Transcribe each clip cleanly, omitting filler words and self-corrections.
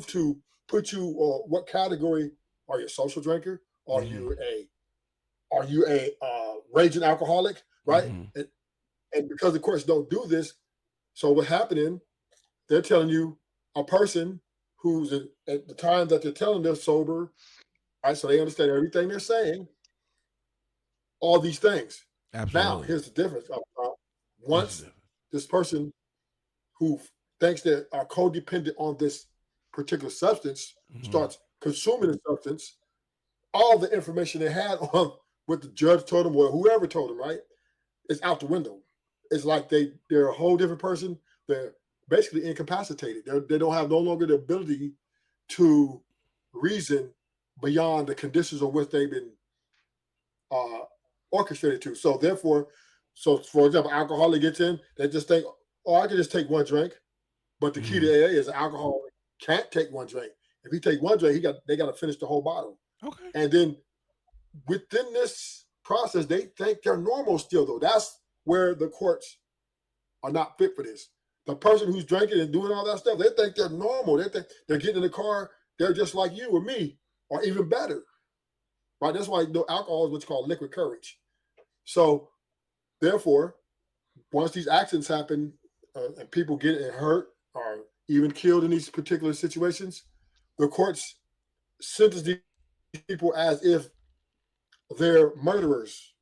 to put you or what category are you a social drinker? Are you a raging alcoholic? Right? And because the courts don't do this, so what's happening? They're telling you a person who's at the time that they're telling they're sober, right? So they understand everything they're saying, all these things. Now, Absolutely. here's the difference. Once this person who thinks they are codependent on this particular substance starts consuming the substance, all the information they had on what the judge told them or whoever told them, right, is out the window. It's like they're a whole different person. They're basically incapacitated. They don't have no longer the ability to reason beyond the conditions on which they've been uh, orchestrated to. So therefore, for example, alcoholic gets in, they just think, oh, I can just take one drink. But the key to AA is an alcoholic can't take one drink. If he take one drink, they got to finish the whole bottle. Okay. And then within this process, they think they're normal still, though. That's where the courts are not fit for this. The person who's drinking and doing all that stuff, they think they're normal. They think they're getting in the car, they're just like you or me, or even better. Right? That's why alcohol is what's called liquid courage. So, therefore, once these accidents happen and people get hurt or even killed in these particular situations, the courts sentence these people as if they're murderers,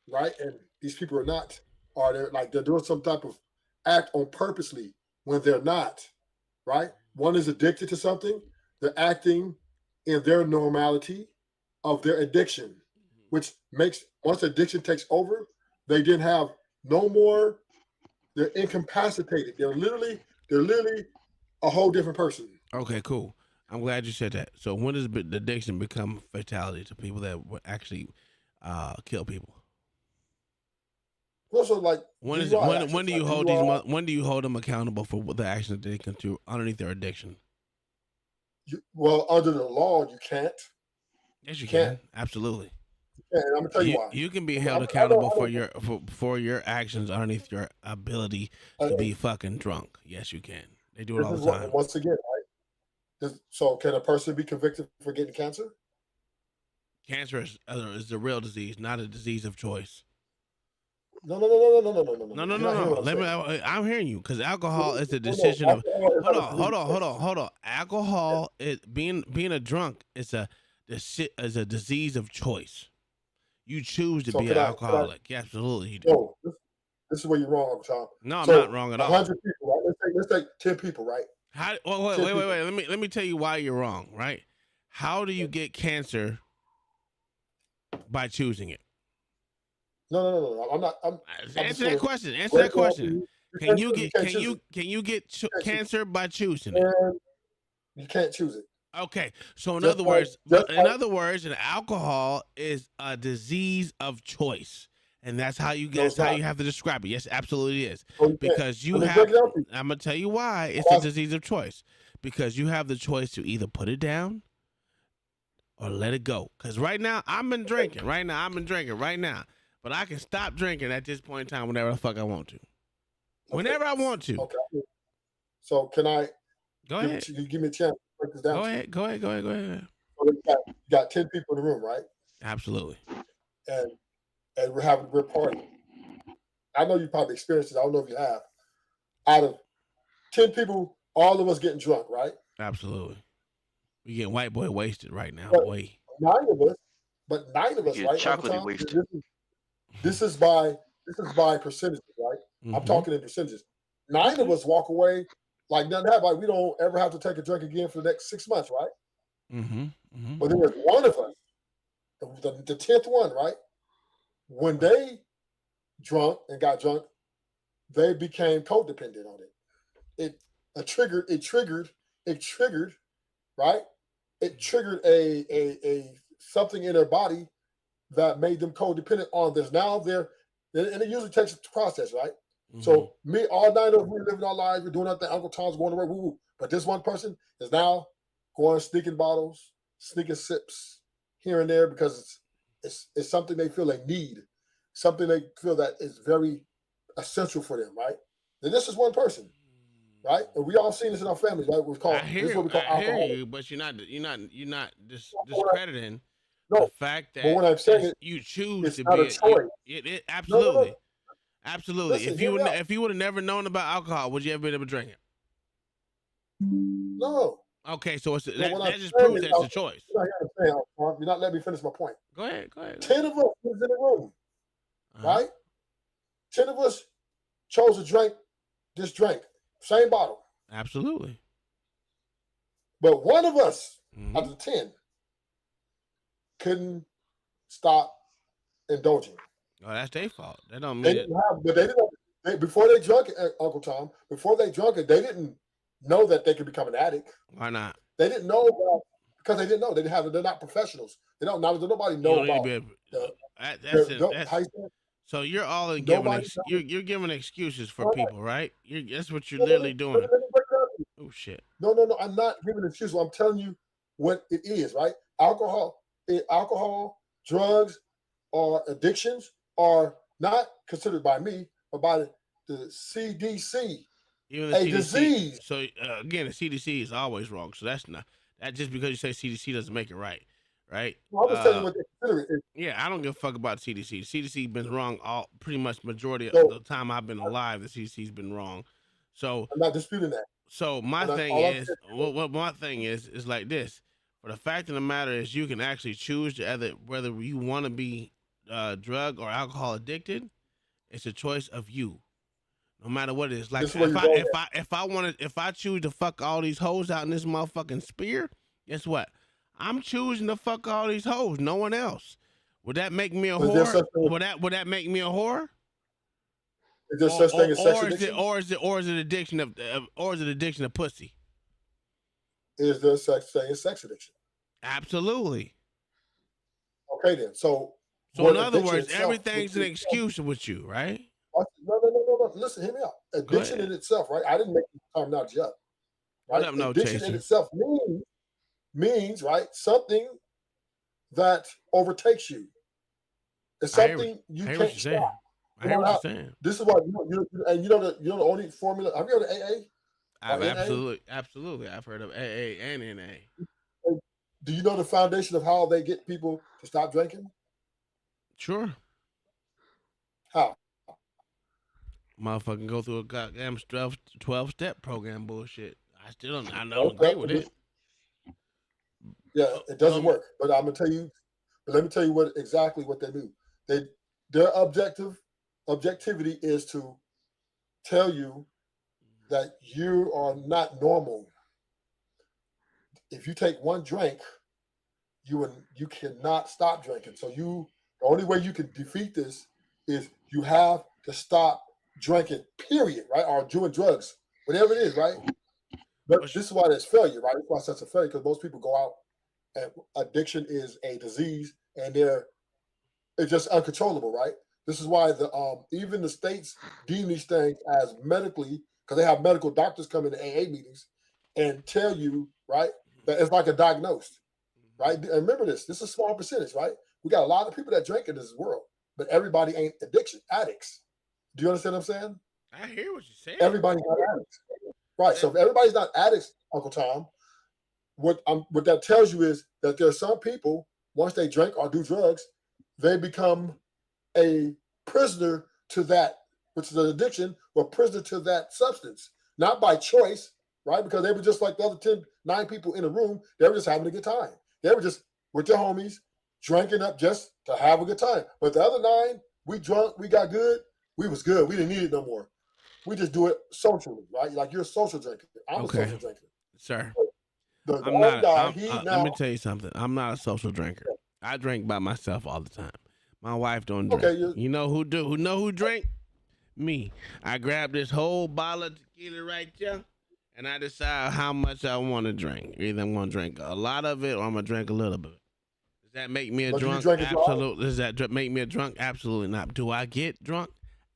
right? And these people are not, or they're doing some type of act on purposely when they're not, right? One is addicted to something, they're acting in their normality of their addiction, which makes once addiction takes over, they didn't have no more. They're incapacitated. They're literally a whole different person. Okay, cool. I'm glad you said that. So when does the addiction become fatality to people that would actually kill people? Also, like When is it? DUI When actions, do like you hold these? DUI. When do you hold them accountable for the actions that they can do underneath their addiction? Well, under the law, you can't. Yes, You you can't. can. Absolutely. And I'm gonna tell you why. You can be held I don't. accountable I don't. for your actions underneath your ability to And be fucking drunk. Yes, you can. They do it this all is the what time. once again, right? So, can a person be convicted for getting cancer? Cancer is the real disease, not a disease of choice. No, no, no, no, no, no, no, no, no, No, no. no, You're no, not hearing no. what I'm Let me. saying. I'm hearing you because alcohol is a No, no. decision of. Alcohol is Hold not a on, hold disease on, of hold on, choice. hold on. Alcohol, being a drunk is a disease of choice. You choose to So, be an can I? alcoholic. Yeah, absolutely, you do. No, this is where you're wrong, Uncle Tom. No, I'm not So, wrong at all. 100 people, right? Let's take 10 people, right? How? Wait, 10 wait, wait, people. wait. Let me tell you why you're wrong. Right? How do you get cancer by choosing it? No, no, no, no. I'm just Answer that gonna question. Answer break that it down for question. you. You can't choose it. You can't choose it. You can't choose cancer by choosing it. it? And you can't choose it. Okay. So Just like, just in like, other words, an alcohol is a disease of choice. And no, that's it's how not. you have to describe it. Yes, absolutely it is. No, you can't. Because you Let me break have it down for you. I'm gonna tell you why it's I'm a asking, disease of choice. Because you have the choice to either put it down or let it go. Because right now I've been drinking. Right now I've been drinking. Right now. But I can stop drinking at this point in time whenever the fuck I want to. okay, Whenever I want to. okay. So can I Go ahead. you give me a chance to break this down Go to you? ahead. Go ahead. Go ahead. Go ahead. So you got 10 people in the room, right? Absolutely. And we're partying. I know you probably experienced it. I don't know if you have. Out of 10 people, all of us getting drunk, right? Absolutely. We getting white boy wasted right now, But boy. nine of us, but nine of We us, get right, Uncle chocolatey Tom? wasted. This is by percentages, right? I'm Mm-hmm. talking in percentages. Nine of Okay. us walk away like nothing happened. Like we don't ever have to take a drink again for the next 6 months, right? Mm-hmm. Mm-hmm. But there was one of us, the 10th one, right? When they got drunk, they became codependent on it. It triggered, right? It triggered a something in their body that made them codependent on this. Now and it usually takes a process, right? Mm-hmm. So me, all nine of us, we're living our lives, we're doing our thing. Uncle Tom's going to work, woo woo. But this one person is now going sneaking bottles, sneaking sips here and there because it's something they feel they need, something they feel that is very essential for them, right? And this is one person. right? And we all seen this in our families, right? This is what we call I hear alcohol. you, but you're not discrediting the No, fact but that what I'm saying is, you choose it's to not a be choice. No, no, no. absolutely. Absolutely. Listen, hear me out. If you would have never known about alcohol, would you ever been able to drink it? No. Okay, so What I'm that just saying proves is, that it's a choice. you're not hearing me say, you're not letting me finish my point. Go ahead. Go ahead. 10 of us was in the room, Uh-huh. right? 10 of us chose to drink this drink, same bottle. Absolutely. But one of us Mhm. out of the 10 couldn't stop indulging. Oh, that's their fault. That don't They mean it. didn't have, but they didn't. Before they drunk it, Uncle Tom, before they drunk it, they didn't know that they could become an addict. Why not? They didn't know about, because they didn't know. They didn't have. They're not professionals. They don't. Nobody You know don't need to about. be able- How that's you say it? so you're all in Nobody you're giving excuses for knows. people, right? That's what you're No, literally let doing. me break it down to you. Oh shit. No. I'm not giving excuses. I'm telling you what it is, right? Alcohol, drugs, or addictions are not considered by me, but by the CDC. Even the A CDC. disease. So again, the CDC is always wrong. So that's not that just because you say CDC doesn't make it right, right? Well, I'm just telling you what they consider it. Yeah, I don't give a fuck about the CDC. The CDC been wrong all pretty much majority of So- the time I've been alive. The CDC's been wrong. So I'm not disputing that. So my And thing all I'm is, saying- what my thing is like this. But the fact of the matter is, you can actually choose to whether you want to be drug or alcohol addicted. It's a choice of you, no matter what it is. Like This is where if I choose to fuck all these hoes out in this motherfucking spear, guess what? I'm choosing to fuck all these hoes. No one else. Would that make me a Is there whore? such thing- Would that make me a whore? Is there such thing as sex addiction? Or is it addiction of pussy? Is there such thing as sex addiction? Absolutely. Okay, then. So in what other addiction words, itself- everything's an excuse with you, right? No. Listen, hear me out. Addiction ahead. in itself, right? I didn't make the terminology up. What Right? up, no Addiction in chaser? itself means right something that overtakes you. It's I hear something you I hear can't what you're saying. stop. I hear what you're saying. This is why you know the only formula. Have you heard of AA? I've NA? absolutely. I've heard of AA and NA. Do you know the foundation of how they get people to stop drinking? Sure. How? Motherfucking go through a goddamn 12 step program bullshit. I don't agree with it. Yeah, it doesn't work. But I'm gonna tell you. But let me tell you what they do. Their objectivity is to tell you that you are not normal. If you take one drink, you cannot stop drinking. So the only way you can defeat this is you have to stop drinking, period, right? Or doing drugs, whatever it is, right? But this is why there's failure, right? That's why it's such a failure, because most people go out and addiction is a disease and it's just uncontrollable, right? This is why even the states deem these things as medically, because they have medical doctors come into AA meetings and tell you, right, that it's like a diagnosed, right? And remember this is a small percentage, right? We got a lot of people that drink in this world, but everybody ain't addicts. Do you understand what I'm saying? I hear what you're saying. Everybody's not addicts. Right. So if everybody's not addicts, Uncle Tom, what that tells you is that there are some people, once they drink or do drugs, they become a prisoner to that, which is an addiction, but prisoner to that substance, not by choice, right? Because they were just like the other 9 people in a room. They were just having a good time. They were just with their homies, drinking up just to have a good time. But the other 9, we drunk, we got good, we was good. We didn't need it no more. We just do it socially, right? Like you're a social drinker. I'm a social drinker. Sir. Let me tell you something. I'm not a social drinker. I drink by myself all the time. My wife don't drink. Okay, you know who do? Who drink? Me. I grab this whole bottle of tequila right there, and I decide how much I want to drink. Either I'm gonna drink a lot of it or I'm gonna drink a little bit. Does that make me a drunk? Absolutely. Does that make me a drunk? Absolutely not. Do I get drunk?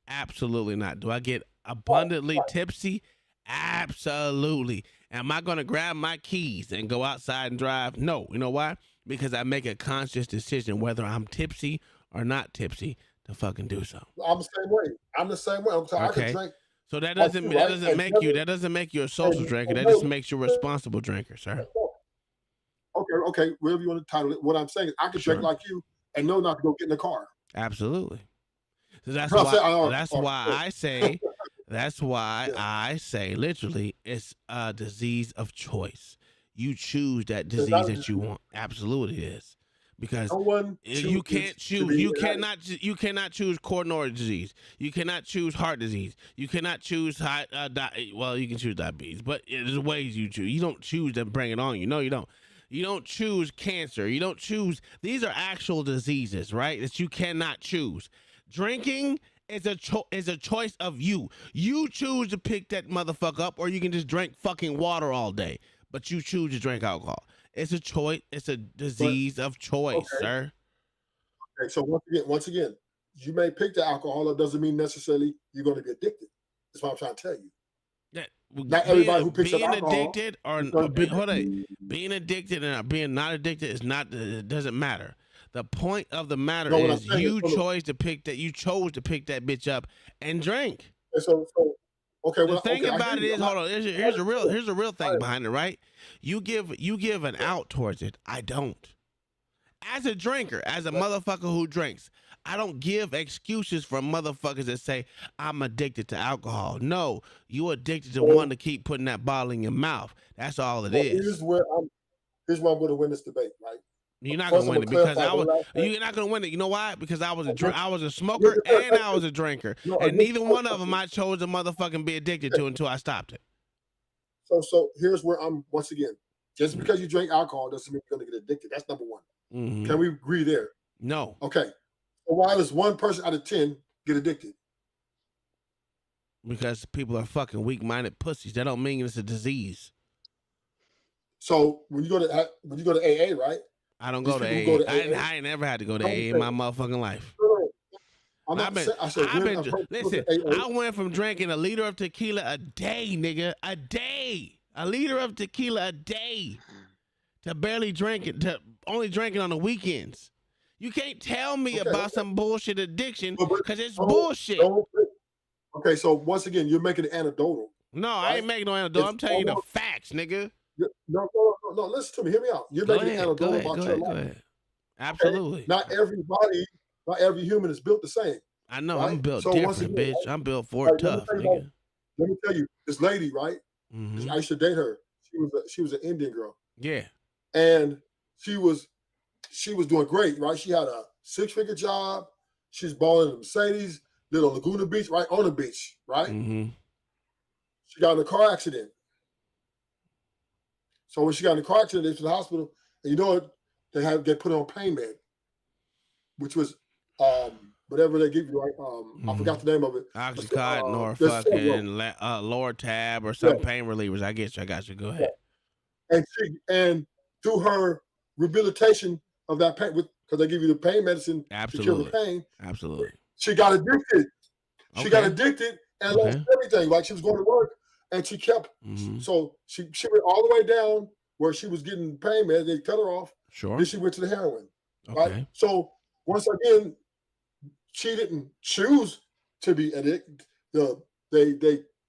Absolutely not. Do I get abundantly tipsy? Absolutely. Am I going to grab my keys and go outside and drive? No. You know why? Because I make a conscious decision whether I'm tipsy or not tipsy to fucking do so. I'm the same way. I'm the same way. I can drink So that That's doesn't true, that right? doesn't And make you never, that doesn't make you a social drinker. and That just no, makes you a responsible drinker, sir. okay, whatever you want to title it. What I'm saying is, I could drink Sure. like you and know not to go get in the car. Absolutely. So that's I'm why saying, that's why I say that's why yeah. I say literally it's a disease of choice. You choose that It's disease not a that you disease. want. Absolutely it is. Because No one you can't chooses to choose be an addict. you cannot choose coronary disease. You cannot choose heart disease. You cannot choose well, you can choose diabetes, but there's ways you choose. You don't choose to bring it on you. No, you don't. You don't choose cancer. You don't choose. These are actual diseases, right? That you cannot choose. Drinking is a choice of you. You choose to pick that motherfucker up, or you can just drink fucking water all day. But you choose to drink alcohol. It's a choice. It's a But disease of choice, okay, sir. okay. So once again, you may pick the alcohol. It doesn't mean necessarily you're going to be addicted. That's what I'm trying to tell you. That Not everybody who picks up being alcohol addicted or is going to be hold on, addicted. being addicted and being not addicted is not. It doesn't matter. The point of the matter No, what I'm is saying is, you chose to pick that. You chose to pick that bitch up and drink. okay, The well, thing okay, I hear about it you. is, I'm not. hold on. I Here's a real thing understand. behind it, right? You give an out towards it. I don't. As a drinker, as a motherfucker who drinks, I don't give excuses for motherfuckers that say I'm addicted to alcohol. No, you addicted to So, one to keep putting that bottle in your mouth. That's all it well, is. here's where I'm going to win this debate, right? You're not gonna First, I'm win going it to because clarify I one was. last thing. You're not gonna win it. You know why? Because I was a smoker Just, and I was a drinker, no, and just, neither one of them I chose to motherfucking be addicted to until I stopped it. so here's where I'm once again. Just because you drink alcohol doesn't mean you're going to get addicted. That's number one. Mm-hmm. Can we agree there? No. Okay. So why does one person out of 10 get addicted? Because people are fucking weak-minded pussies. That don't mean it's a disease. So when you go to AA, right? I don't These go to people who AA. go to AA. I ain't never had to go to AA in my motherfucking life. I'm not saying. I said when a person goes to Listen, AA. I went from drinking a liter of tequila a day, nigga, a day, a liter of tequila a day, to barely drinking, to only drinking on the weekends. You can't tell me about some bullshit addiction because it's bullshit. Okay, so once again, you're making it anecdotal. No, right? I ain't making no anecdote. I'm telling you the facts, nigga. No, listen to me. Hear me out. You're making it anecdotal about your life. Go ahead. Absolutely. Okay? Not every human is built the same. I know. Right? I'm built so different, bitch. Right? I'm built for it tough, nigga. Let me tell you, this lady, right? Mm-hmm. I used to date her. She was an Indian girl. Yeah. And she was doing great, right? She had a 6-figure job. She's balling in a Mercedes, lived on Laguna Beach, right on the beach, right? Mm-hmm. She got in a car accident. So when she got in a car accident, they went to the hospital, and you know what? They put her on pain med, which was whatever they give you, right? I forgot the name of it. Oxycontin or fucking Lortab or some pain relievers. I got you. Go ahead. And through her rehabilitation of that pain, because they give you the pain medicine to cure the pain. Absolutely. She got addicted. She got addicted and lost everything. Like she was going to work, and she kept. So she went all the way down where she was getting pain med. They cut her off. Sure. Then she went to the heroin. Okay. Right. So once again, she didn't choose to be addicted. They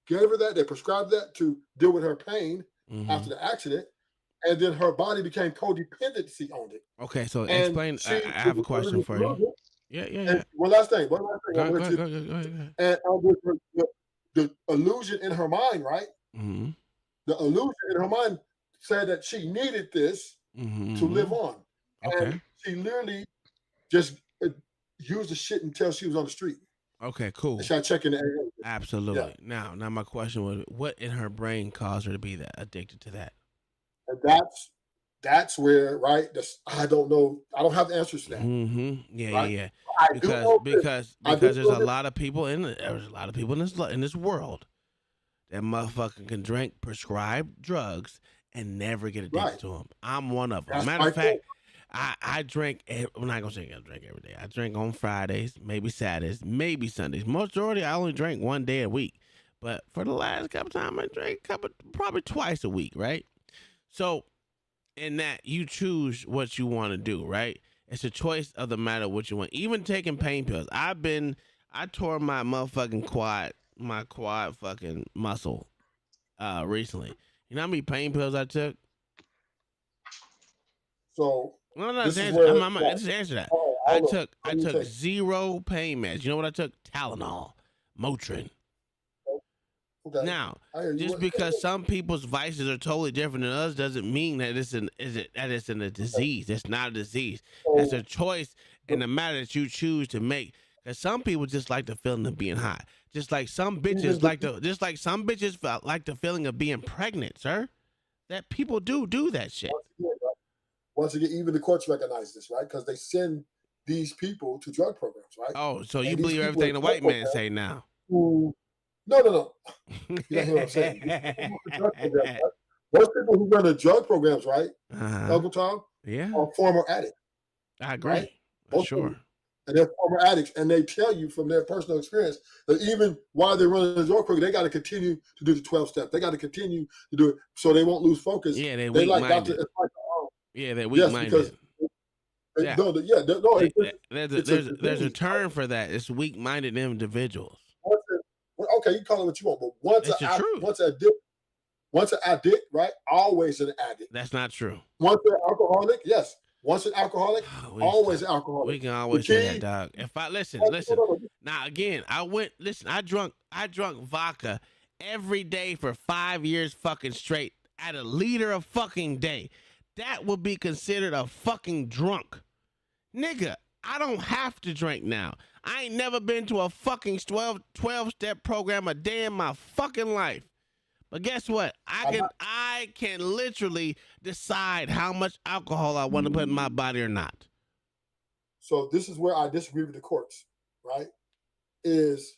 gave her that. They prescribed that to deal with her pain after the accident. And then her body became codependency on it. Okay, so explain. I have a question for you. Yeah. And one last thing. Go ahead. And the illusion in her mind, right? Mm-hmm. The illusion in her mind said that she needed this to live on. Okay. And she literally just used the shit until she was on the street. Okay, cool. And she started checking the area. Absolutely. Yeah. Now my question was, what in her brain caused her to be that addicted to that? And that's where, right? I don't know. I don't have the answers to that. Mm-hmm. Yeah, right? yeah. Because there's a lot of people in this world that motherfucking can drink prescribed drugs and never get addicted to them. I'm one of them. Matter of fact, I drink. I'm not gonna say I drink every day. I drink on Fridays, maybe Saturdays, maybe Sundays. Majority, I only drink one day a week. But for the last couple times, I drink probably twice a week, right? So, in that, you choose what you want to do, right? It's a choice of the matter what you want. Even taking pain pills. I tore my motherfucking quad my quad fucking muscle recently. You know how many pain pills I took? So No, no, this just is answer, where just answer that. hold on. I What do you took take? 0 pain meds. You know what I took? Tylenol, Motrin. Okay, Now, I hear you. just because some people's vices are totally different than others doesn't mean that it's a disease. It's not a disease. That's So a choice and a matter that you choose to make. Because some people just like the feeling of being hot. Just like some even bitches like the feeling of being pregnant, sir. That people do that shit. once again, even the courts recognize this, right? Because they send these people to drug programs, right? Oh, so you And these believe people everything in the drug white man programs say now? who, no. You don't hear what I'm saying. These people in drug programs, right? Most people who run the drug programs, right, Uh-huh. Uncle Tom, Yeah, are former addicts, I right? agree. For Most of them, sure. and they're former addicts, and they tell you from their personal experience that even while they're running the drug program, they got to continue to do the 12 steps. They got to continue to do it so they won't lose focus. Yeah, they're They weak like Dr. minded. It's like, Yeah, they're weak yes, because minded. Yeah. no, yeah, no, There's a it's a there's a disease. term for that. It's weak minded individuals. Okay, you call it what you want, but once It's the truth. once an addict, right? Always an addict. That's not true. Once an alcoholic, yes. Once an alcoholic, We always an alcoholic. we can The always say that, key. dog. If I listen. No. Now again, I drunk vodka every day for 5 years fucking straight at a liter a fucking day. That would be considered a fucking drunk. Nigga, I don't have to drink now. I ain't never been to a fucking 12 step program a day in my fucking life. But guess what? I can literally decide how much alcohol I want to put in my body or not. So this is where I disagree with the courts, right? Is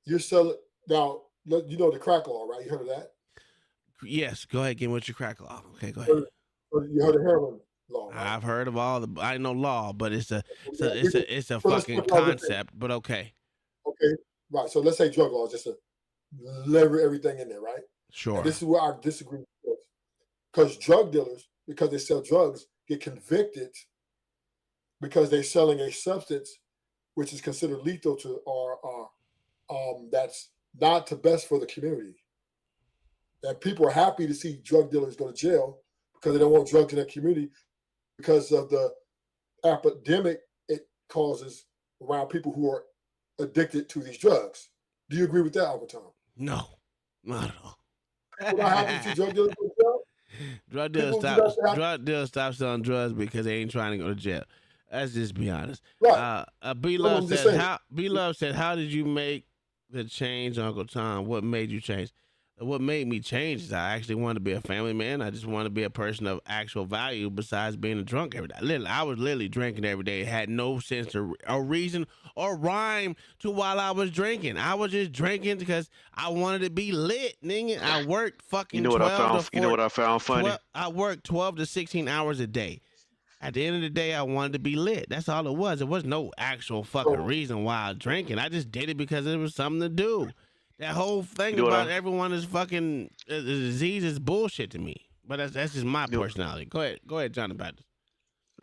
you're selling now, you know the crack law, right? You heard of that? Yes, go ahead, give me what your crack law. Okay, go ahead. You heard of heroin law, right? I've heard of all the I know law, but it's a So fucking concept, but okay. Okay, right. So let's say drug laws, just to lever everything in there, right? Sure. And this is where I disagree with courts. Because drug dealers, because they sell drugs, get convicted because they're selling a substance which is considered lethal to or that's not the best for the community. And people are happy to see drug dealers go to jail because they don't want drugs in their community because of the epidemic it causes around people who are addicted to these drugs. Do you agree with that, Uncle Tom? No, not at all. What happens to drug dealers go to jail? Drug dealers stop selling drugs because they ain't trying to go to jail. Let's just be honest. Right. B Love said, how did you make the change, Uncle Tom? What made you change? What made me change is I actually wanted to be a family man. I just wanted to be a person of actual value besides being a drunk every day. I was literally drinking every day. It had no sense or reason or rhyme to while I was drinking. I was just drinking because I wanted to be lit, nigga. I worked fucking 12 to 14. You know what I found funny? I worked 12 to 16 hours a day. At the end of the day, I wanted to be lit. That's all it was. There was no actual fucking reason why I was drinking. I just did it because it was something to do. That whole thing about everyone is fucking disease is bullshit to me. But that's just my personality. Go ahead, Johnny Baptist.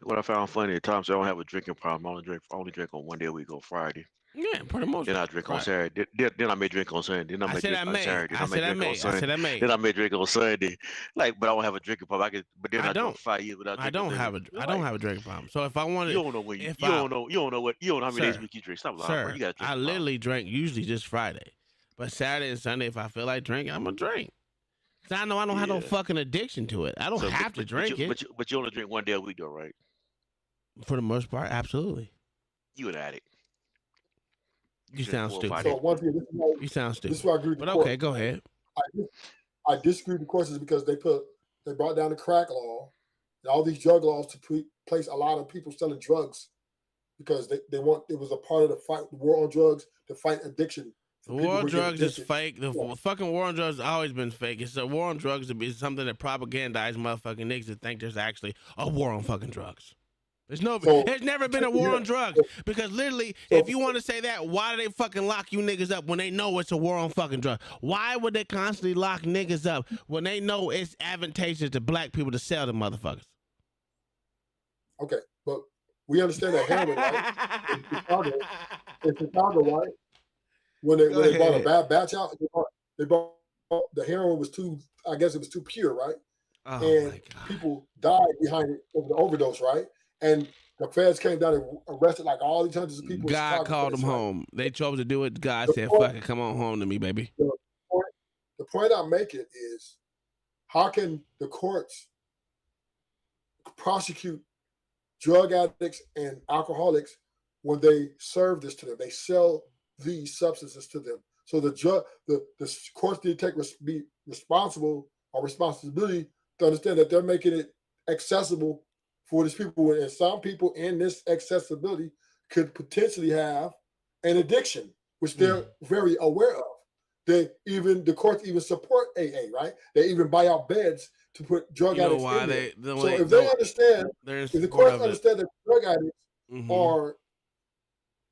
What I found funny at times I don't have a drinking problem. I only drink on one day a week on Friday. Yeah, pretty much. Then I drink on Saturday. Then I may drink on Sunday. Then I may drink on Saturday. I said I may. Then I may drink on Sunday. Like, but I don't have a drinking problem. But then I don't. drink 5 years without drinking. I don't have a drinking problem. So if I wanted, you don't know when you don't know how many days a week you drink. Stop lying, sir, bro. You got to drink. I literally drink usually just Friday, but Saturday and Sunday if I feel like drinking, I'm gonna drink. Cause I know I don't have no fucking addiction to it. I don't have to drink it. But you only drink one day a week though, right? For the most part, absolutely. You an addict. You sound stupid. So once again, you sound stupid. This is why I agree with but the okay, court. go ahead. I disagree with the courts because they brought down the crack law and all these drug laws to place a lot of people selling drugs because it was a part of the fight, the war on drugs, to fight addiction. The war on drugs is fake. The fucking war on drugs has always been fake. It's a war on drugs to be something that propagandizes motherfucking niggas that think there's actually a war on fucking drugs. There's never been a war on drugs because literally, if you want to say that, why do they fucking lock you niggas up when they know it's a war on fucking drugs? Why would they constantly lock niggas up when they know it's advantageous to black people to sell the motherfuckers? Okay, but we understand that heroin, right? In Chicago, right? when they Go brought a ahead. bad batch out, they brought the heroin was too. I guess it was too pure, right? Oh And my God. people died behind it over the overdose, right? And the feds came down and arrested like all these hundreds of people in God Chicago for called them this, right? home. They chose to do it. God The said, point, fuck it, come on home to me, baby. the point, the point I'm making is, how can the courts prosecute drug addicts and alcoholics when they serve this to them? They sell these substances to them. So the courts need to be responsible or responsibility to understand that they're making it accessible for these people, and some people in this accessibility could potentially have an addiction, which they're very aware of. The courts even support AA, right? They even buy out beds to put drug You know addicts why in there. they So if they understand, they're in if the support courts of it. understand that drug addicts are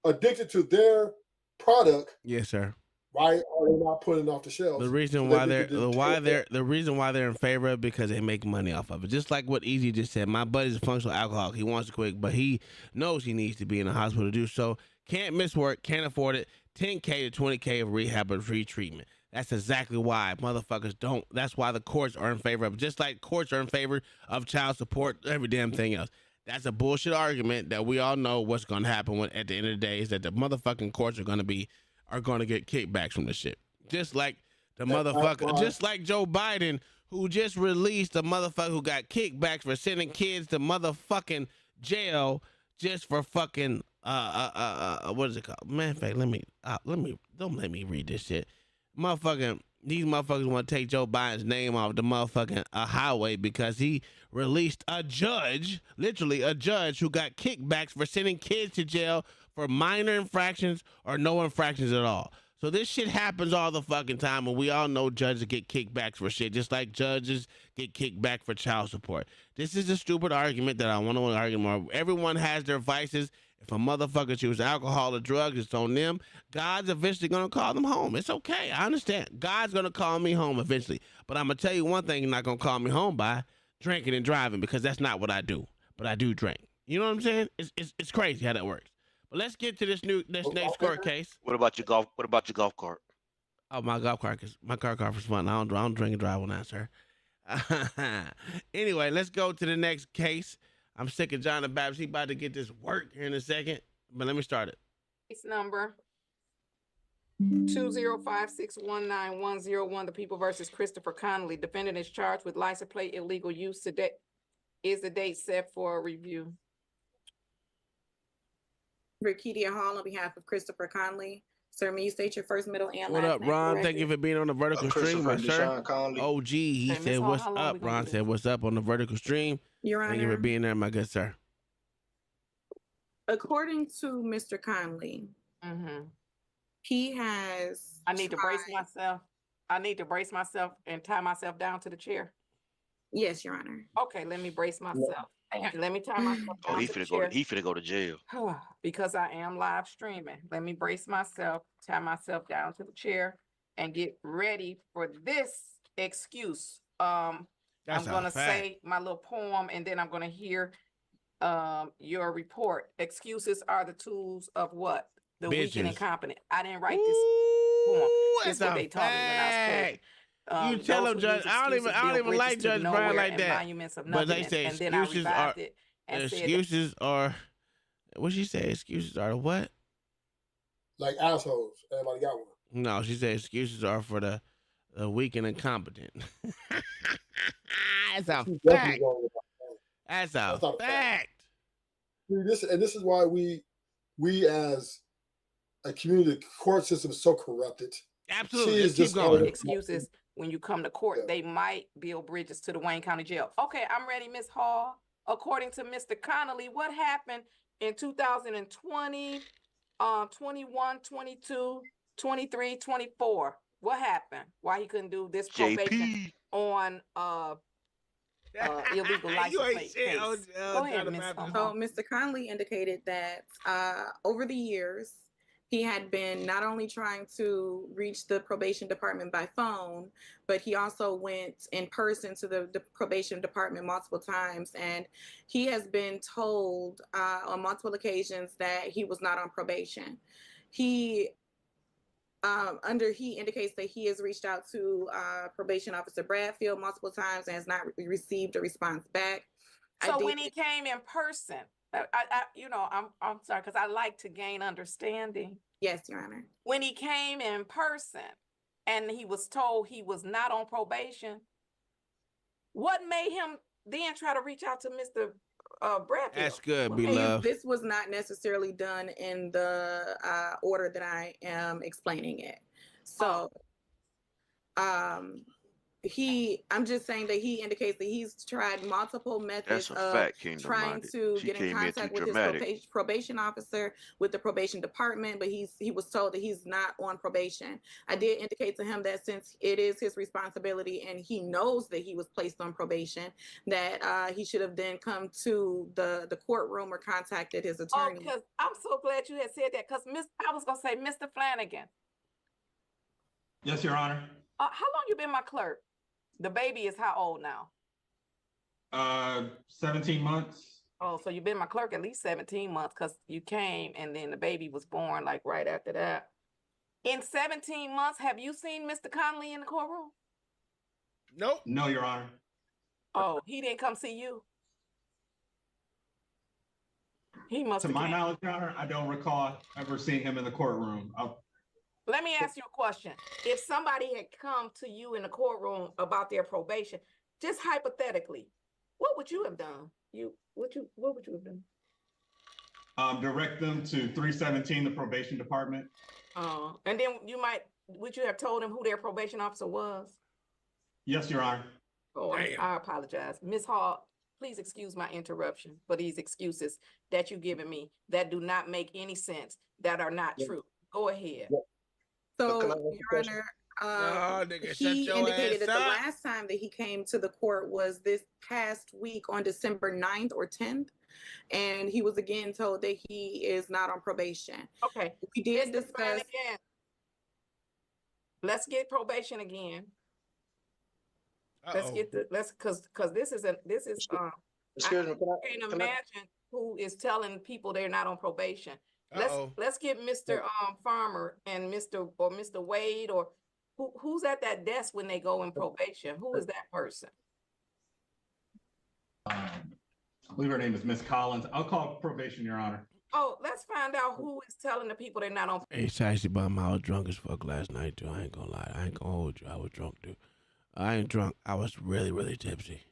addicted to their product, Yes, sir. why are they not putting it off the shelves? The reason so why that they they're could the just why tear it they're the reason why they're in favor of it, because they make money off of it. Just like what Easy just said. My buddy's a functional alcoholic. He wants to quit, but he knows he needs to be in the hospital to do so. Can't miss work, can't afford it. 10K to 20K of rehab or retreatment. That's exactly why motherfuckers don't. That's why the courts are in favor of it. Just like courts are in favor of child support, every damn thing else. That's a bullshit argument that we all know what's going to happen when, at the end of the day, is that the motherfucking courts are going to get kickbacks from the shit. Just like the motherfucker, just like Joe Biden, who just released a motherfucker who got kickbacks for sending kids to motherfucking jail just for fucking what is it called? Man, in fact, don't let me read this shit. Motherfucking these motherfuckers want to take Joe Biden's name off the motherfucking highway because he released a judge, literally a judge, who got kickbacks for sending kids to jail for minor infractions or no infractions at all. So this shit happens all the fucking time, and we all know judges get kickbacks for shit, just like judges get kickback for child support. This is a stupid argument that I want to argue more. Everyone has their vices. If a motherfucker chooses alcohol or drugs, it's on them. God's eventually going to call them home. It's okay. I understand. God's going to call me home eventually. But I'm going to tell you one thing he's not going to call me home by: drinking and driving, because that's not what I do. But I do drink. You know what I'm saying? It's crazy how that works. But let's get to this next court case. What about your golf? What about your golf cart? Oh, my golf cart, my car is fun. I don't drink and drive on that, sir. Anyway, let's go to the next case. I'm sick of John the Baptist. He about to get this work here in a second, but let me start it. Case number 205619101. The People versus Christopher Connolly. Defendant is charged with license plate illegal use. Today is the date set for review. Rakidia Hall on behalf of Christopher Connolly. Sir, may you state your first, middle, and What last up, name Ron? correctly? Thank you for being on the vertical stream, my sir. Conley. OG, he Okay, Ms. said, Hall, what's how long up? we gonna Ron do said, this? what's up on the vertical stream? Your Thank you for Honor, being there, my good sir. according to Mr. Connolly, he has I need to brace myself. I need to brace myself and tie myself down to the chair. Yes, Your Honor. Okay, let me brace myself. Let me tie myself Oh, down he to the finna go. chair. He finna go to jail. Because I am live streaming. Let me brace myself, tie myself down to the chair, and get ready for this excuse. I'm gonna say my little poem, and then I'm gonna hear your report. Excuses are the tools of what? The weak and Bitches. incompetent. I didn't write this poem. This is what they taught me when I was coding. You tell those him, who Judge. use I don't excuses even build bridges like to Judge Brian nowhere like and that. monuments of But they nothingness. say And then I excuses revived are it and said, excuses are. What she say? Excuses are what? like assholes. Everybody got one. No, she said excuses are for the weak and incompetent. That's a She's fact. definitely wrong about that. That's That's a not a fact. fact. See, this is why we as a community, the court system is so corrupted. Absolutely. She Let's is keep just going. excuses when you come to court. Yeah. They might build bridges to the Wayne County Jail. Okay, I'm ready, Miss Hall. According to Mr. Connolly, what happened in 2020, 21, 22, 23, 24? What happened? Why he couldn't do this probation JP. on illegal license You ain't plate shit, case? Go ahead, John Miss Baptist. So Mr. Connolly indicated that over the years, he had been not only trying to reach the probation department by phone, but he also went in person to the probation department multiple times. And he has been told on multiple occasions that he was not on probation. He He indicates that he has reached out to probation officer Bradfield multiple times and has not received a response back. So when he came in person, I'm sorry, because I like to gain understanding. Yes, Your Honor. When he came in person and he was told he was not on probation, what made him then try to reach out to Mr. Bradfield? That's good, beloved. This was not necessarily done in the order that I am explaining it. So, I'm just saying that he indicates that he's tried multiple methods of trying to get in contact with his probation officer, with the probation department, but he was told that he's not on probation. I did indicate to him that since it is his responsibility and he knows that he was placed on probation, that he should have then come to the courtroom or contacted his attorney. Because I'm so glad you had said that, because I was gonna say, Mr. Flanagan. Yes, Your Honor. How long you been my clerk? The baby is how old now? 17 months. Oh, so you've been my clerk at least 17 months, because you came and then the baby was born like right after that. In 17 months, have you seen Mr. Connolly in the courtroom? Nope. No, Your Honor. Oh, he didn't come see you? He must. To my knowledge, Your Honor, I don't recall ever seeing him in the courtroom. Let me ask you a question. If somebody had come to you in the courtroom about their probation, just hypothetically, what would you have done? What would you have done? Direct them to 317, the probation department. And then would you have told them who their probation officer was? Yes, Your Honor. Oh, I apologize. Ms. Hall, please excuse my interruption for these excuses that you've given me that do not make any sense, that are not true. Go ahead. So, Your Honor, he indicated that the last time that he came to the court was this past week on December 9th or 10th. And he was again told that he is not on probation. Okay. We did discuss. Let's get probation again. Let's get because this is excuse me. I can't imagine who is telling people they're not on probation. Let's get Mr. Farmer and Mr. Wade, or who's at that desk when they go in probation. Who is that person? I believe her name is Miss Collins. I'll call probation, Your Honor. Oh, let's find out who is telling the people they're not on. Hey, Sassy Bum, I was drunk as fuck last night, too. I ain't gonna lie. I ain't gonna hold you. I was drunk, dude. I ain't drunk. I was really, really tipsy.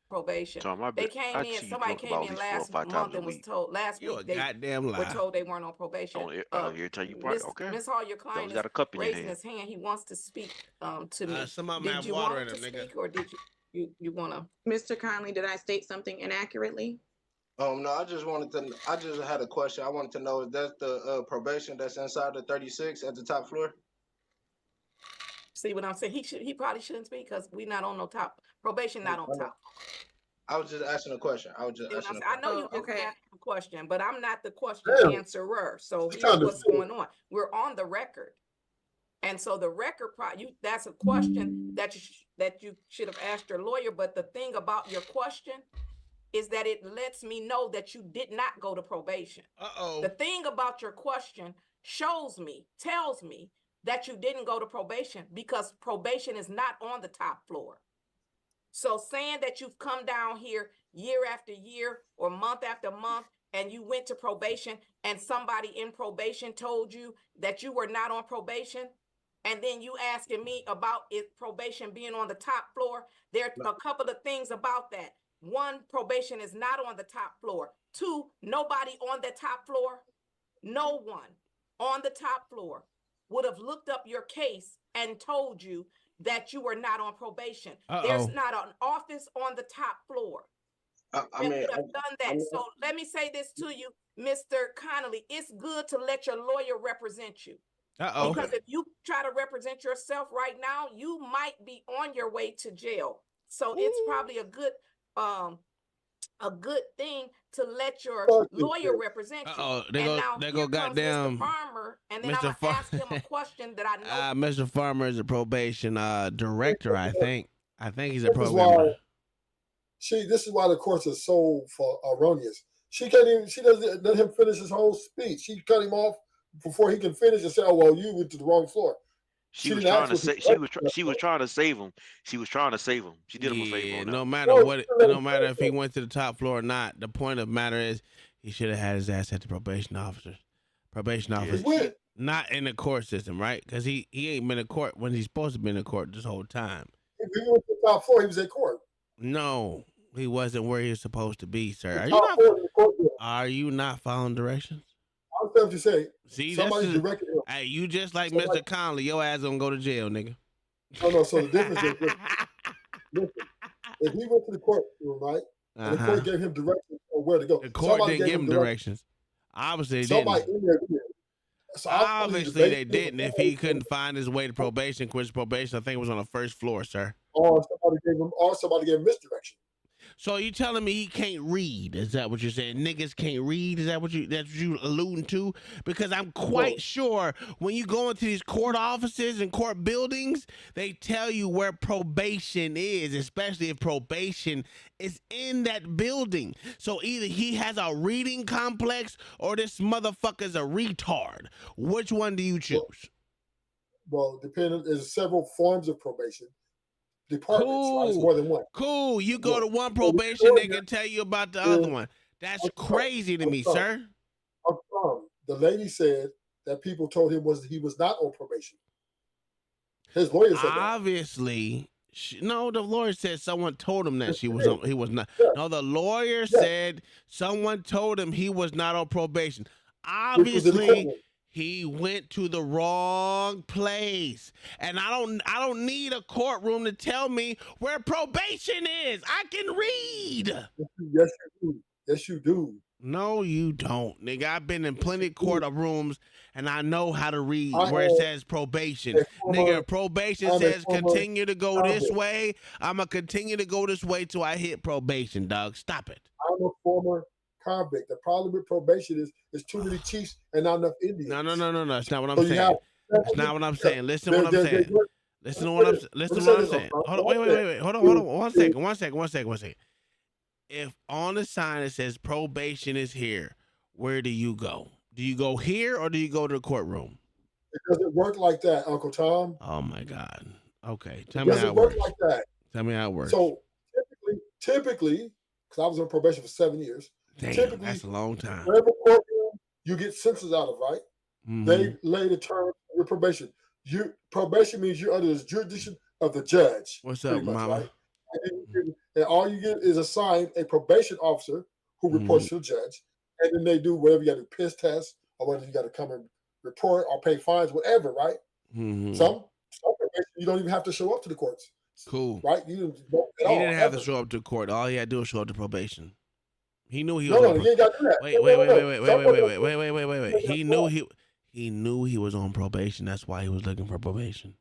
Probation. They came in. Somebody came in last month and was told last week they were told they weren't on probation. Miss Hall, your client is raising his hand. He wants to speak to me. Some of them have water in them, nigga. Or did you want to? Mr. Conley, did I state something inaccurately? No, I just had a question. I wanted to know, is that the probation that's inside the 36 at the top floor? See what I'm saying? He probably shouldn't speak because we're not on no top. Probation not on top. I was just asking a question. I know you just asked a question, but I'm not the question answerer. So here's what's going on. We're on the record. And so the record, that's a question that you should have asked your lawyer. But the thing about your question is that it lets me know that you did not go to probation. The thing about your question tells me that you didn't go to probation, because probation is not on the top floor. So saying that you've come down here year after year or month after month and you went to probation and somebody in probation told you that you were not on probation, and then you asking me about probation being on the top floor, there are a couple of things about that. One, probation is not on the top floor. Two, nobody on the top floor, no one on the top floor would have looked up your case and told you that you were not on probation. There's not an office on the top floor. Would have done that. So let me say this to you, Mr. Connolly. It's good to let your lawyer represent you. Because if you try to represent yourself right now, you might be on your way to jail. So it's probably a good thing to let your lawyer represent you. They go goddamn Mr. Farmer, and then I'm gonna ask him a question that I know. Mr. Farmer is a probation director, I think. I think he's a programmer. This is why the courts are so erroneous. She doesn't let him finish his whole speech. She cut him off before he can finish and say, "Oh well, you went to the wrong floor." She was didn't trying ask to what say he she was trying to save him. She was trying to save him. She did him a favor Yeah, on that. no One. matter No, what, no matter if he went to the top floor or not, the point of the matter is he should have had his ass at the probation officer. Probation Yeah. officer, He went. not in the court system, right? Because he ain't been in court when he's supposed to be in the court this whole time. If he went to the top floor, he was at court. No, he wasn't where he was supposed to be, sir. The Are you top not? floor in the court. Are you not following directions? I understand what you say. See, Somebody that's directed him. hey, you just like Somebody- Mr. Conley. Your ass gonna go to jail, nigga. No. So the difference is, listen, if he went to the courtroom, right, and the court gave him directions on where to go. The court somebody didn't gave give him directions. Obviously, they Somebody didn't. in there did. So Obviously, they didn't. If he couldn't find his way to probation, quit probation, I think it was on the first floor, sir. Or somebody gave him misdirection. So you telling me he can't read? Is that what you're saying? Niggas can't read? Is that what you alluding to? Because I'm quite sure when you go into these court offices and court buildings, they tell you where probation is, especially if probation is in that building. So either he has a reading complex or this motherfucker's a retard. Which one do you choose? Well, depending, there's several forms of probation. Departments, right? It's more than one. Cool. You go to one probation, they can tell you about the other one. That's crazy to me, sir. The lady said that people told him he was not on probation. His lawyer said obviously, no, the lawyer said someone told him that he was not. Yeah. No, the lawyer said someone told him he was not on probation. Obviously, he went to the wrong place. And I don't need a courtroom to tell me where probation is. I can read. Yes, you do. Yes, you do. No, you don't, nigga. I've been in plenty of courtrooms and I know how to read where it says probation. Nigga, probation says continue to go this way. I'm going to continue to go this way till I hit probation, dog. Stop it. I'm a former convict. The problem with probation is too many chiefs and not enough Indians. No. That's not what I'm saying. That's not what I'm saying. Listen to what I'm saying. Listen to what I'm saying. Hold on. Wait. Hold on. 1 second. If on the sign it says probation is here, where do you go? Do you go here or do you go to the courtroom? It doesn't work like that, Uncle Tom. Oh my God. Okay. Tell me how it works. Like that. Tell me how it works. So typically, because I was on probation for 7 years. Damn, that's a long time. Whatever courtroom you get sentences out of, right? Mm-hmm. They lay the term your probation. Probation means you're under the jurisdiction of the judge. What's up, mama? Right? And all you get is assigned a probation officer who reports to the judge, and then they do whatever you got to do, piss test, or whether you got to come and report or pay fines, whatever, right? Mm-hmm. Some probation you don't even have to show up to the courts. Cool. Right? He didn't have to show up to court. All he had to do was show up to probation. He knew he was. No, you ain't got to do that. Wait. He knew he was on probation. That's why he was looking for probation.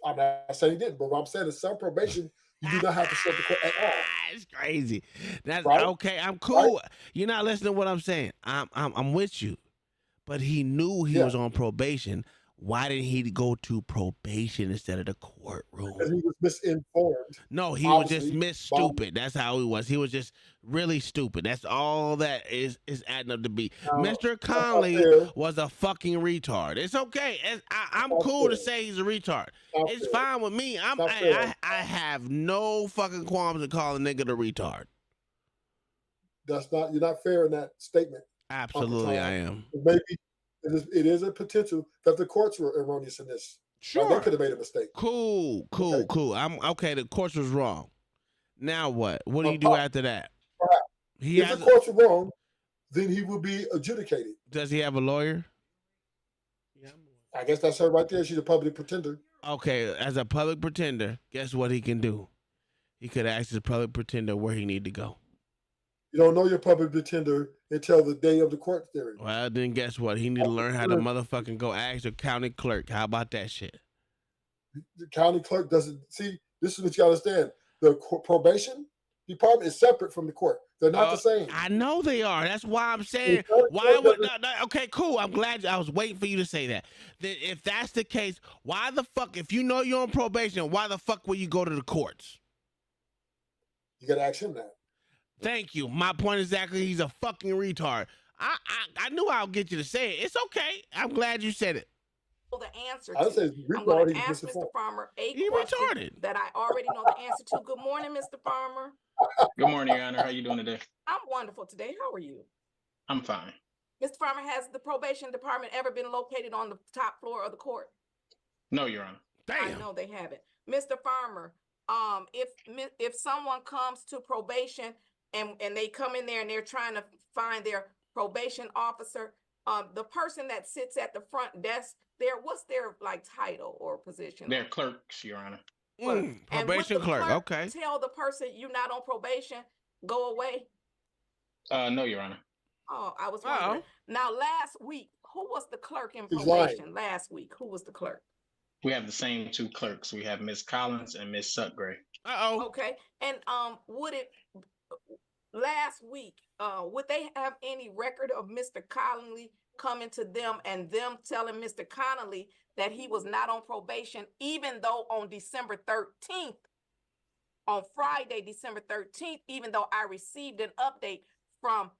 I'm not saying he didn't, but what I'm saying is some probation you do not have to show up to court at all. It's crazy. That's right? Okay. I'm cool. Right? You're not listening to what I'm saying. I'm with you, but he knew he was on probation. Why didn't he go to probation instead of the courtroom? Because he was misinformed. No, he was just stupid. That's how he was. He was just really stupid. That's all that is adding up to be. Mr. Conley was a fucking retard. It's okay. I'm cool to say he's a retard. It's fine with me. I have no fucking qualms in calling a nigga the retard. You're not fair in that statement. Absolutely, I am. Maybe it is a potential that the courts were erroneous in this. Sure. They could have made a mistake. Cool. I'm okay. The courts was wrong. Now what? What do you do after that? If the courts were wrong, then he will be adjudicated. Does he have a lawyer? I guess that's her right there. She's a public pretender. Okay, as a public pretender, guess what he can do? He could ask his public pretender where he need to go. You don't know your public pretender until the day of the court hearing. Well, then guess what? He need to learn how to motherfucking go ask the county clerk. How about that shit? The county clerk doesn't see. This is what you understand. The probation department is separate from the court. They're not the same. I know they are. That's why I'm saying. Okay, cool. I'm glad. I was waiting for you to say that. If that's the case, why the fuck? If you know you're on probation, why the fuck will you go to the courts? You got to ask him that. Thank you. My point exactly. He's a fucking retard. I knew I'll get you to say it. It's okay. I'm glad you said it. The answer I to. said I'm going retarded. to He's ask Mr. misinformed. Farmer a He question retarded. that I already know the answer to. Good morning, Mr. Farmer. Good morning, Your Honor. How you doing today? I'm wonderful today. How are you? I'm fine. Mr. Farmer, has the probation department ever been located on the top floor of the court? No, Your Honor. I Damn. know they haven't. Mr. Farmer, if someone comes to probation and they come in there and they're trying to find their probation officer, the person that sits at the front desk there, what's their like title or position? They're clerks, Your Honor. And would Probation the clerk. Okay. tell the person you're not on probation, go away? No, Your Honor. Oh, I was wondering. Now, last week, who was the clerk in He's probation? lying. Last week, who was the clerk? We have the same two clerks. We have Miss Collins and Miss Sutgray. Okay, and would it last week? Would they have any record of Mr. Connolly coming to them and them telling Mr. Connolly that he was not on probation, even though on December 13th, on Friday, December 13th, even though I received an update from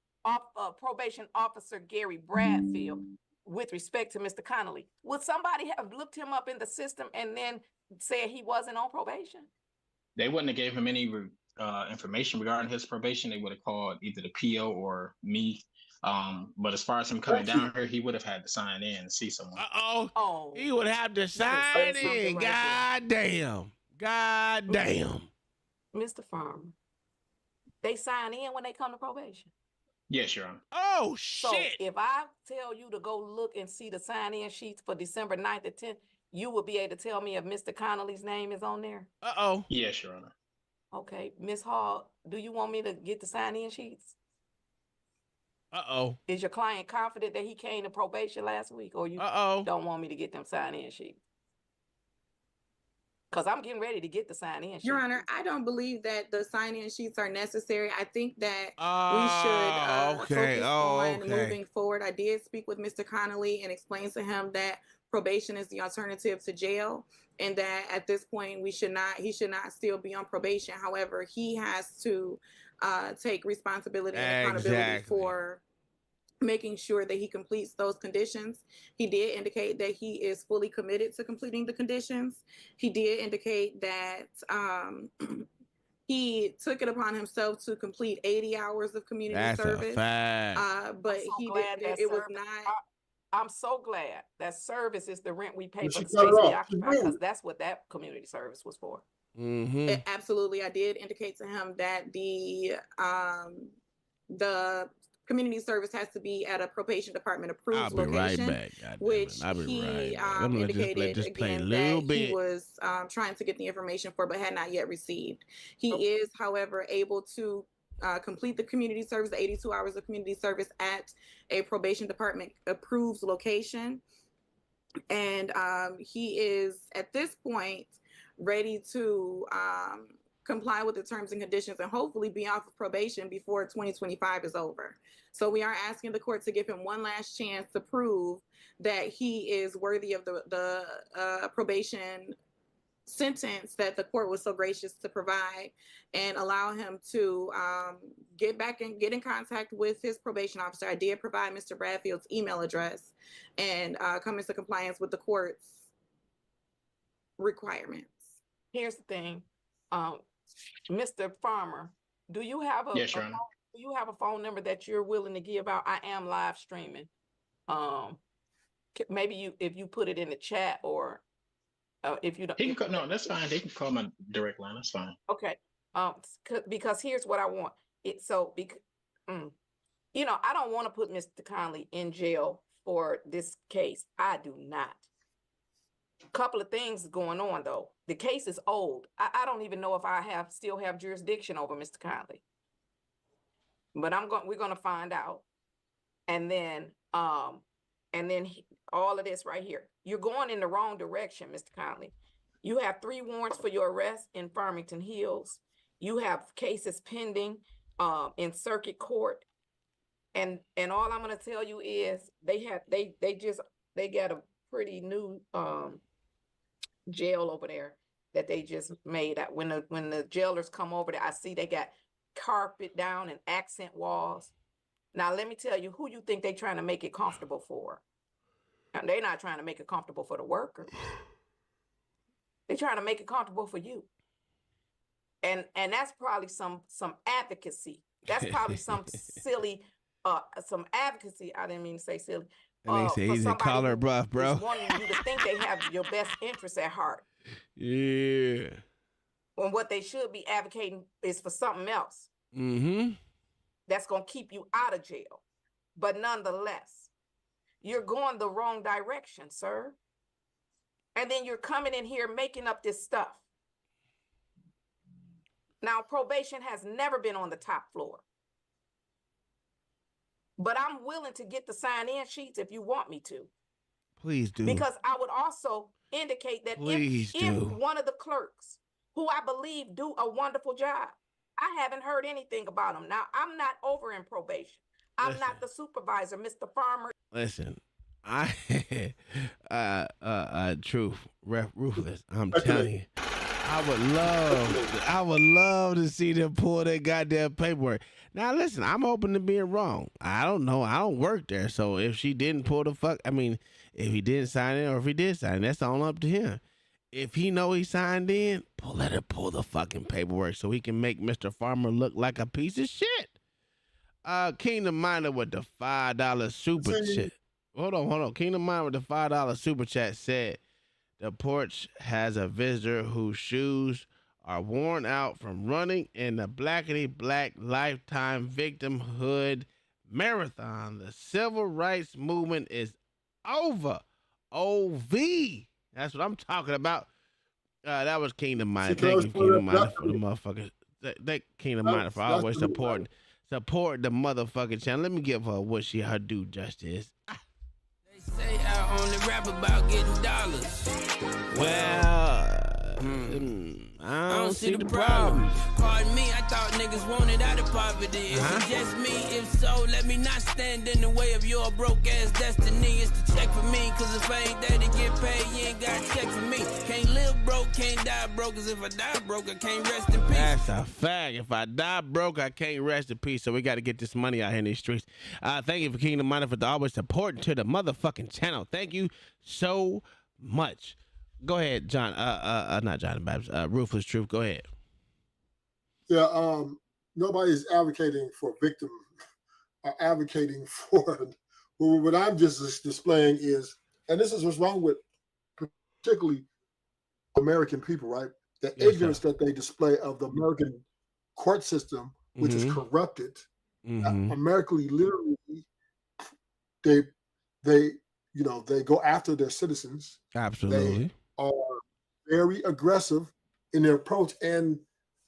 probation officer Gary Bradfield with respect to Mr. Connolly, would somebody have looked him up in the system and then said he wasn't on probation? They wouldn't have gave him any information regarding his probation. They would have called either the PO or me. But as far as him coming down here, he would have had to sign in and see someone. Oh, He would have to sign in. God damn. God damn. Mr. Farmer, they sign in when they come to probation? Yes, Your Honor. Oh, So shit. if I tell you to go look and see the sign-in sheets for December 9th and 10th, you will be able to tell me if Mr. Connolly's name is on there? Yes, Your Honor. Okay. Ms. Hall, do you want me to get the sign-in sheets? Is your client confident that he came to probation last week, or you don't want me to get them sign-in sheets? Because I'm getting ready to get the sign-in sheets. Your Honor, I don't believe that the sign-in sheets are necessary. I think that we should focus on moving forward. I did speak with Mr. Connolly and explain to him that probation is the alternative to jail, and that at this point he should not still be on probation. However, he has to take responsibility and accountability for making sure that he completes those conditions. He did indicate that he is fully committed to completing the conditions. He did indicate that he took it upon himself to complete 80 hours of community service. But it was not. I'm so glad that service is the rent we pay for the She cut space it we off. occupy, because that's what that community service was for. Absolutely. I did indicate to him that the community service has to be at a probation department approved location, right back, which he indicated again that he was trying to get the information for, but had not yet received. He is, however, able to complete the community service, the 82 hours of community service at a probation department approved location. And he is at this point ready to comply with the terms and conditions and hopefully be off of probation before 2025 is over. So we are asking the court to give him one last chance to prove that he is worthy of the probation sentence that the court was so gracious to provide, and allow him to get in contact with his probation officer. I did provide Mr. Bradfield's email address and come into compliance with the court's requirements. Here's the thing, Mr. Farmer, do you have Yes, Your Honor. do you have a phone number that you're willing to give out? I am live streaming. Maybe if you put it in the chat, or if you don't. No, that's fine. They can call my direct line. That's fine. Okay. Because here's what I want. I don't want to put Mr. Connolly in jail for this case. I do not. Couple of things going on though. The case is old. I don't even know if I still have jurisdiction over Mr. Connolly. But we're gonna find out. And then all of this right here. You're going in the wrong direction, Mr. Connolly. You have 3 warrants for your arrest in Farmington Hills. You have cases pending in circuit court. And all I'm gonna tell you is they got a pretty new jail over there that they just made. When the jailers come over there, I see they got carpet down and accent walls. Now, let me tell you who you think they're trying to make it comfortable for. And they're not trying to make it comfortable for the workers. They're trying to make it comfortable for you. And that's probably some advocacy. That's probably some silly, some advocacy. I didn't mean to say silly. And they say he's a collar buff, bro. Wanting you to think they have your best interests at heart. Yeah. When what they should be advocating is for something else. Mm-hmm. That's going to keep you out of jail. But nonetheless, you're going the wrong direction, sir. And then you're coming in here making up this stuff. Now, probation has never been on the top floor. But I'm willing to get the sign-in sheets if you want me to. Please do. Because I would also indicate that if one of the clerks, who I believe do a wonderful job, I haven't heard anything about them. Now, I'm not over in probation. I'm not the supervisor, Mr. Farmer. Listen, truth, ruthless. I'm telling you, I would love to see them pull that goddamn paperwork. Now, listen, I'm open to being wrong. I don't know. I don't work there. So if she didn't pull the if he didn't sign in or if he did sign in, that's all up to him. If he know he signed in, let her pull the fucking paperwork so he can make Mr. Farmer look like a piece of shit. Kingdom Miner with the $5 super chat. Hold on. Kingdom Miner with the $5 super chat said the porch has a visitor whose shoes are worn out from running in the blackity black lifetime victimhood marathon. The civil rights movement is over. OV. That's what I'm talking about. That was Kingdom Miner. Thank you, Kingdom Miner, for the motherfuckers. Thank Kingdom Miner for always supporting the motherfucking channel. Let me give her what her due justice. They say I only rap about getting dollars. Well, I don't see the problem. Pardon me, I thought niggas wanted out of poverty. Is it just me? If so, let me not stand in the way of your broke ass destiny. It's the check for me, cause if I ain't there to get paid, you ain't got a check for me. Can't live broke, can't die broke, cause if I die broke, I can't rest in peace. That's a fact. If I die broke, I can't rest in peace. So we got to get this money out here in these streets. Thank you for Kingdom Miner for always supporting to the motherfucking channel. Thank you so much. Go ahead, John. Not John Babs. Ruthless Truth. Go ahead. Yeah. Nobody's advocating for victim. Advocating for. What I'm just displaying is, and this is what's wrong with particularly American people, right? The ignorance that they display of the American court system, which is corrupted. America, literally, they go after their citizens. Absolutely. They are very aggressive in their approach, and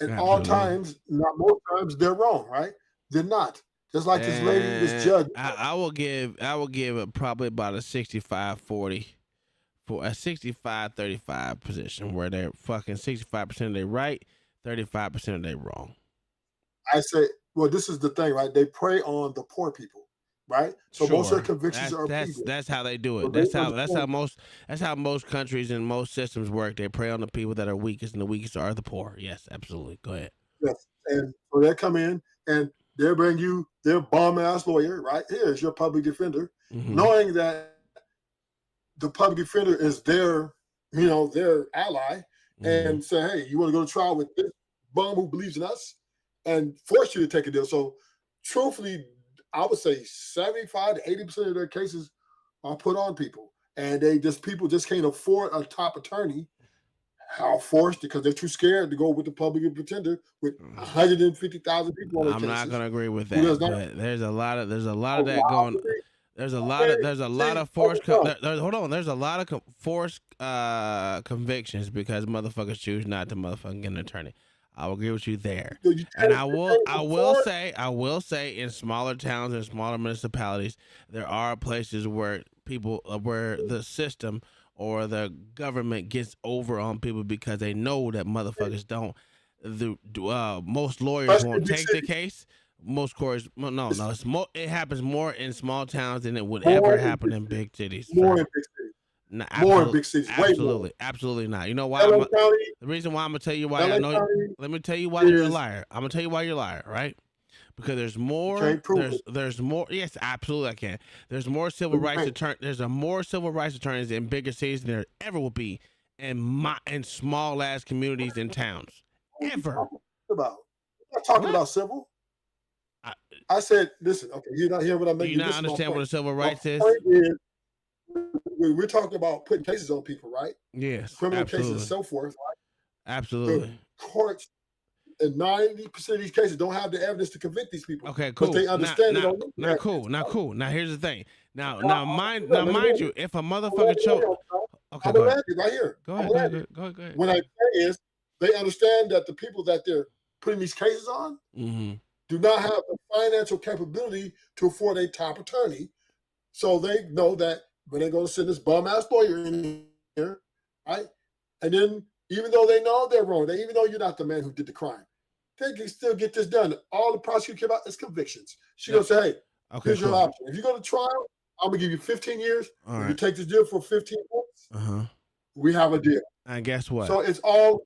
at all times, not most times, they're wrong, right? They're not. Just like this lady, this judge. I will give it probably about a 65-40 for a 65-35 position where they're fucking 65% of they right, 35% of they wrong. I say, well, this is the thing, right? They prey on the poor people. Right, so most of their convictions are people. That's how they do it. So that's how most countries and most systems work. They prey on the people that are weakest, and the weakest are the poor. Yes, absolutely. Go ahead. Yes, and so they come in and they bring you their bomb ass lawyer. Right, here's your public defender, knowing that the public defender is their ally, and say, hey, you want to go to trial with this bum who believes in us, and force you to take a deal. So, truthfully, I would say 75 to 80% of their cases are put on people, and people just can't afford a top attorney. How forced because they're too scared to go with the public defender with 150,000 people on their cases. I'm not going to agree with that. But there's a lot of that going. There's a lot of forced. There's a lot of forced convictions because motherfuckers choose not to motherfucking get an attorney. I will agree with you there. And I will say in smaller towns and smaller municipalities, there are places where the system or the government gets over on people because they know that motherfuckers don't. Most lawyers won't take the case. Most courts, it happens more in small towns than it would ever happen in big cities. More in big cities. No, more in big cities. Absolutely not. You know why? The reason why I'm gonna tell you why. Let me tell you why you're a liar. I'm gonna tell you why you're a liar, right? Because there's more. can't prove it. There's more. Yes, absolutely, I can. There's more civil rights attorneys. There's more civil rights attorneys in bigger cities than there ever will be in small ass communities and towns. Ever. I'm not talking about civil. I said, listen, okay, you're not hearing what I'm Do making. you not understand what a civil rights is? We're talking about putting cases on people, right? Yes, Criminal absolutely. cases and so forth. Right? Absolutely. The courts in 90% of these cases don't have the evidence to convict these people. Okay, cool. But they understand it. Not cool. Now here's the thing. Now mind you, if a motherfucker choke. Okay, go ahead. Right here. Go ahead. What I say is they understand that the people that they're putting these cases on do not have the financial capability to afford a top attorney. So they know that when they're going to send this bum ass lawyer in here, right? And then even though they know they're wrong, even though you're not the man who did the crime, they can still get this done. All the prosecutor care about is convictions. She's going to say, hey, here's your option. If you go to trial, I'm going to give you 15 years. If you take this deal for 15 months, we have a deal. And guess what? So it's all.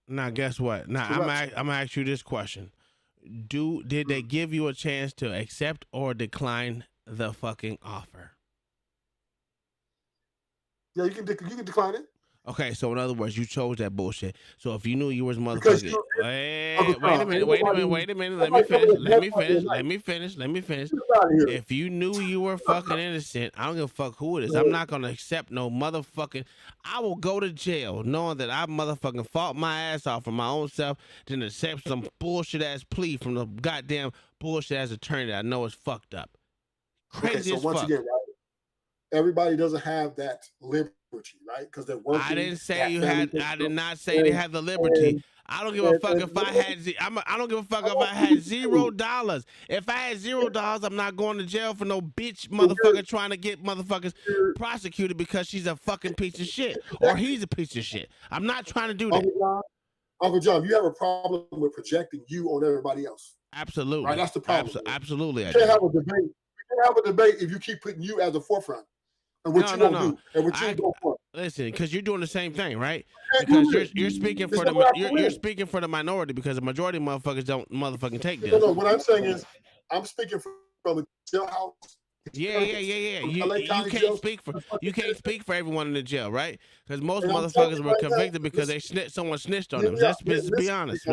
Now, guess what? Now, I'm going to ask you this question. Did they give you a chance to accept or decline the fucking offer? Yeah, you can decline it. Okay, so in other words, you chose that bullshit. So if you knew you was motherfucking, wait a minute. Let me finish. If you knew you were fucking innocent, I don't give a fuck who it is. I'm not gonna accept no motherfucking. I will go to jail knowing that I motherfucking fought my ass off for my own self, than accept some bullshit ass plea from the goddamn bullshit ass attorney that I know is fucked up. Crazy as fuck. Again, right, everybody doesn't have that liberty, right? Because they're working. I didn't say you had. I did not say they had the liberty. I don't give a fuck if I had. I don't give a fuck if I had $0. If I had $0, I'm not going to jail for no bitch motherfucker trying to get motherfuckers prosecuted because she's a fucking piece of shit or he's a piece of shit. I'm not trying to do that. Uncle John, you have a problem with projecting you on everybody else. Absolutely. Right, that's the problem. Absolutely. You can't have a debate. You can't have a debate if you keep putting you as the forefront. And what you don't do, and what you go for. Listen, because you're doing the same thing, right? Because you're speaking for you're speaking for the minority because the majority of motherfuckers don't motherfucking take this. No, what I'm saying is, I'm speaking from the jailhouse. Yeah. You can't speak for everyone in the jail, right? Because most motherfuckers were convicted because someone snitched on them. Let's be honest.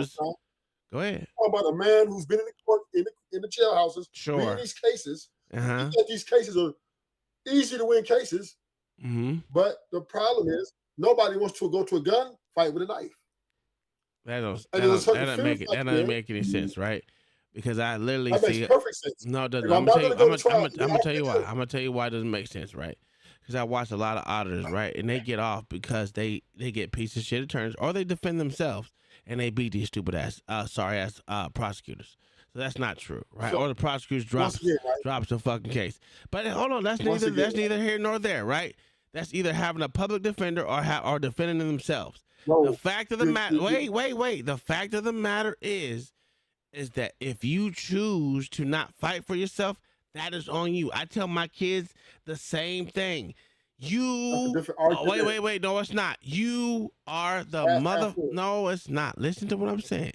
Go ahead. I'm talking about a man who's been in the court in the jailhouses, reading these cases. These cases are easy to win cases, but the problem is nobody wants to go to a gun fight with a knife. That doesn't make any sense, right? Because I literally see it. Perfect sense. No, it doesn't. I'm gonna tell you why. I'm gonna tell you why it doesn't make sense, right? Because I watch a lot of auditors, right, and they get off because they get piece of shit attorneys or they defend themselves and they beat these stupid ass sorry ass prosecutors. So that's not true, right? Or the prosecutors drops the fucking case. But hold on, that's neither here nor there, right? That's either having a public defender or defending themselves. The fact of the matter, wait. The fact of the matter is that if you choose to not fight for yourself, that is on you. I tell my kids the same thing. Wait. No, it's not. You are the mother. No, it's not. Listen to what I'm saying.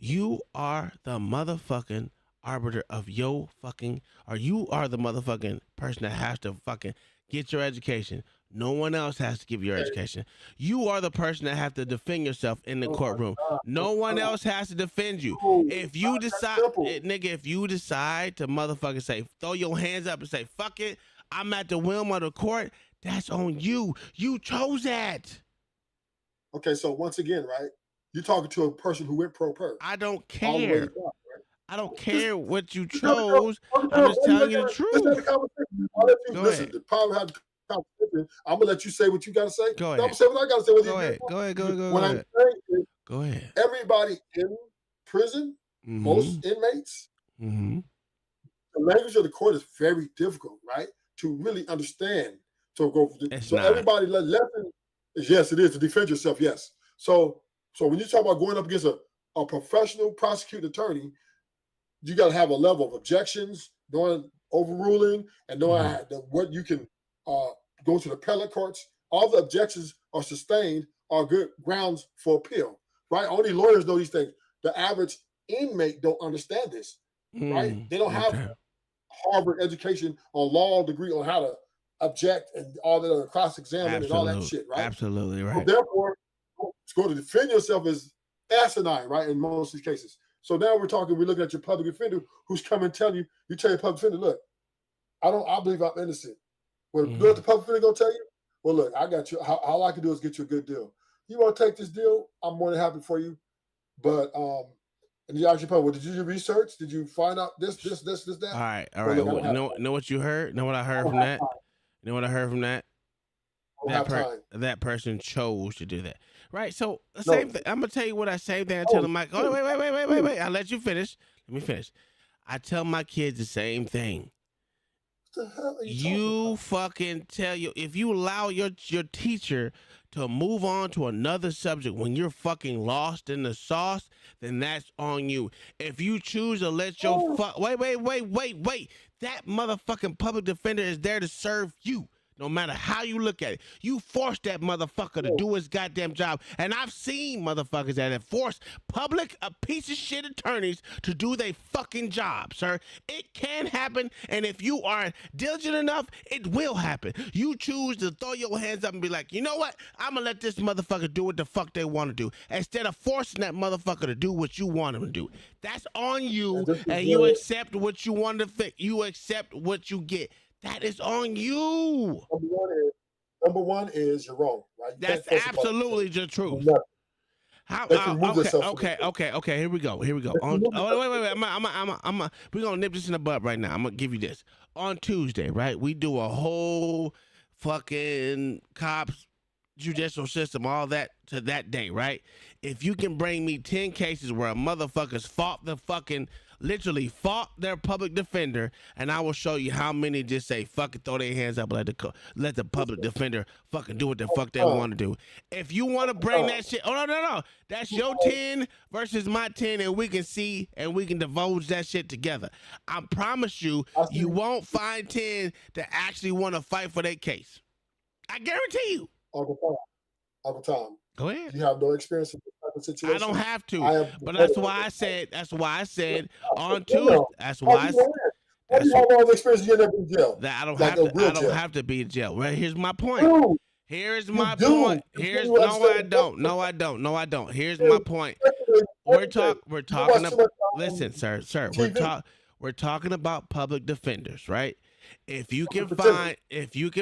You are the motherfucking arbiter of your fucking, or you are the motherfucking person that has to fucking get your education. No one else has to give you your education. You are the person that have to defend yourself in the courtroom. No one else has to defend you. If you decide, if you decide to motherfucking say, throw your hands up and say, fuck it, I'm at the whim of the court, that's on you. You chose that. Okay, so once again, right? You're talking to a person who went pro per. I don't care. Down, right? I don't care what you chose. I'm just telling you the truth. Listen, the problem had conversation. I'm gonna let you say what you gotta say. Go ahead. I'm gonna say what I gotta say. Go ahead. Go ahead. Everybody in prison, most inmates, the language of the court is very difficult, right? To really understand. Everybody lesson is yes, it is to defend yourself. Yes. So when you talk about going up against a professional prosecuting attorney, you got to have a level of objections, knowing overruling, and knowing what you can go to the appellate courts. All the objections are sustained are good grounds for appeal, right? Only lawyers know these things. The average inmate don't understand this. right? They don't have Harvard education or law degree on how to object and all that other cross-examine and all that shit, right? Absolutely right. So therefore, to go to defend yourself is asinine, right? In most of these cases. So now we're looking at your public defender who's coming telling you tell your public defender, look, I believe I'm innocent. Well, you know what the public defender gonna tell you? Well, look, I got you. All I can do is get you a good deal. You want to take this deal? I'm more than happy for you. But and you ask your public, well, did you do research? Did you find out this, that? All right. Well, look, know what you heard? Know what I heard from that? You know what I heard from that? That person chose to do that. Right. So the same thing. I'm gonna tell you what I say. Then I tell them like, oh, wait. I'll let you finish. Let me finish. I tell my kids the same thing. What the hell are you fucking tell you if you allow your teacher to move on to another subject when you're fucking lost in the sauce, then that's on you. If you choose to let your wait, that motherfucking public defender is there to serve you. No matter how you look at it, you force that motherfucker to do his goddamn job. And I've seen motherfuckers that have forced a piece of shit attorneys to do their fucking job, sir. It can happen, and if you are diligent enough, it will happen. You choose to throw your hands up and be like, you know what? I'm gonna let this motherfucker do what the fuck they want to do, instead of forcing that motherfucker to do what you want him to do. That's on you, and you accept what you want to think. You accept what you get. That is on you. Number one is you're wrong, right? That's absolutely the truth. Okay. Here we go. Wait. We're gonna nip this in the butt right now. I'm gonna give you this. On Tuesday, right? We do a whole fucking cops, judicial system, all that to that day, right? If you can bring me 10 cases where a motherfucker's literally fought their public defender, and I will show you how many just say fuck it, throw their hands up, let the public defender fucking do what the fuck they want to do. If you want to bring that shit, no, that's your 10 versus my 10, and we can see and we can divulge that shit together. I promise you, you won't find 10 that actually want to fight for their case. I guarantee you. Uncle Tom. Go ahead. You have no experience in this type of situation. I don't have to, but that's why I said on Tuesday. That's why I said. How do you have all the experience you end up in jail? That I don't have to be in jail. Right? Here's my point. Here's my point. No, I don't. Here's my point. We're talking about. Listen, sir. We're talking about public defenders, right? If you can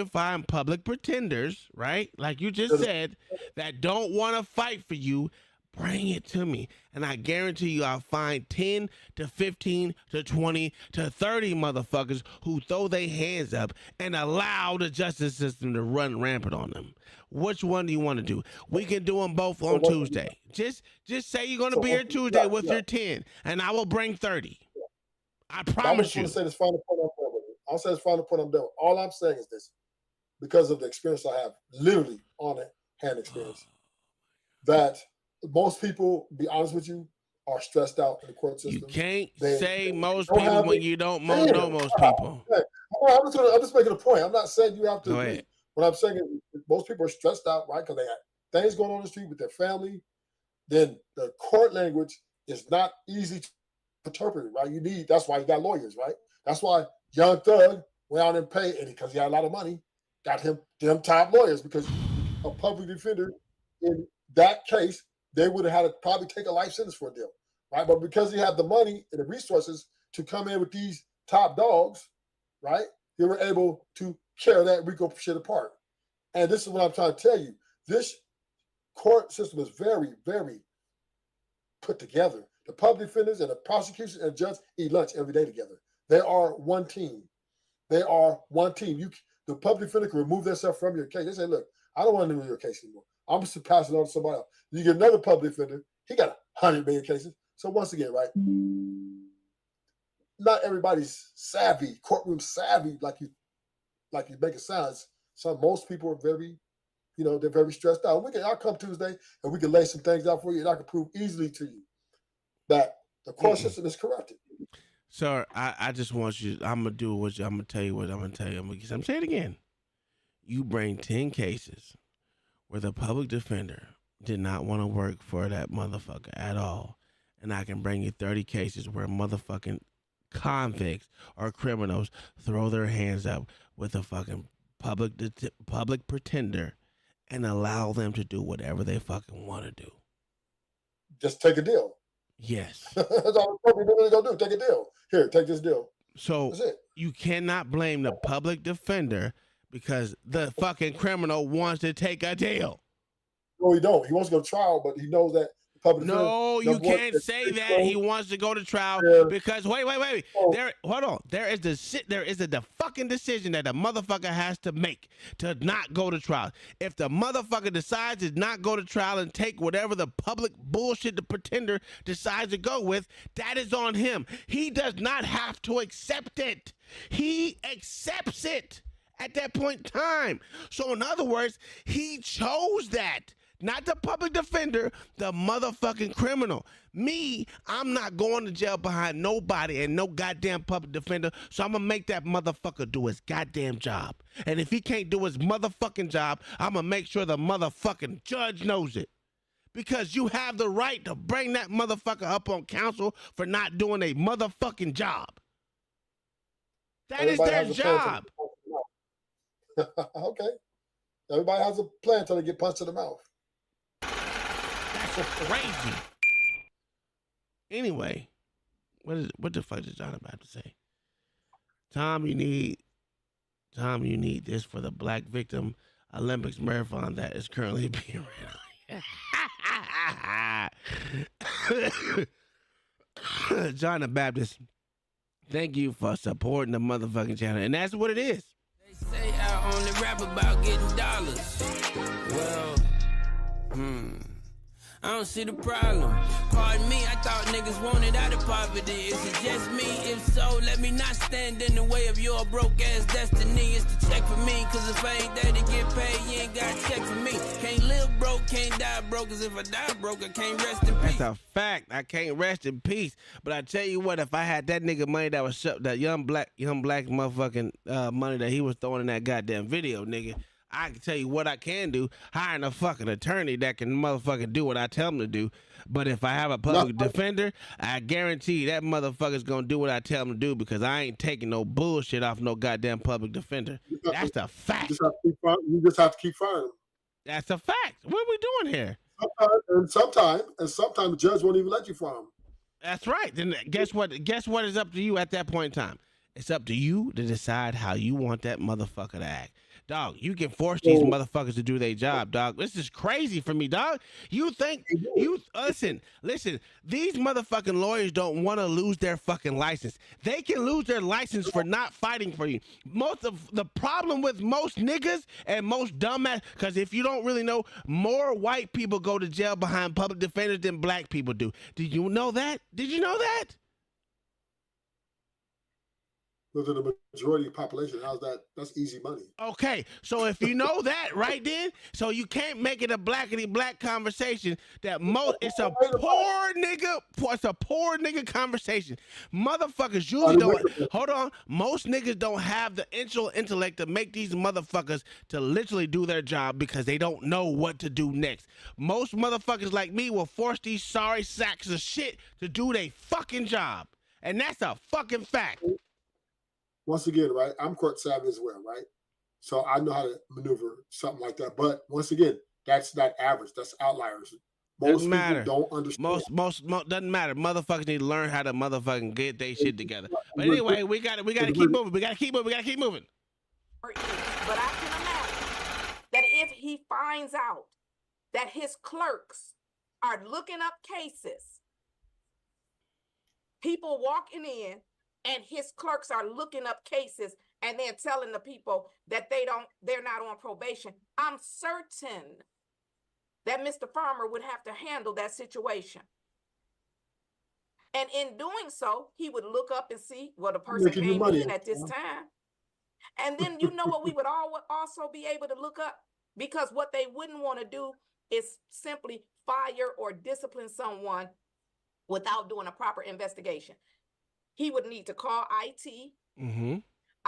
find public pretenders, right, like you just said, that don't want to fight for you, bring it to me, and I guarantee you I'll find 10 to 15 to 20 to 30 motherfuckers who throw their hands up and allow the justice system to run rampant on them. Which one do you want to do? We can do them both on Tuesday. Just say you're going to be here Tuesday with your 10, and I will bring 30. I promise you. I'm going to say this final point. I'll say this final point I'm done. All I'm saying is this, because of the experience I have, literally on hand experience, that most people, be honest with you, are stressed out in the court system. You can't say most people when you don't know most people. I'm just making a point. I'm not saying you have to agree. What I'm saying is most people are stressed out, right? Because they have things going on in the street with their family. Then the court language is not easy to interpret, right? That's why you got lawyers, right? That's why Young Thug went out and paid, and because he had a lot of money, got him them top lawyers, because a public defender in that case, they would have had to probably take a life sentence for a deal, right? But because he had the money and the resources to come in with these top dogs, right, they were able to tear that RICO shit apart. And this is what I'm trying to tell you. This court system is very, very put together. The public defenders and the prosecution and judge eat lunch every day together. They are one team. The public defender can remove themselves from your case. They say, look, I don't want to do your case anymore. I'm just passing it on to somebody else. You get another public defender, he got 100 million cases. So once again, right, not everybody's savvy, courtroom savvy, like you make it sound. Most people are very, they're very stressed out. I'll come Tuesday and we can lay some things out for you, and I can prove easily to you that the court system is corrupted. Sir, I just want you. I'm gonna do what I'm gonna tell you. What I'm gonna tell you. I'm saying it again. You bring 10 cases where the public defender did not want to work for that motherfucker at all, and I can bring you 30 cases where motherfucking convicts or criminals throw their hands up with a fucking public pretender and allow them to do whatever they fucking want to do. Just take a deal. Yes. That's all we're really gonna do. Take a deal. Here, take this deal. So That's it. you cannot blame the public defender because the fucking criminal wants to take a deal. No, he don't. He wants to go to trial, but he knows that the public defender. No, you can't say that. He wants to go to trial because wait. There, hold on. There is the fucking decision that the motherfucker has to make to not go to trial. If the motherfucker decides to not go to trial and take whatever the public bullshit the pretender decides to go with, that is on him. He does not have to accept it. He accepts it at that point in time. So in other words, he chose that. Not the public defender, the motherfucking criminal. Me, I'm not going to jail behind nobody and no goddamn public defender, so I'm going to make that motherfucker do his goddamn job. And if he can't do his motherfucking job, I'm going to make sure the motherfucking judge knows it. Because you have the right to bring that motherfucker up on counsel for not doing a motherfucking job. That Everybody is their job. Okay. Everybody has a plan until they get punched in the mouth. That's crazy. Anyway, what the fuck is John about to say? Tom, you need this for the Black Victim Olympics marathon that is currently being ran. John the Baptist, thank you for supporting the motherfucking channel, and that's what it is. They say I only rap about getting dollars. Well, I don't see the problem. Pardon me, I thought niggas wanted out of poverty. Is it just me? If so, let me not stand in the way of your broke ass destiny. It's the check for me, cause if I ain't there to get paid, you ain't got a check for me. Can't live broke, can't die broke, cause if I die broke, I can't rest in peace. That's a fact. I can't rest in peace. But I tell you what, if I had that nigga money that was that young black motherfucking money that he was throwing in that goddamn video, nigga, I can tell you what I can do. Hiring a fucking attorney that can motherfucking do what I tell him to do. But if I have a public defender, I guarantee that motherfucker's gonna do what I tell him to do because I ain't taking no bullshit off no goddamn public defender. That's a fact. You just have to keep firing them. That's a fact. What are we doing here? Sometimes the judge won't even let you fire them. That's right. Then guess what? Guess what is up to you at that point in time? It's up to you to decide how you want that motherfucker to act. Dog, you can force these motherfuckers to do their job, dog. This is crazy for me, dog. You think listen, these motherfucking lawyers don't want to lose their fucking license. They can lose their license for not fighting for you. Most of the problem with most niggas and most dumbass, because if you don't really know, more white people go to jail behind public defenders than black people do. Did you know that? Did you know that? Look at the majority of the population. How's that? That's easy money. Okay, so if you know that, right then, so you can't make it a blackity black conversation. It's a poor nigga conversation. Motherfuckers usually don't. Hold on, most niggas don't have the intellect to make these motherfuckers to literally do their job because they don't know what to do next. Most motherfuckers like me will force these sorry sacks of shit to do their fucking job, and that's a fucking fact. Once again, right, I'm court savvy as well, right? So I know how to maneuver something like that. But once again, that's not average. That's outliers. Most people don't understand. Most doesn't matter. Motherfuckers need to learn how to motherfucking get their shit together. But anyway, we gotta keep moving. We gotta keep moving. But I can imagine that if he finds out that his clerks are looking up cases, people walking in, and his clerks are looking up cases and then telling the people that they're not on probation, I'm certain that Mr. Farmer would have to handle that situation. And in doing so, he would look up and see, well, the person came in at this time. And then you know what we would also be able to look up? Because what they wouldn't want to do is simply fire or discipline someone without doing a proper investigation. He would need to call IT. Mm-hmm.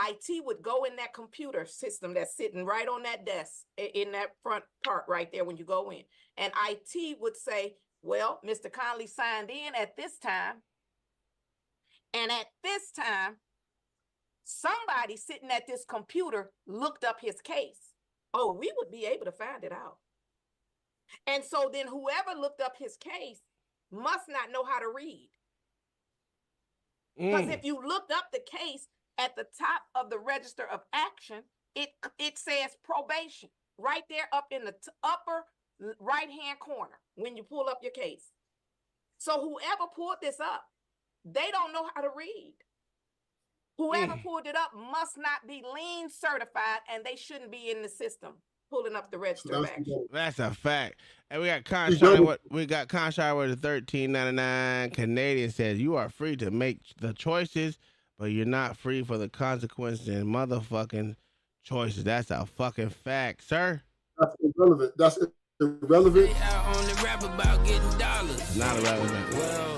IT would go in that computer system that's sitting right on that desk in that front part right there when you go in. And IT would say, well, Mr. Conley signed in at this time. And at this time, somebody sitting at this computer looked up his case. Oh, we would be able to find it out. And so then whoever looked up his case must not know how to read. Because if you looked up the case at the top of the register of action, it says probation right there up in the upper right-hand corner when you pull up your case. So whoever pulled this up, they don't know how to read. Whoever pulled it up must not be lien certified, and they shouldn't be in the system pulling up the register of action. That's a fact. And we got Conshire. We got Conshire with the $13.99 Canadian says you are free to make the choices, but you're not free for the consequences and motherfucking choices. That's a fucking fact, sir. That's irrelevant. That's irrelevant. I only rap about getting dollars. Not irrelevant. Well,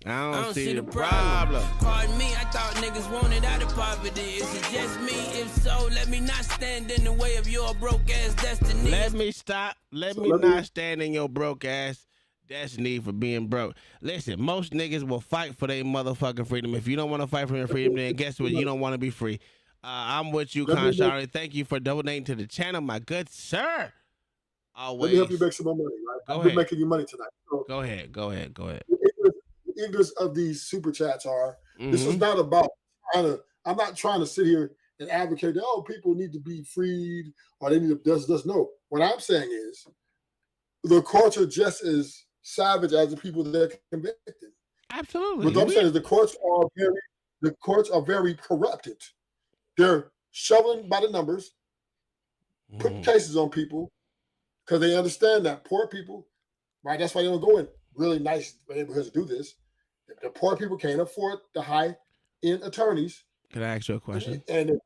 I don't see the problem. Pardon me, I thought niggas wanted out of poverty. Is it just me? If so, let me not stand in the way of your broke ass destiny. Let me stop. Let me not stand in your broke ass destiny for being broke. Listen, most niggas will fight for their motherfucking freedom. If you don't want to fight for your freedom, then guess what? You don't want to be free. I'm with you, Conshari. Thank you for donating to the channel, my good sir. Always. Let me help you make some more money, right? I've been making you money tonight. So go ahead. The English of these super chats are, this is not about I'm not trying to sit here and advocate that, oh, people need to be freed or they need to just no. What I'm saying is the courts are just as savage as the people that are convicted. Absolutely. What I'm saying is the courts are very corrupted. They're shoveling by the numbers, putting cases on people because they understand that poor people, right? That's why they don't go in really nice neighborhoods to do this. The poor people can't afford the high-end attorneys. Can I ask you a question? And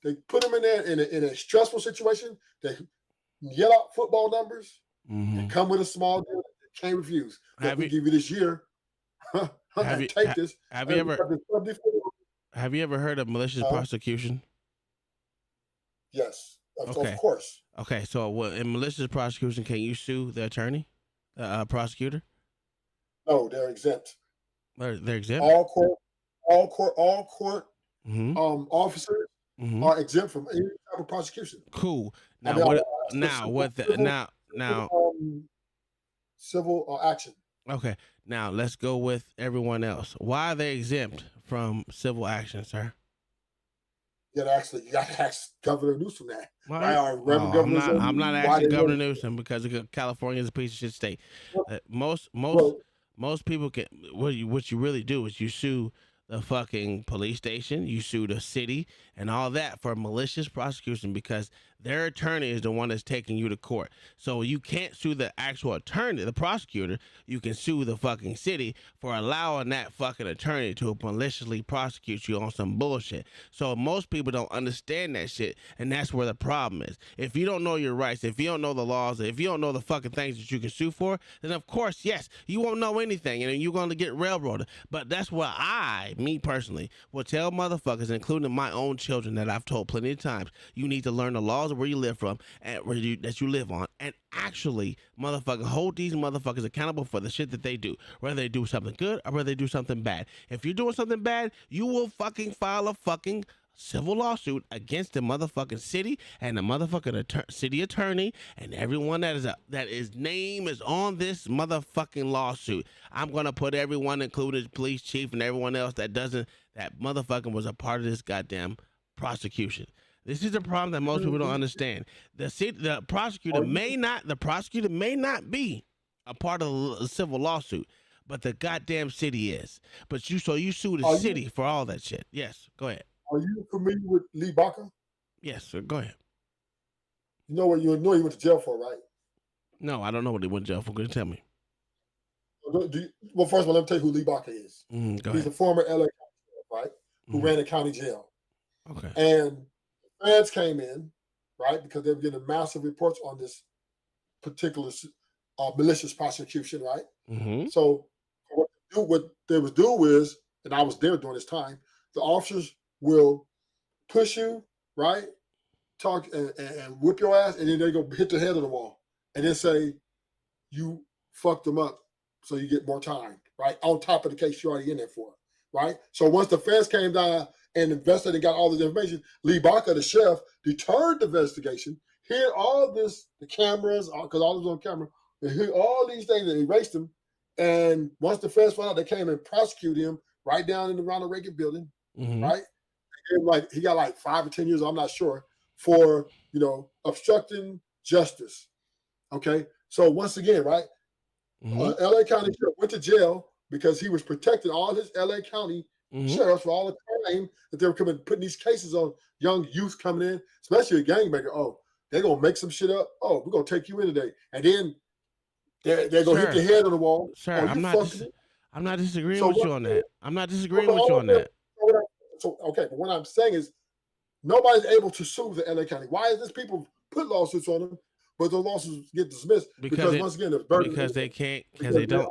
they put them in there in a stressful situation. They yell out football numbers and come with a small deal. They can't refuse. Let me give you this year. Take this. Have you ever heard of malicious prosecution? Yes, of course. Okay, so in malicious prosecution, can you sue the attorney, prosecutor? No, they're exempt. They're exempt. All court officers are exempt from any type of prosecution. Cool. Now civil action. Okay. Now let's go with everyone else. Why are they exempt from civil action, sir? You got to ask Governor Newsom that. I'm not asking Governor Newsom because California is a piece of shit state. Most people can. What you really do is you sue the fucking police station, you sue the city, and all that for malicious prosecution because their attorney is the one that's taking you to court. So you can't sue the actual attorney, the prosecutor. You can sue the fucking city for allowing that fucking attorney to maliciously prosecute you on some bullshit. So most people don't understand that shit, and that's where the problem is. If you don't know your rights, if you don't know the laws, if you don't know the fucking things that you can sue for, then of course, yes, you won't know anything, and you're going to get railroaded. But that's what me personally, will tell motherfuckers, including my own children that I've told plenty of times, you need to learn the laws of where you live from and that you live on, and actually motherfucker hold these motherfuckers accountable for the shit that they do, whether they do something good or whether they do something bad. If you're doing something bad, you will fucking file a fucking civil lawsuit against the motherfucking city and the motherfucking city attorney and everyone that is name is on this motherfucking lawsuit. I'm gonna put everyone, including the police chief and everyone else that motherfucking was a part of this goddamn prosecution. This is a problem that most people don't understand. The prosecutor may not be a part of the civil lawsuit, but the goddamn city is. But you sue the city for all that shit. Yes, go ahead. Are you familiar with Lee Baca? Yes, sir. Go ahead. You know what he went to jail for, right? No, I don't know what he went to jail for. Could you tell me? Well, first of all, let me tell you who Lee Baca is. He's a former LA county sheriff, right? Who ran a county jail. Okay. And fans came in, right, because they were getting massive reports on this particular malicious prosecution, right? So what they was doing is, and I was there during this time, the officers will push you, right? Talk and whip your ass, and then they go hit the head of the wall, and then say you fucked them up so you get more time, right? On top of the case you're already in there for, right? So once the feds came down and investigated and got all this information, Lee Barker, the sheriff, deterred the investigation, hid all this, the cameras, because all this was on camera, they hid all these things and erased them. And once the feds found out, they came and prosecuted him right down in the Ronald Reagan building, right? Like he got like 5 or 10 years, I'm not sure, for obstructing justice. Okay, so once again, right, LA County Sheriff went to jail because he was protecting all his LA County sheriffs for all the time that they were putting these cases on young youth coming in, especially a gangbanger. Oh, they're gonna make some shit up. Oh, we're gonna take you in today, and then they're gonna hit your head on the wall. Sir, I'm not disagreeing with you on that. I'm not disagreeing with you on that. So okay, but what I'm saying is nobody's able to sue the LA County. Why is this? People put lawsuits on them, but the lawsuits get dismissed because once again, they can't, because they don't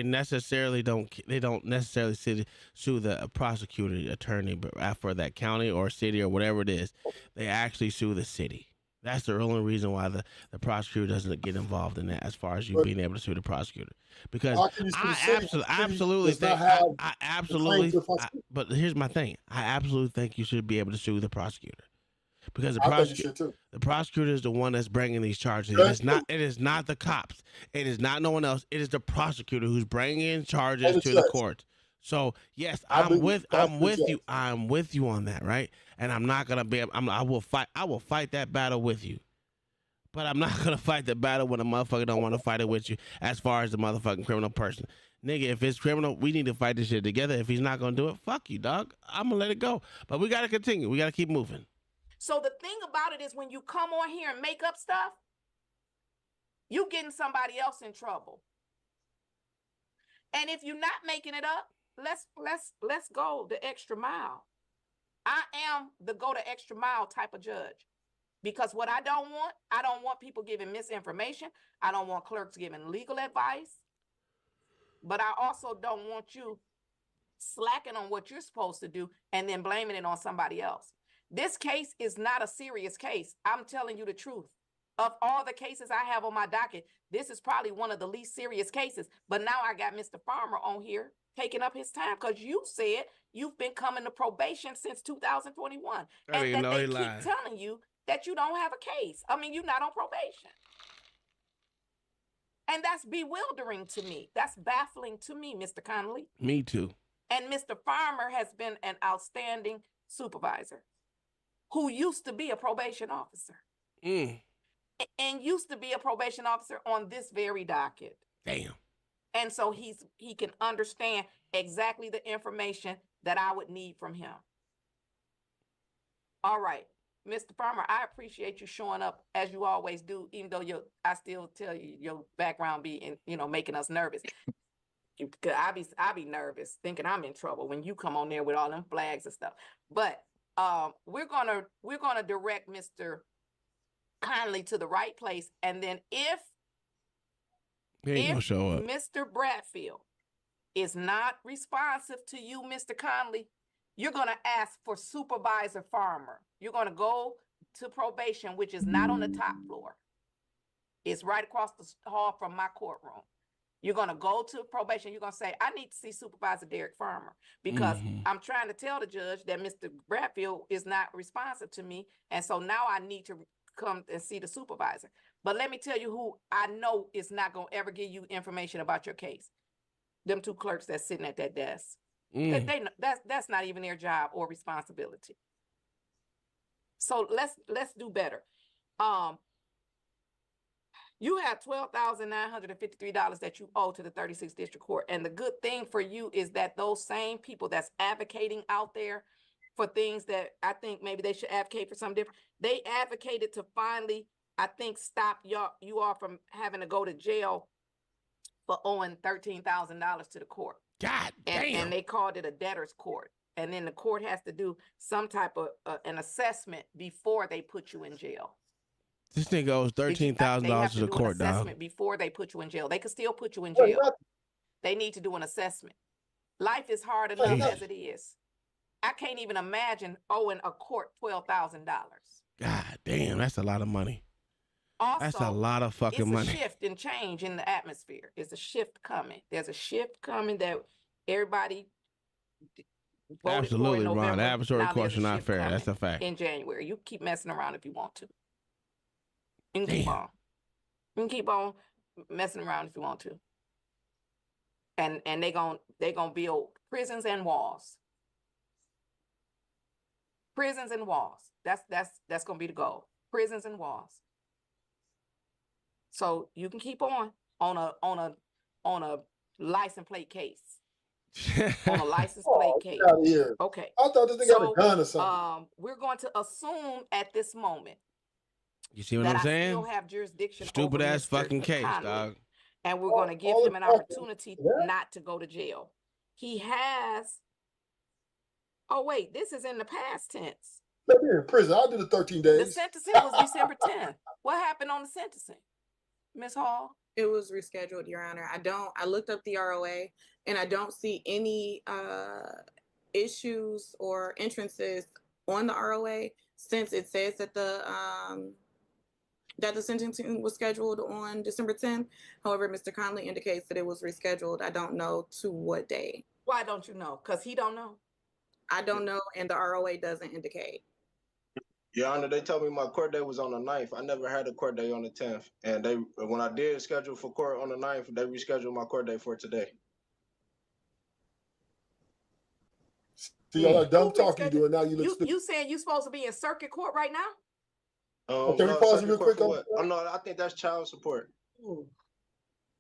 necessarily sue the prosecutor attorney for that county or city or whatever it is. They actually sue the city. That's the only reason why the prosecutor doesn't get involved in that, as far as you being able to sue the prosecutor. Because I absolutely think, but here's my thing. I absolutely think you should be able to sue the prosecutor. Because the prosecutor is the one that's bringing these charges. It is not the cops. It is not no one else. It is the prosecutor who's bringing charges to the court. So yes, I'm with you. I'm with you on that, right? And I'm not gonna be. I will fight that battle with you. But I'm not gonna fight the battle when a motherfucker don't want to fight it with you. As far as the motherfucking criminal person, nigga, if it's criminal, we need to fight this shit together. If he's not gonna do it, fuck you, dog. I'm gonna let it go. But we gotta continue. We gotta keep moving. So the thing about it is, when you come on here and make up stuff, you getting somebody else in trouble. And if you're not making it up, let's go the extra mile. I am the go the extra mile type of judge, because what I don't want people giving misinformation. I don't want clerks giving legal advice, but I also don't want you slacking on what you're supposed to do and then blaming it on somebody else. This case is not a serious case. I'm telling you the truth. Of all the cases I have on my docket, this is probably one of the least serious cases. But now I got Mr. Farmer on here taking up his time, because you said you've been coming to probation since 2021. And that they keep telling you that you don't have a case. I mean, you're not on probation. And that's bewildering to me. That's baffling to me, Mr. Connolly. Me too. And Mr. Farmer has been an outstanding supervisor who used to be a probation officer. And used to be a probation officer on this very docket. Damn. And so he can understand exactly the information that I would need from him. All right, Mr. Farmer, I appreciate you showing up as you always do, even though I still tell you your background be making us nervous. I be nervous thinking I'm in trouble when you come on there with all them flags and stuff. But we're gonna direct Mr. Conley to the right place, and then if Mr. Bradfield is not responsive to you, Mr. Conley, you're gonna ask for Supervisor Farmer. You're gonna go to probation, which is not on the top floor. It's right across the hall from my courtroom. You're going to go to probation. You're going to say, I need to see Supervisor Derek Farmer, because I'm trying to tell the judge that Mr. Bradfield is not responsive to me. And so now I need to come and see the supervisor. But let me tell you who I know is not going to ever give you information about your case. Them two clerks that's sitting at that desk. That's not even their job or responsibility. So let's do better. You have $12,953 that you owe to the 36th District Court. And the good thing for you is that those same people that's advocating out there for things that I think maybe they should advocate for something different, they advocated to finally, I think, stop you all from having to go to jail for owing $13,000 to the court. God damn. And they called it a debtor's court. And then the court has to do some type of an assessment before they put you in jail. This nigga owes $13,000 to the court, dog. Assessment before they put you in jail. They could still put you in jail. They need to do an assessment. Life is hard enough as it is. I can't even imagine owing a court $12,000. God damn, that's a lot of money. Also, that's a lot of fucking money. It's a shift and change in the atmosphere. It's a shift coming. There's a shift coming that everybody voted Absolutely, for in November. Ron. The adversary Now question not fair. That's a fact. In January, you keep messing around if you want to. You can keep on. You can keep on messing around if you want to. And they gonna build prisons and walls. Prisons and walls. That's gonna be the goal. Prisons and walls. So you can keep on a license plate case. On a license plate case. Get out of here. Okay. I thought this thing got a gun or something. We're going to assume at this moment. You see what I'm saying? I still have jurisdiction. Stupid over ass Mr. fucking case, Conley, dog. And we're going to give him an opportunity not to go to jail. He has. Oh wait, this is in the past tense. Let me in prison. I did the 13 days. The sentencing was December 10th. What happened on the sentencing, Ms. Hall? It was rescheduled, Your Honor. I looked up the ROA and I don't see any issues or entrances on the ROA since it says that the sentencing was scheduled on December 10th. However, Mr. Conley indicates that it was rescheduled. I don't know to what day. Why don't you know? Because he don't know. I don't know, and the ROA doesn't indicate. Your Honor, they told me my court date was on the 9th. I never had a court date on the 10th. And when I did schedule for court on the 9th, they rescheduled my court date for today. See all that dumb talk you doing now? You saying you supposed to be in circuit court right now? Okay, we pause real quick. I think that's child support. Ooh.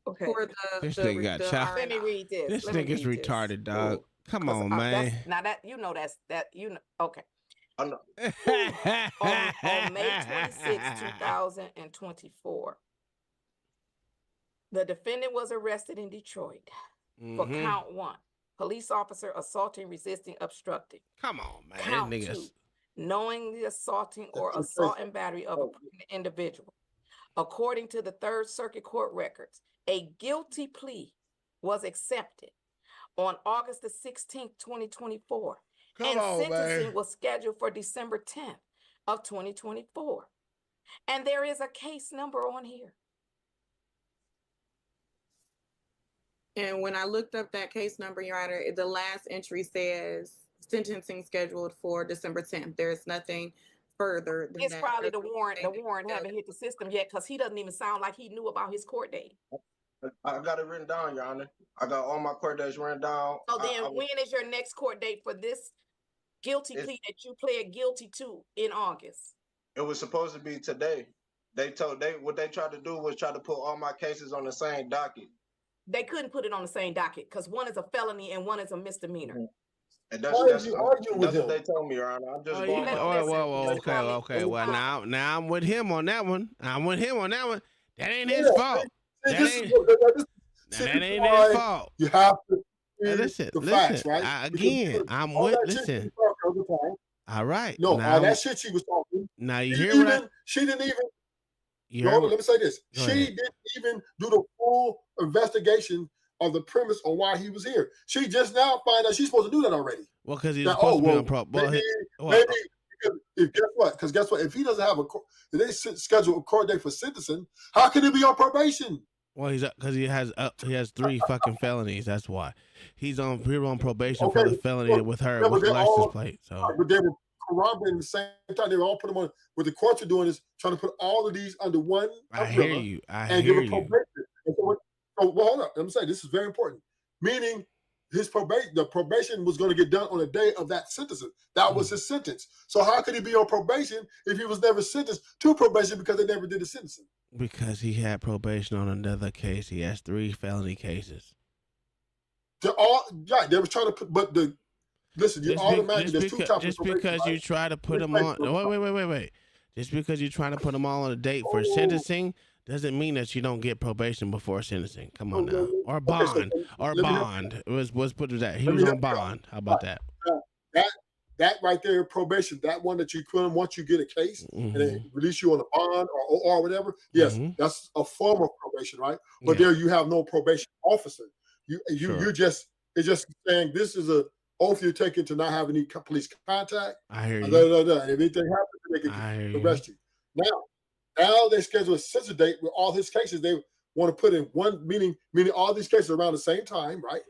Okay. For This nigga got child. Let me read this. This nigga's retarded, dog. Come on, man. Okay. I know. On May 26, 2024, the defendant was arrested in Detroit for count 1, police officer assaulting, resisting, obstructing. Come on, man. Count 2, knowingly assaulting or assault and battery of a pregnant individual. According to the Third Circuit Court records, a guilty plea was accepted on August the 16th, 2024. Sentencing was scheduled for December 10th of 2024. And there is a case number on here. And when I looked up that case number, Your Honor, the last entry says sentencing scheduled for December 10th. There's nothing further than it's that. Probably the warrant haven't hit the system yet because he doesn't even sound like he knew about his court date. I got it written down, Your Honor. I got all my court dates written down. So then when is your next court date for this guilty plea that you pled guilty to in August? It was supposed to be today. What they tried to do was try to put all my cases on the same docket. They couldn't put it on the same docket because one is a felony and one is a misdemeanor. And that's what they told me, Your Honor. I'm just going. Okay. Well, now I'm with him on that one. That ain't his fault. That ain't his fault. You have to listen. Facts, right? I'm with. Listen. All right. No, that shit she was talking. Now you hear what she didn't even. Let me say this. She didn't even do the full investigation of the premise on why he was here. She just now find out she's supposed to do that already. Well, because he's supposed to be on pro. Maybe guess what? If he doesn't have if they schedule a court date for sentencing, how can he be on probation? Well, because he has 3 fucking felonies. That's why he's on probation for the felony with her with the license plate. So, but they were corroborating the same time. They were all put them on. What the courts are doing is trying to put all of these under one. I hear you. Give a probation. Well, hold up. Let me say this is very important. Meaning, the probation was going to get done on the day of that sentencing. That was his sentence. So how could he be on probation if he was never sentenced to probation because they never did the sentencing? Because he had probation on another case. He has 3 felony cases. They were trying to put, listen, you automatically, there's 2 types just because you try to put them on, wait. Just because you're trying to put them all on a date for sentencing doesn't mean that you don't get probation before sentencing. Come on now. Or bond. Let's put it that. He was on bond. How about that? That right there, probation, that one that you couldn't once you get a case and they release you on a bond or whatever. Yes, that's a form of probation, right? But there you have no probation officer. It's just saying this is a oath you're taking to not have any police contact. I hear you. And if anything happens, they can arrest you. Now, Now they schedule a censor date with all his cases. They want to put in one meaning all these cases around the same time, right?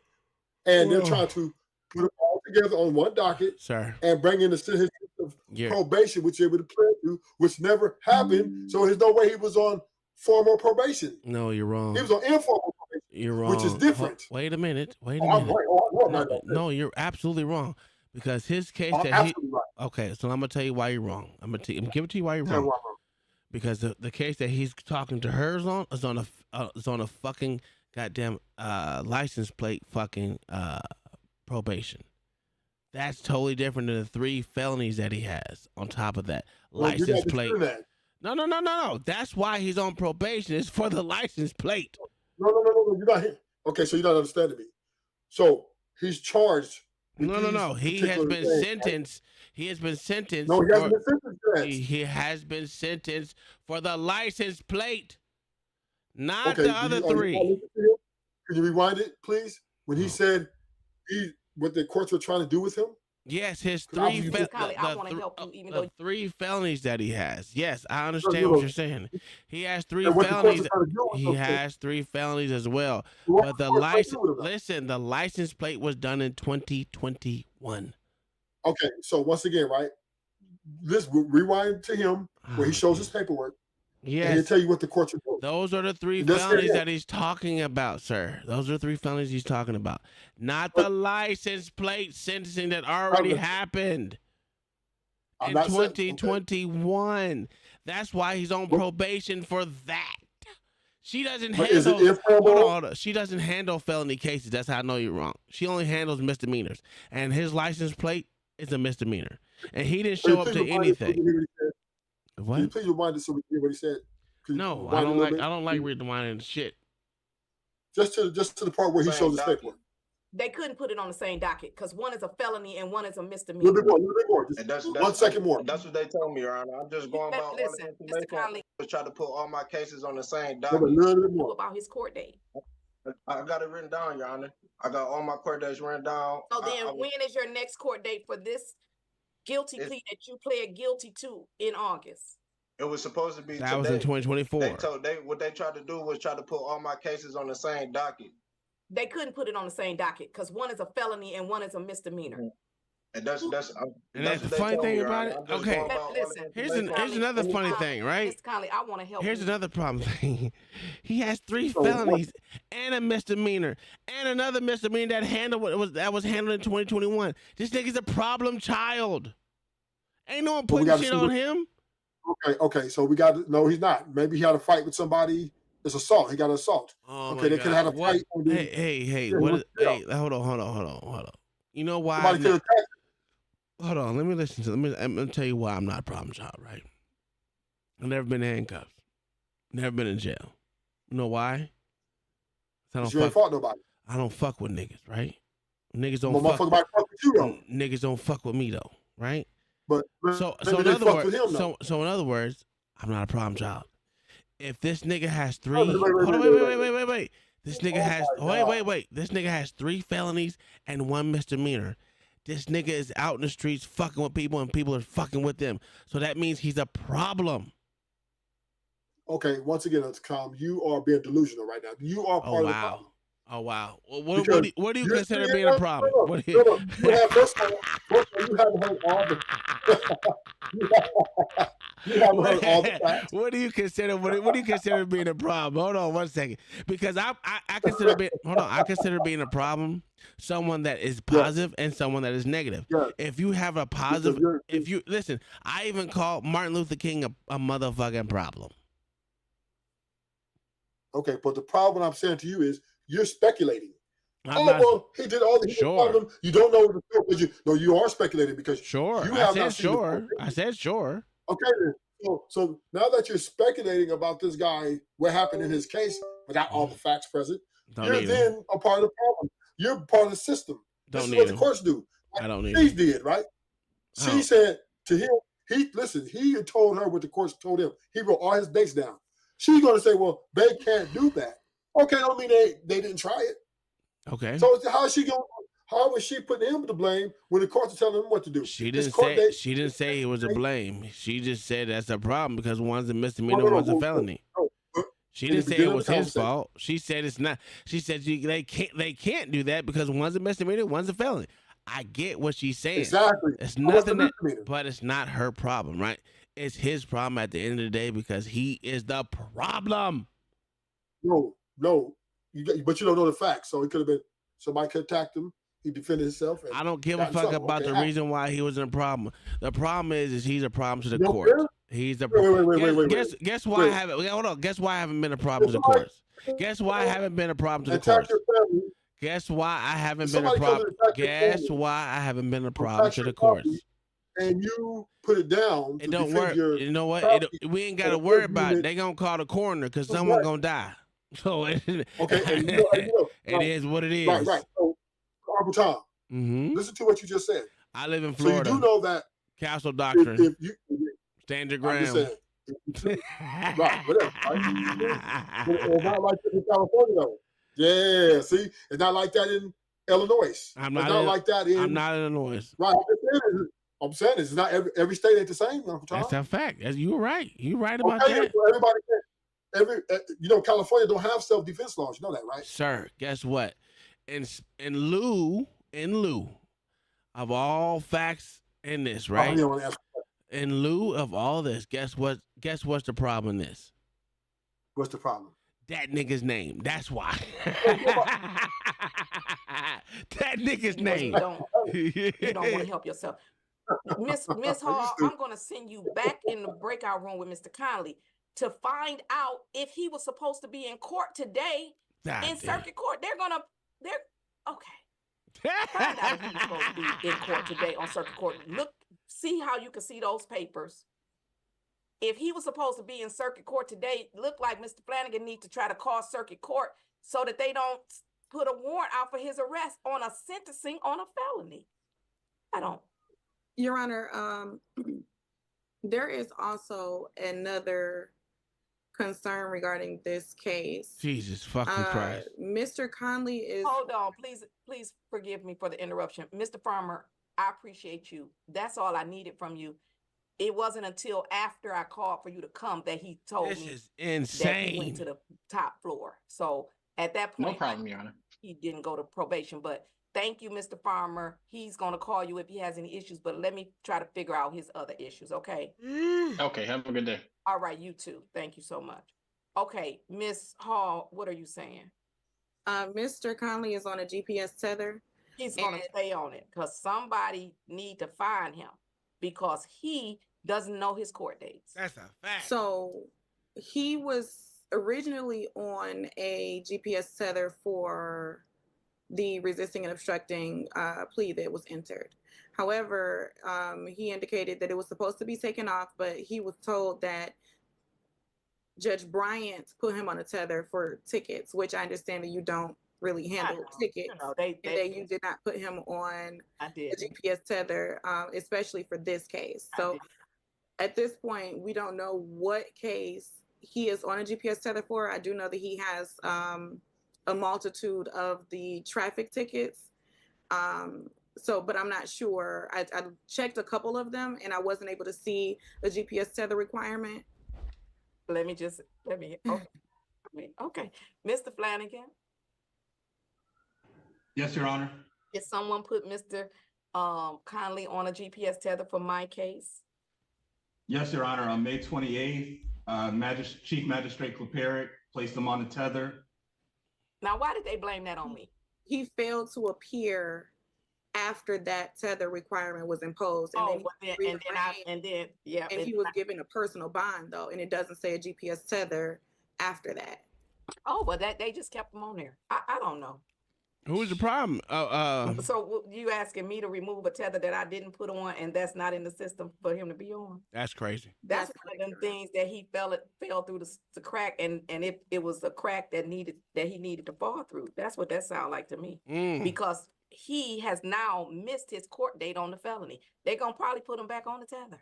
And they're trying to put it all together on one docket, sir, and bring in the system of probation, which they would have planned to, which never happened. So there's no way he was on formal probation. No, you're wrong. He was on informal probation. You're wrong. Which is different. Wait a minute. Wait a Oh, minute. right. No, you're absolutely wrong. Because his case that absolutely right. Okay, so I'm gonna tell you why you're wrong. I'm gonna give it to you why you're wrong. Because the case that he's talking to her is on a fucking goddamn license plate fucking probation. That's totally different than the 3 felonies that he has on top of that license plate. No. That's why he's on probation. It's for the license plate. No. You're not here. Okay, so you're not understanding me. So he's charged. No. He has been sentenced. He has been sentenced. No, he hasn't been sentenced yet. He has been sentenced for the license plate, not the other 3. Can you rewind it, please? When he said what the courts were trying to do with him? Yes, his 3 the 3 felonies that he has. Yes, I understand what you're saying. He has 3 felonies. He has 3 felonies as well. But the license plate was done in 2021. Okay, so once again, right? Let's rewind to him where he shows his paperwork. Yes. And he'll tell you what the courts are doing. Those are the 3 felonies that he's talking about, sir. Those are the 3 felonies he's talking about. Not the license plate sentencing that already happened in 2021. That's why he's on probation for that. She doesn't handle She doesn't handle felony cases. That's how I know you're wrong. She only handles misdemeanors. And his license plate is a misdemeanor. And he didn't show up to anything. What? Can you please rewind it so we can hear what he said? No, I don't like rewinding shit. Just to the part where he shows his paperwork. They couldn't put it on the same docket because one is a felony and one is a misdemeanor. A little bit more. Just 1 second more. That's what they told me, Your Honor. I'm just going about Listen, Mr. Conley. To try to put all my cases on the same docket. A little bit more. About his court date. I got it written down, Your Honor. I got all my court dates written down. So then when is your next court date for this guilty plea that you pled guilty to in August? It was supposed to be that today. Was in 2024. What they tried to do was try to put all my cases on the same docket. They couldn't put it on the same docket because one is a felony and one is a misdemeanor. And that's the funny thing about it. Okay, here's another funny thing, right? Mr. Conley, I want to help. Here's another problem thing. He has 3 felonies and a misdemeanor and another misdemeanor that was handled in 2021. This nigga's a problem child. Ain't no one putting shit on him. Okay. So we got no. He's not. Maybe he had a fight with somebody. It's assault. He got an assault. Oh okay, they could have had a fight. Hey, hold on. You know why? Hold on. Let me listen to. I'm gonna tell you why I'm not a problem child. Right? I've never been handcuffed. Never been in jail. You know why? You ain't fought nobody. I don't fuck with niggas. Right? Niggas don't fuck with you though. Niggas don't fuck with me though. Right? But so in other words, I'm not a problem child. If this nigga has 3, wait. This nigga has wait. This nigga has 3 felonies and 1 misdemeanor. This nigga is out in the streets fucking with people and people are fucking with them. So that means he's a problem. Okay, once again, it's calm. You are being delusional right now. You are part of the problem. Oh wow! Well, what do you consider being a problem? You haven't heard all the. You haven't heard all the facts. What do you consider? What do you consider being a problem? Hold on 1 second, because I consider being a problem someone that is positive and someone that is negative. Yes. If you have a positive, if you listen, I even call Martin Luther King a motherfucking problem. Okay, but the problem I'm saying to you is you're speculating. Well, he did all the sure. You don't know what the truth is. You are speculating because sure. I said sure. Okay, so now that you're speculating about this guy, what happened in his case without all the facts present, you're then a part of the problem. You're part of the system. This is what the courts do. I don't need. She did, right? She said to him, he told her what the courts told him. He wrote all his dates down. She's going to say, well, they can't do that. Okay, don't mean they didn't try it. Okay. So how is she How was she putting him to blame when the courts are telling him what to do? She This didn't court say date- she didn't say he was to blame. She just said that's a problem because one's a misdemeanor, No, one's a felony. no. She In the didn't say it beginning of was the his conversation. fault. She said it's not. She said they can't do that because one's a misdemeanor, one's a felony. I get what she's saying. Exactly. It's So what's the nothing that, misdemeanor? but it's not her problem, right? It's his problem at the end of the day because he is the problem. No. But you don't know the facts. So it could have been somebody could attack him. He defended himself. And I don't give a got in fuck trouble. about Okay, the reason why he was in a problem. The problem is he's a problem to the You don't court. care? He's a Wait. guess why I Wait. haven't hold on. Guess why I haven't been a problem to the Somebody- courts. Guess why I haven't been a problem to the Attack courts. your family. Guess why I haven't If been a somebody comes problem. and attacks your Guess family, why I haven't been a problem attack to your the courts. property, and you put it down. It to don't defend work. your You know what? property We ain't got to or worry your about it. unit. They gonna call the coroner because Right. someone gonna die. So Okay, and it is what it is. Right. So, Uncle Tom, Mm-hmm. listen to what you just said. I live in So you Florida. do know that Castle doctrine. if you, Stand your I'm just ground. saying, if you- right, whatever. Right? It's not like that in California, though. Yeah, see, it's not like that in Illinois. I'm It's not in- like that in. I'm not in Illinois. Right. I'm saying it's not every state ain't the same, Uncle Tom. That's a fact. You're right. You're right about Okay, that. so everybody California don't have self-defense laws. You know that, right? Sir, guess what? In lieu of all facts in this, Oh, right? you don't wanna ask- In lieu of all this, guess what? Guess what's the problem in this? What's the problem? That nigga's name. That's why. That nigga's Because name. you don't want to help yourself. Miss Hall, I'm going to send you back in the breakout room with Mr. Conley to find out if he was supposed to be in court today God in damn. circuit court. Okay. Find out if he was supposed to be in court today on circuit court. See how you can see those papers. If he was supposed to be in circuit court today, look like Mr. Flanagan needs to try to call circuit court so that they don't put a warrant out for his arrest on a sentencing on a felony. I don't. Your Honor, there is also another concern regarding this case. Jesus fucking Christ. Mr. Conley is. Hold on, please forgive me for the interruption. Mr. Farmer, I appreciate you. That's all I needed from you. It wasn't until after I called for you to come that he told This me is that he insane. went to the top floor. So at that point, No problem, Your Honor. he didn't go to probation. But thank you, Mr. Farmer. He's going to call you if he has any issues, but let me try to figure out his other issues, okay? Okay, have a good day. All right, you too. Thank you so much. Okay, Miss Hall, what are you saying? Mr. Conley is on a GPS tether. He's going to stay on it because somebody need to find him because he doesn't know his court dates. That's a fact. So he was originally on a GPS tether for the resisting and obstructing plea that was entered. However, he indicated that it was supposed to be taken off, but he was told that Judge Bryant put him on a tether for tickets, which I understand that you don't really handle tickets. You know, and that you did not put him on I did. the GPS tether, especially for this case. So at this point, we don't know what case he is on a GPS tether for. I do know that he has a multitude of the traffic tickets. But I'm not sure. I checked a couple of them and I wasn't able to see a GPS tether requirement. Okay. Mr. Flanagan, Yes, Your Honor. did someone put Mr. Conley on a GPS tether for my case? Yes, Your Honor. On May 28th, Chief Magistrate Kleperic placed him on a tether. Now, why did they blame that on me? He failed to appear after that tether requirement was imposed. And he was given a personal bond though, and it doesn't say a GPS tether after that. Oh, well, they just kept him on there. I don't know. Who's the problem? So you asking me to remove a tether that I didn't put on, and that's not in the system for him to be on? That's crazy. That's one of them things that he fell through the crack, and it was a crack that he needed to fall through. That's what that sounds like to me. Because he has now missed his court date on the felony. They're gonna probably put him back on the tether.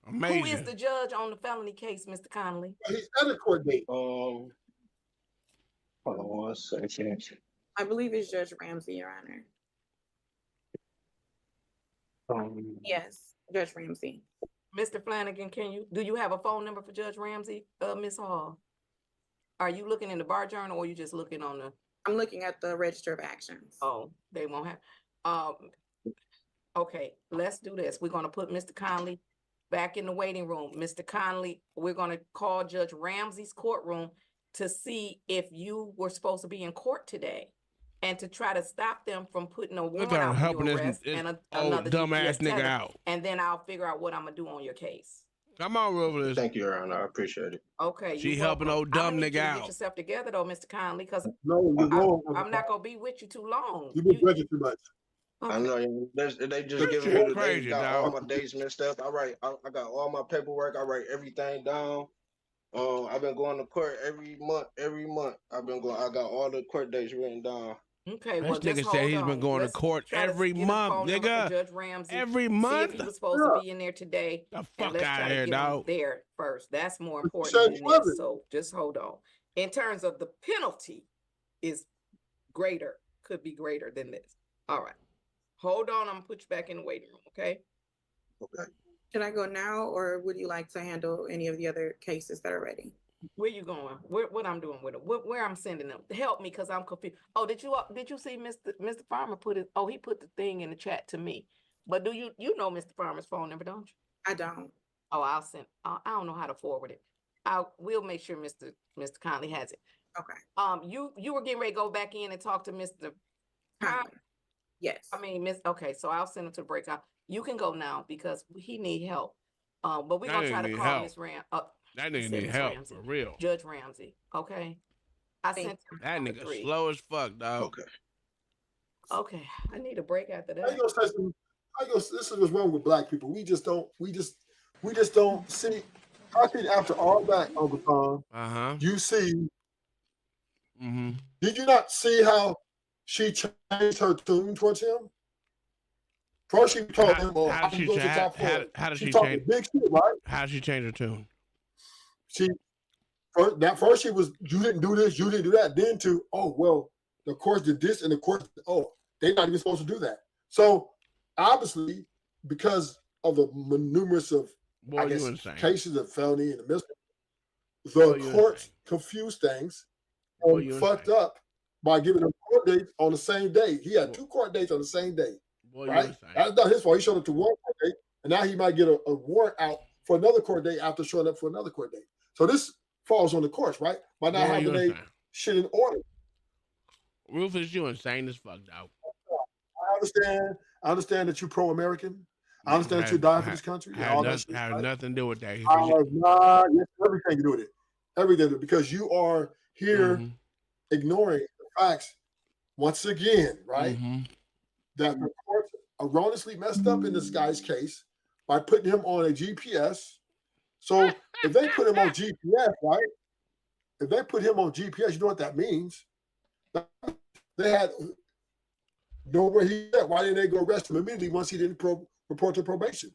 Amazing. Who is the judge on the felony case, Mr. Connolly? He's at a court date. Hold on one second. I believe it's Judge Ramsey, Your Honor. Yes, Judge Ramsey. Mr. Flanagan, do you have a phone number for Judge Ramsey, Ms. Hall? Are you looking in the bar journal or you just looking on the? I'm looking at the Register of Actions. Oh, they won't have, okay, let's do this. We're gonna put Mr. Conley back in the waiting room. Mr. Conley, we're gonna call Judge Ramsey's courtroom to see if you were supposed to be in court today and to try to stop them from putting a warrant out for your arrest and another dumbass GPS nigga tether. out. And then I'll figure out what I'm gonna do on your case. Come on, Ruthless. Thank you, Your Honor. I appreciate it. Okay. She helping old dumb nigga Get out. yourself together though, Mr. Conley, because No, I'm not gonna be with you too long. You've been drinking too much. I Okay. know they just This giving shit me crazy, they got dog. all my dates messed up. I got all my paperwork. I write everything down. I've been going to court every month. I got all the court dates written down. Okay, This well, just nigga said hold he's been on. going Let's to court try to every get a month, phone number for nigga. Judge Ramsey. Every See month. if he was supposed to be in there today. The And fuck let's out try of to here, get him dog. there first. That's more said important than you wasn't. this. So just hold on. In terms of the penalty is greater, could be greater than this. All right. Hold on. I'm gonna put you back in the waiting room, okay? Okay. Should I go now, or would you like to handle any of the other cases that are ready? Where you going? What I'm doing with it? Where I'm sending them? Help me, cause I'm confused. Oh, did you see Mr. Farmer put it? Oh, he put the thing in the chat to me. But do you know Mr. Farmer's phone number, don't you? I don't. Oh, I'll send. I don't know how to forward it. We'll make sure Mr. Conley has it. Okay. You were getting ready to go back in and talk to Mr. Conley. Yes. I mean, Okay, so I'll send him to the breakout. You can go now because he need help. But we're gonna try to call Miss Ram. That nigga need help for real. Judge Ramsey. Okay. I sent him that number nigga 3. slow as fuck, dog. Okay. Okay. I need a break after I that. go say some. This is what's wrong with black people. We just don't see. I think after all that, Uncle Tom, you see. Mm-hmm. Did you not see how she changed her tune towards him? First, she told him, "Oh, how did she change? Big shit, right? How did she change her tune? First she was, you didn't do this, you didn't do that. Then to, oh well, the courts did this, and the courts, oh, they're not even supposed to do that. So obviously, because of the numerous of cases of felony and misdemeanor, the courts confused things and fucked up by giving him court dates on the same day. He had 2 court dates on the same day. Right? That's not his fault. He showed up to 1 court date, and now he might get a warrant out for another court date after showing up for another court date. So this falls on the courts, right? By not having a shit in order. Rufus, you insane as fuck, dog. I understand that you're pro-American. I understand that you die for this country. Has nothing to do with that. Everything to do with it. Everything, because you are here ignoring the facts once again, right? That the courts erroneously messed up in this guy's case by putting him on a GPS. So if they put him on GPS, right? If they put him on GPS, you know what that means? They had know where he at. Why didn't they go arrest him immediately once he didn't report to probation?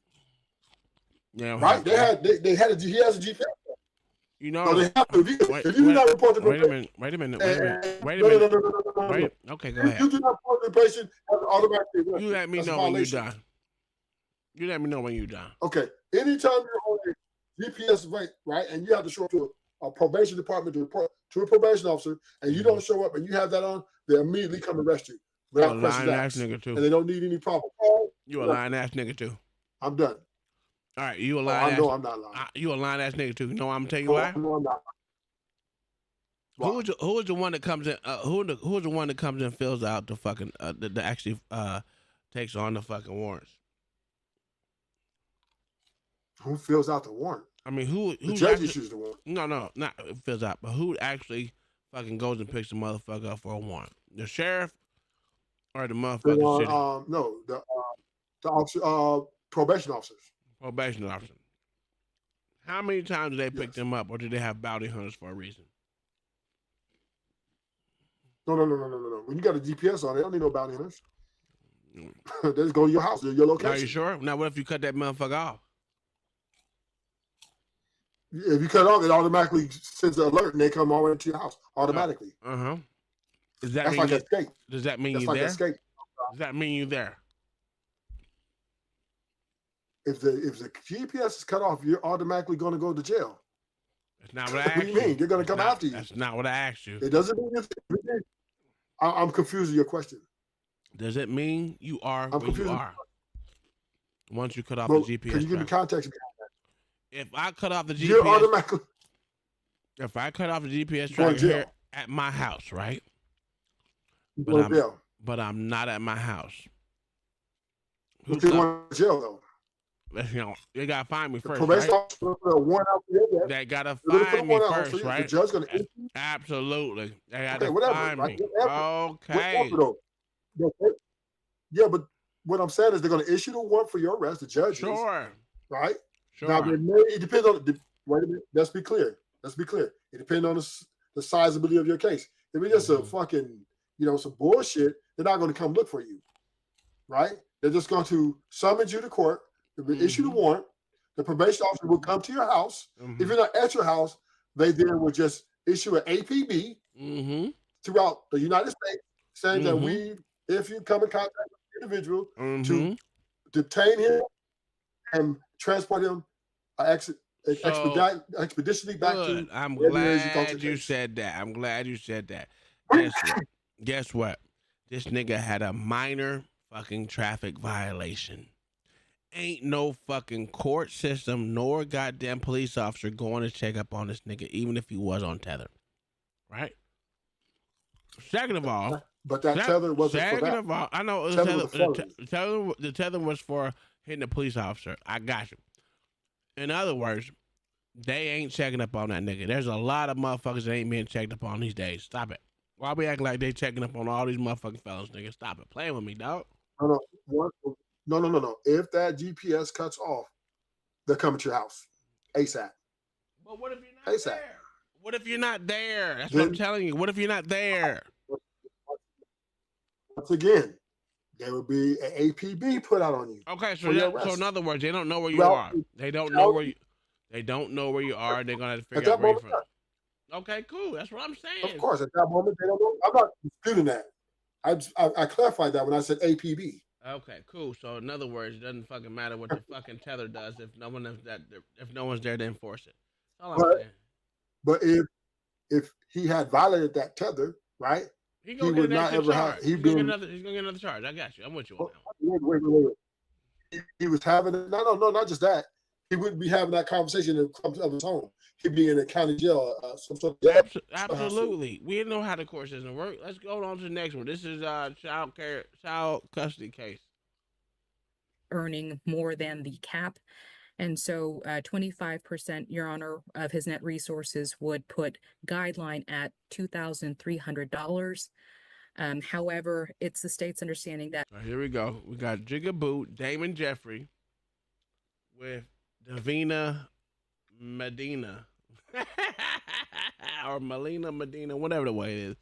Yeah, right. He has a GPS. You know, so they have to, if you do not report to probation, wait a minute. No. Okay, go ahead. If you do not report to probation, automatically arrested. You let me know when you're done. You let me know when you're done. Okay. Anytime you're on a GPS right, and you have to show up to a probation department to report to a probation officer, and you don't show up and you have that on, they immediately come arrest you. You're a lying ass nigga too. And they don't need any problem. You a lying ass nigga too. I'm done. All right, you a lying ass. No, I'm not lying. You a lying ass nigga too. You know I'm gonna tell you why? No, I'm not. Who is the one that comes in? Who is the one that comes in and fills out the fucking that actually takes on the fucking warrants? Who fills out the warrant? I mean, who the judge issues the warrant? No, not fills out, but who actually fucking goes and picks the motherfucker up for a warrant? The sheriff or the motherfucking city? No, the officer, probation officers. Probation officer. How many times do they pick them up, or do they have bounty hunters for a reason? No. When you got a GPS on, they don't need no bounty hunters. They just go to your house, your location. Are you sure? Now, what if you cut that motherfucker off? If you cut off, it automatically sends an alert, and they come all the way to your house automatically. Does that That's mean like you, escape. does that mean That's you like there? escape. Does that mean you there? If the GPS is cut off, you're automatically going to go to jail. That's not what I What do asked you mean? you. They're going to That's come not, after you. That's not what I asked you. It doesn't mean I'm confused with your question. Does it mean you are where you are? Once you cut off the GPS. Can you give me context? If I cut off the GPS, you're automatically. If I cut off the GPS tracker here at my house, right? But I'm not at my house. Who's going to jail though? You know, they gotta find me first, probation right? officer put a warrant out for your They gotta find me first, right? The judge gonna issue? Absolutely. They gotta find me. Okay. Yeah, but what I'm saying is they're gonna issue the warrant for your arrest. The judge Sure. Right? Sure. Now it depends on wait a minute. Let's be clear. It depends on the sizability of your case. If it's just a fucking, some bullshit, they're not going to come look for you. Right? They're just going to summons you to court. They'll issue the warrant. The probation officer will come to your house. If you're not at your house, they then will just issue an APB throughout the United States saying that if you come in contact with the individual, to detain him and transport him expeditiously back to. I'm glad you said that. Guess what? This nigga had a minor fucking traffic violation. Ain't no fucking court system nor goddamn police officer going to check up on this nigga, even if he was on tether. Right? Second of all, but that tether wasn't for that. Second of all, I know the tether was for hitting a police officer. I got you. In other words, they ain't checking up on that nigga. There's a lot of motherfuckers that ain't being checked up on these days. Stop it. Why we acting like they checking up on all these motherfucking fellas, nigga? Stop it. Playing with me, dog. No. If that GPS cuts off, they're coming to your house ASAP. But what if you're not there? What if you're not there? That's what I'm telling you. What if you're not there? Once again, there will be an APB put out on you. Okay, so in other words, they don't know where you are. They don't know where you. They don't know where you are. They're gonna have to figure out where you're from. Okay, cool. That's what I'm saying. Of course, at that moment they don't know. I'm not disputing that. I clarified that when I said APB. Okay, cool. So in other words, it doesn't fucking matter what the fucking tether does if no one's there to enforce it. That's all I'm saying. But if he had violated that tether, right? He would not ever have. He's gonna get another charge. I got you. I'm with you on that one. Wait. He was having no, not just that. He wouldn't be having that conversation of his home. He'd be in a county jail, some sort of Absolutely. We didn't know how the court system works. Let's go on to the next one. This is child custody case. Earning more than the cap. And so 25%, Your Honor, of his net resources would put guideline at $2,300. However, it's the state's understanding that. Here we go. We got Jigaboo, Damon Jeffrey with Davina Medina or Melina Medina, whatever the way it is.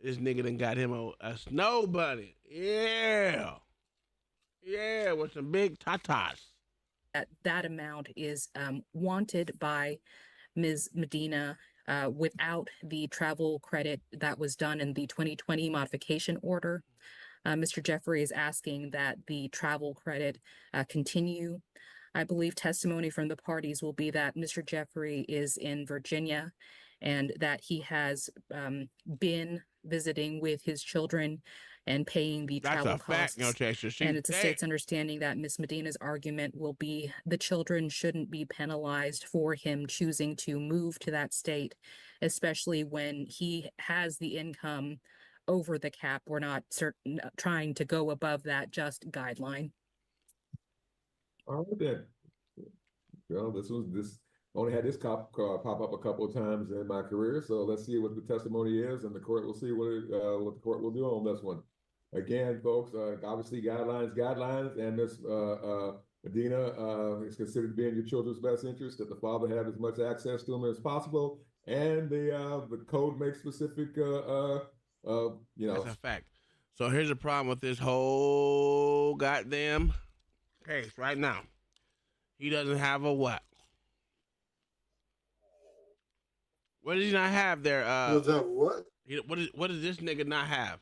This nigga done got him a snow bunny. Yeah, with some big tatas. That amount is wanted by Ms. Medina without the travel credit that was done in the 2020 modification order. Mr. Jeffrey is asking that the travel credit continue. I believe testimony from the parties will be that Mr. Jeffrey is in Virginia and that he has been visiting with his children and paying the travel costs. And it's the state's understanding that Ms. Medina's argument will be the children shouldn't be penalized for him choosing to move to that state, especially when he has the income over the cap. We're not trying to go above that just guideline. All right then. Well, this only had this pop up a couple of times in my career, so let's see what the testimony is, and the court will see what the court will do on this one. Again, folks, obviously guidelines, and Ms. Medina is considered to be in your children's best interest that the father have as much access to them as possible, and the code makes specific, That's a fact. So here's the problem with this whole goddamn case right now. He doesn't have a what? What does he not have there? Does that what? What does this nigga not have?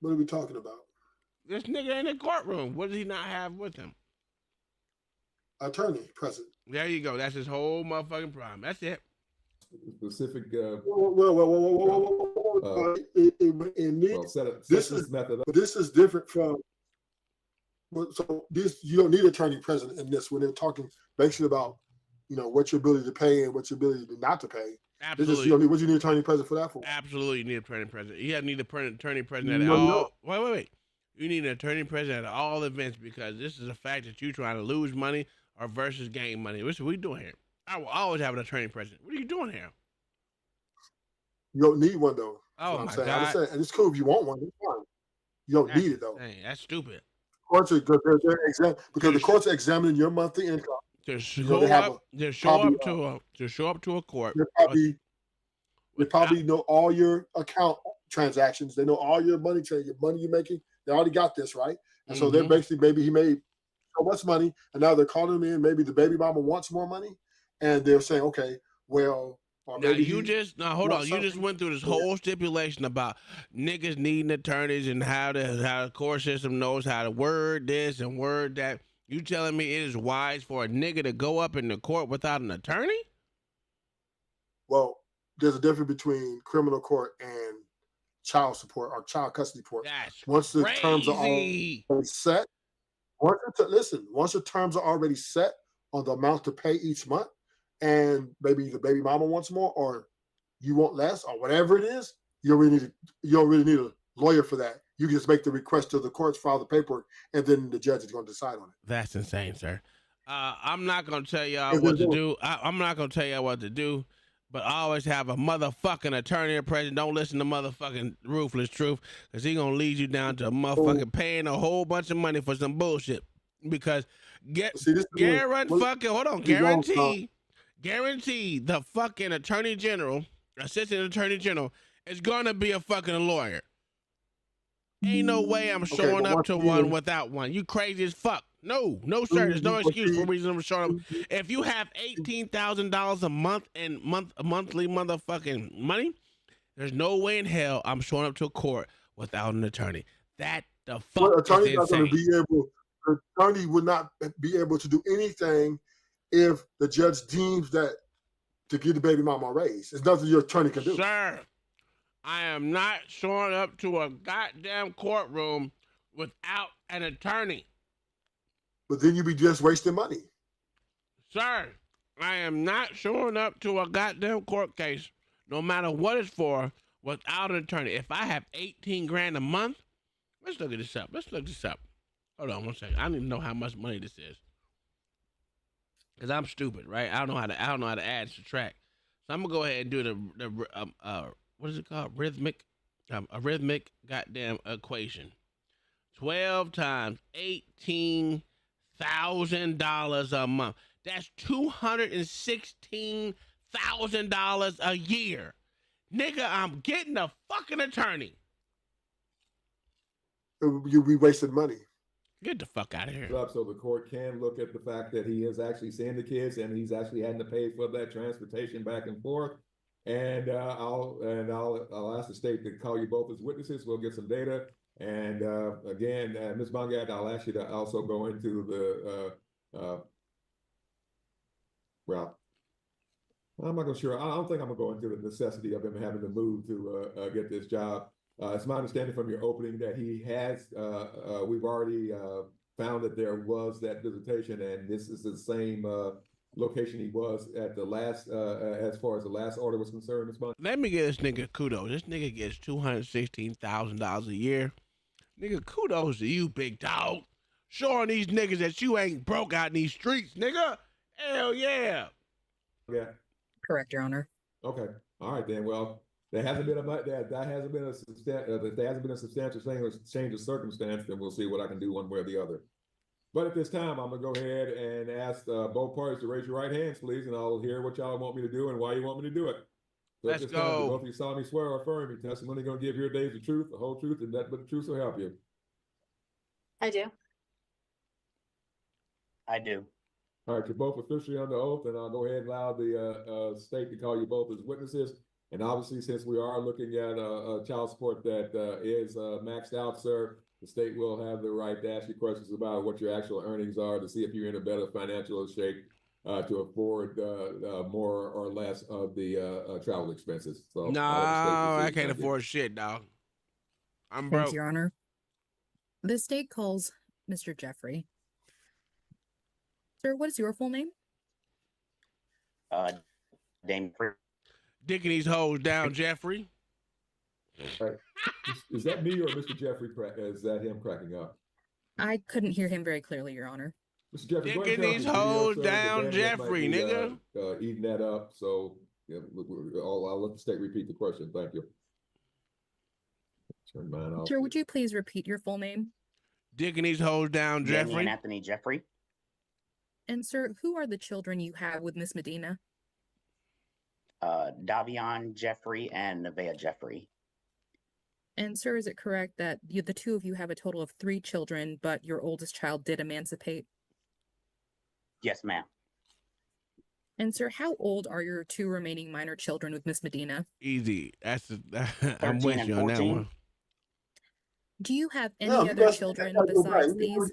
What are we talking about? This nigga in the courtroom. What does he not have with him? Attorney present. There you go. That's his whole motherfucking problem. That's it. Specific. This is different from. So this, you don't need attorney present in this when they're talking basically about, what your ability to pay and what your ability not to pay. Absolutely. You don't need, what you need attorney present for that for? Absolutely, you need an attorney present. You need an attorney present at all. Wait. You need an attorney present at all events because this is a fact that you're trying to lose money or versus gain money. What are we doing here? I will always have an attorney present. What are you doing here? You don't need one though. Oh my God! I'm saying, and it's cool if you want one. It's fine. You don't need it though. Dang, that's stupid. Courts are, because the courts are examining your monthly income. To show up to a court. They probably know all your account transactions. They know all your money you're making. They already got this, right? And so they're basically, maybe he made so much money, and now they're calling him in. Maybe the baby mama wants more money, and they're saying, okay, well, or maybe hold on. You just went through this whole stipulation about niggas needing attorneys and how the court system knows how to word this and word that. You telling me it is wise for a nigga to go up in the court without an attorney? Well, there's a difference between criminal court and child support or child custody court. That's once the crazy. Terms are already set, once the terms are already set on the amount to pay each month, and maybe the baby mama wants more or you want less or whatever it is, you don't really need a lawyer for that. You can just make the request to the courts, file the paperwork, and then the judge is going to decide on it. That's insane, sir. I'm not going to tell y'all what to do. I'm not going to tell y'all what to do, but I always have a motherfucking attorney present. Don't listen to motherfucking Ruthless Truth, because he going to lead you down to motherfucking paying a whole bunch of money for some bullshit. Because guarantee the fucking attorney general, assistant attorney general, is going to be a fucking lawyer. Ain't no way I'm showing up to one without one. You crazy as fuck. No, sir. There's no excuse for reason I'm showing up. If you have $18,000 a month and monthly motherfucking money, there's no way in hell I'm showing up to a court without an attorney. That the fuck is insane. The attorney would not be able to do anything if the judge deems that to give the baby mama a raise. It's nothing your attorney can do. Sir, I am not showing up to a goddamn courtroom without an attorney. But then you'd be just wasting money. Sir, I am not showing up to a goddamn court case, no matter what it's for, without an attorney. If I have 18 grand a month, let's look this up. Hold on one second. I need to know how much money this is. Because I'm stupid, right? I don't know how to add and subtract. So I'm gonna go ahead and do the what is it called? A rhythmic goddamn equation. 12 times $18,000 a month. That's $216,000 a year. Nigga, I'm getting a fucking attorney. You'll be wasting money. Get the fuck out of here. So the court can look at the fact that he is actually seeing the kids and he's actually having to pay for that transportation back and forth. And I'll ask the state to call you both as witnesses. We'll get some data. And again, Ms. Bongad, I'll ask you to also go into the well, I'm not sure. I don't think I'm gonna go into the necessity of him having to move to get this job. It's my understanding from your opening that he has. We've already found that there was that visitation, and this is the same location he was at the last, as far as the last order was concerned. Ms. Bongad. Let me give this nigga kudos. This nigga gets $216,000 a year. Nigga, kudos to you, big dog. Showing these niggas that you ain't broke out in these streets, nigga. Hell yeah. Yeah. Correct, Your Honor. Okay. All right then. Well, there hasn't been a substantial change of circumstance. Then we'll see what I can do one way or the other. But at this time, I'm gonna go ahead and ask both parties to raise your right hands, please, and I'll hear what y'all want me to do and why you want me to do it. So Let's at this time, go. both of you solemnly swear or affirm your testimony gonna give your days the truth, the whole truth, and nothing but the truth will help you. I do. I do. All right, you're both officially under oath, and I'll go ahead and allow the state to call you both as witnesses. And obviously, since we are looking at a child support that is maxed out, sir, the state will have the right to ask you questions about what your actual earnings are to see if you're in a better financial shape to afford more or less of the travel expenses. So No, I can't afford shit, dog. I'm broke. Thank you, Your Honor. The state calls Mr. Jeffrey. Sir, what is your full name? Dame. Dicking these hoes down, Jeffrey. Right. Is that me or Mr. Jeffrey? Is that him cracking up? I couldn't hear him very clearly, Your Honor. Mr. Jeffrey, go ahead Dicking and these turn off your hoes video, sir. down, The bandwidth Jeffrey, might be, nigga. Eating that up. So yeah, I'll let the state repeat the question. Thank you. Turn mine off. Sir, would you please repeat your full name? Dicking these hoes down, Jeffrey. Damian Anthony Jeffrey. And sir, who are the children you have with Miss Medina? Davion Jeffrey and Nevaeh Jeffrey. And sir, is it correct that the two of you have a total of 3 children, but your oldest child did emancipate? Yes, ma'am. And sir, how old are your 2 remaining minor children with Miss Medina? Easy. I'm with you on that one. Do you have any other children besides these?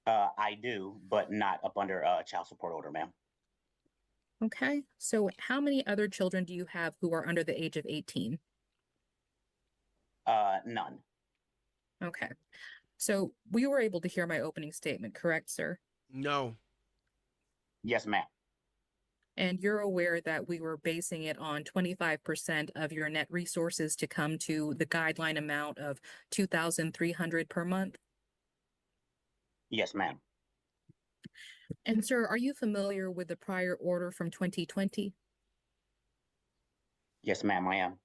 I do, but not up under child support order, ma'am. Okay, so how many other children do you have who are under the age of 18? None. Okay, so we were able to hear my opening statement, correct, sir? No. Yes, ma'am. And you're aware that we were basing it on 25% of your net resources to come to the guideline amount of $2,300 per month? Yes, ma'am. And sir, are you familiar with the prior order from 2020? Yes, ma'am, I am.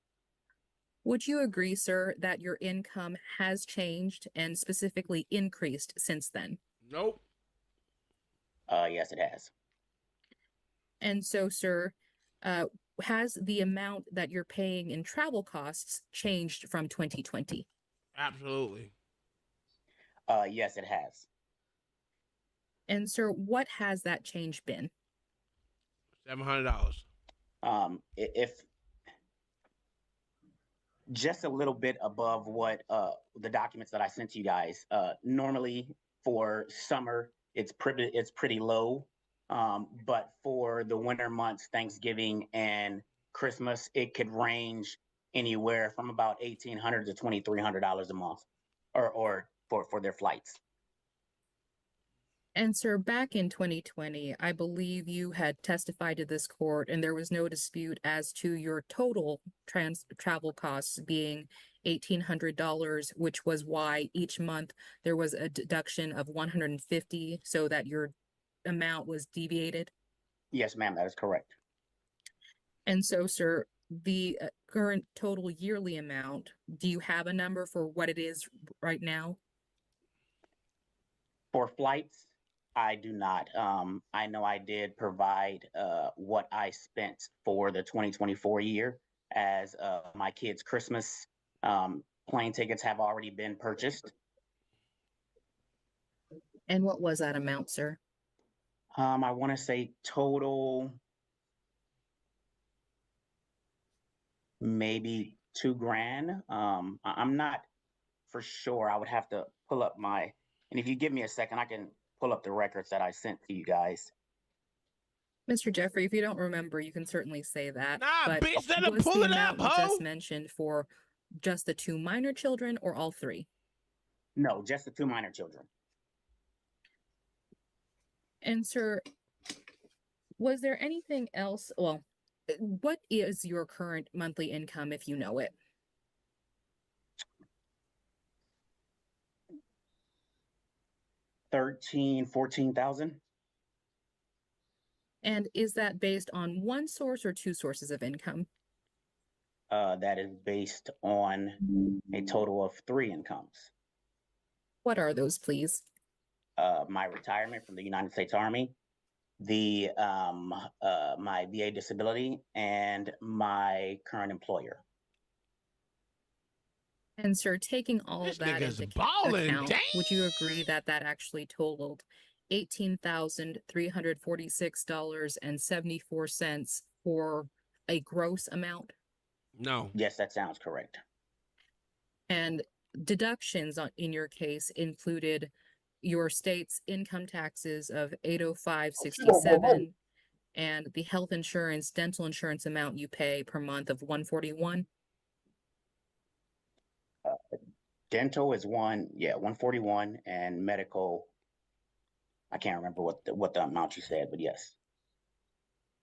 Would you agree, sir, that your income has changed and specifically increased since then? Nope. Yes, it has. And so, sir, has the amount that you're paying in travel costs changed from 2020? Absolutely. Yes, it has. And sir, what has that change been? $700. If just a little bit above what the documents that I sent to you guys. Normally for summer, it's pretty low, but for the winter months, Thanksgiving and Christmas, it could range anywhere from about $1,800 to $2,300 a month, or for their flights. And sir, back in 2020, I believe you had testified to this court and there was no dispute as to your total travel costs being $1,800, which was why each month there was a deduction of $150 so that your amount was deviated? Yes, ma'am, that is correct. And so, sir, the current total yearly amount, do you have a number for what it is right now? For flights, I do not. I know I did provide what I spent for the 2024 year, as my kids' Christmas plane tickets have already been purchased. And what was that amount, sir? I want to say total maybe $2,000. I'm not for sure. I would have to pull up and if you give me a second, I can pull up the records that I sent to you guys. Mr. Jeffrey, if you don't remember, you can certainly say that. Nah, but bitch, let him was pull the it amount up, you ho! just mentioned for just the 2 minor children or all 3? No, just the 2 minor children. And sir, was there anything else? Well, what is your current monthly income if you know it? $14,000. And is that based on one source or 2 sources of income? That is based on a total of 3 incomes. What are those, please? My retirement from the United States Army, my VA disability, and my current employer. And sir, taking all of that into account, would you agree that that actually totaled $18,346.74 for a gross amount. No. Yes, that sounds correct. And deductions in your case included your state's income taxes of $805.67 and the health insurance, dental insurance amount you pay per month of $141. Dental is $141, and medical, I can't remember what the amount you said, but yes.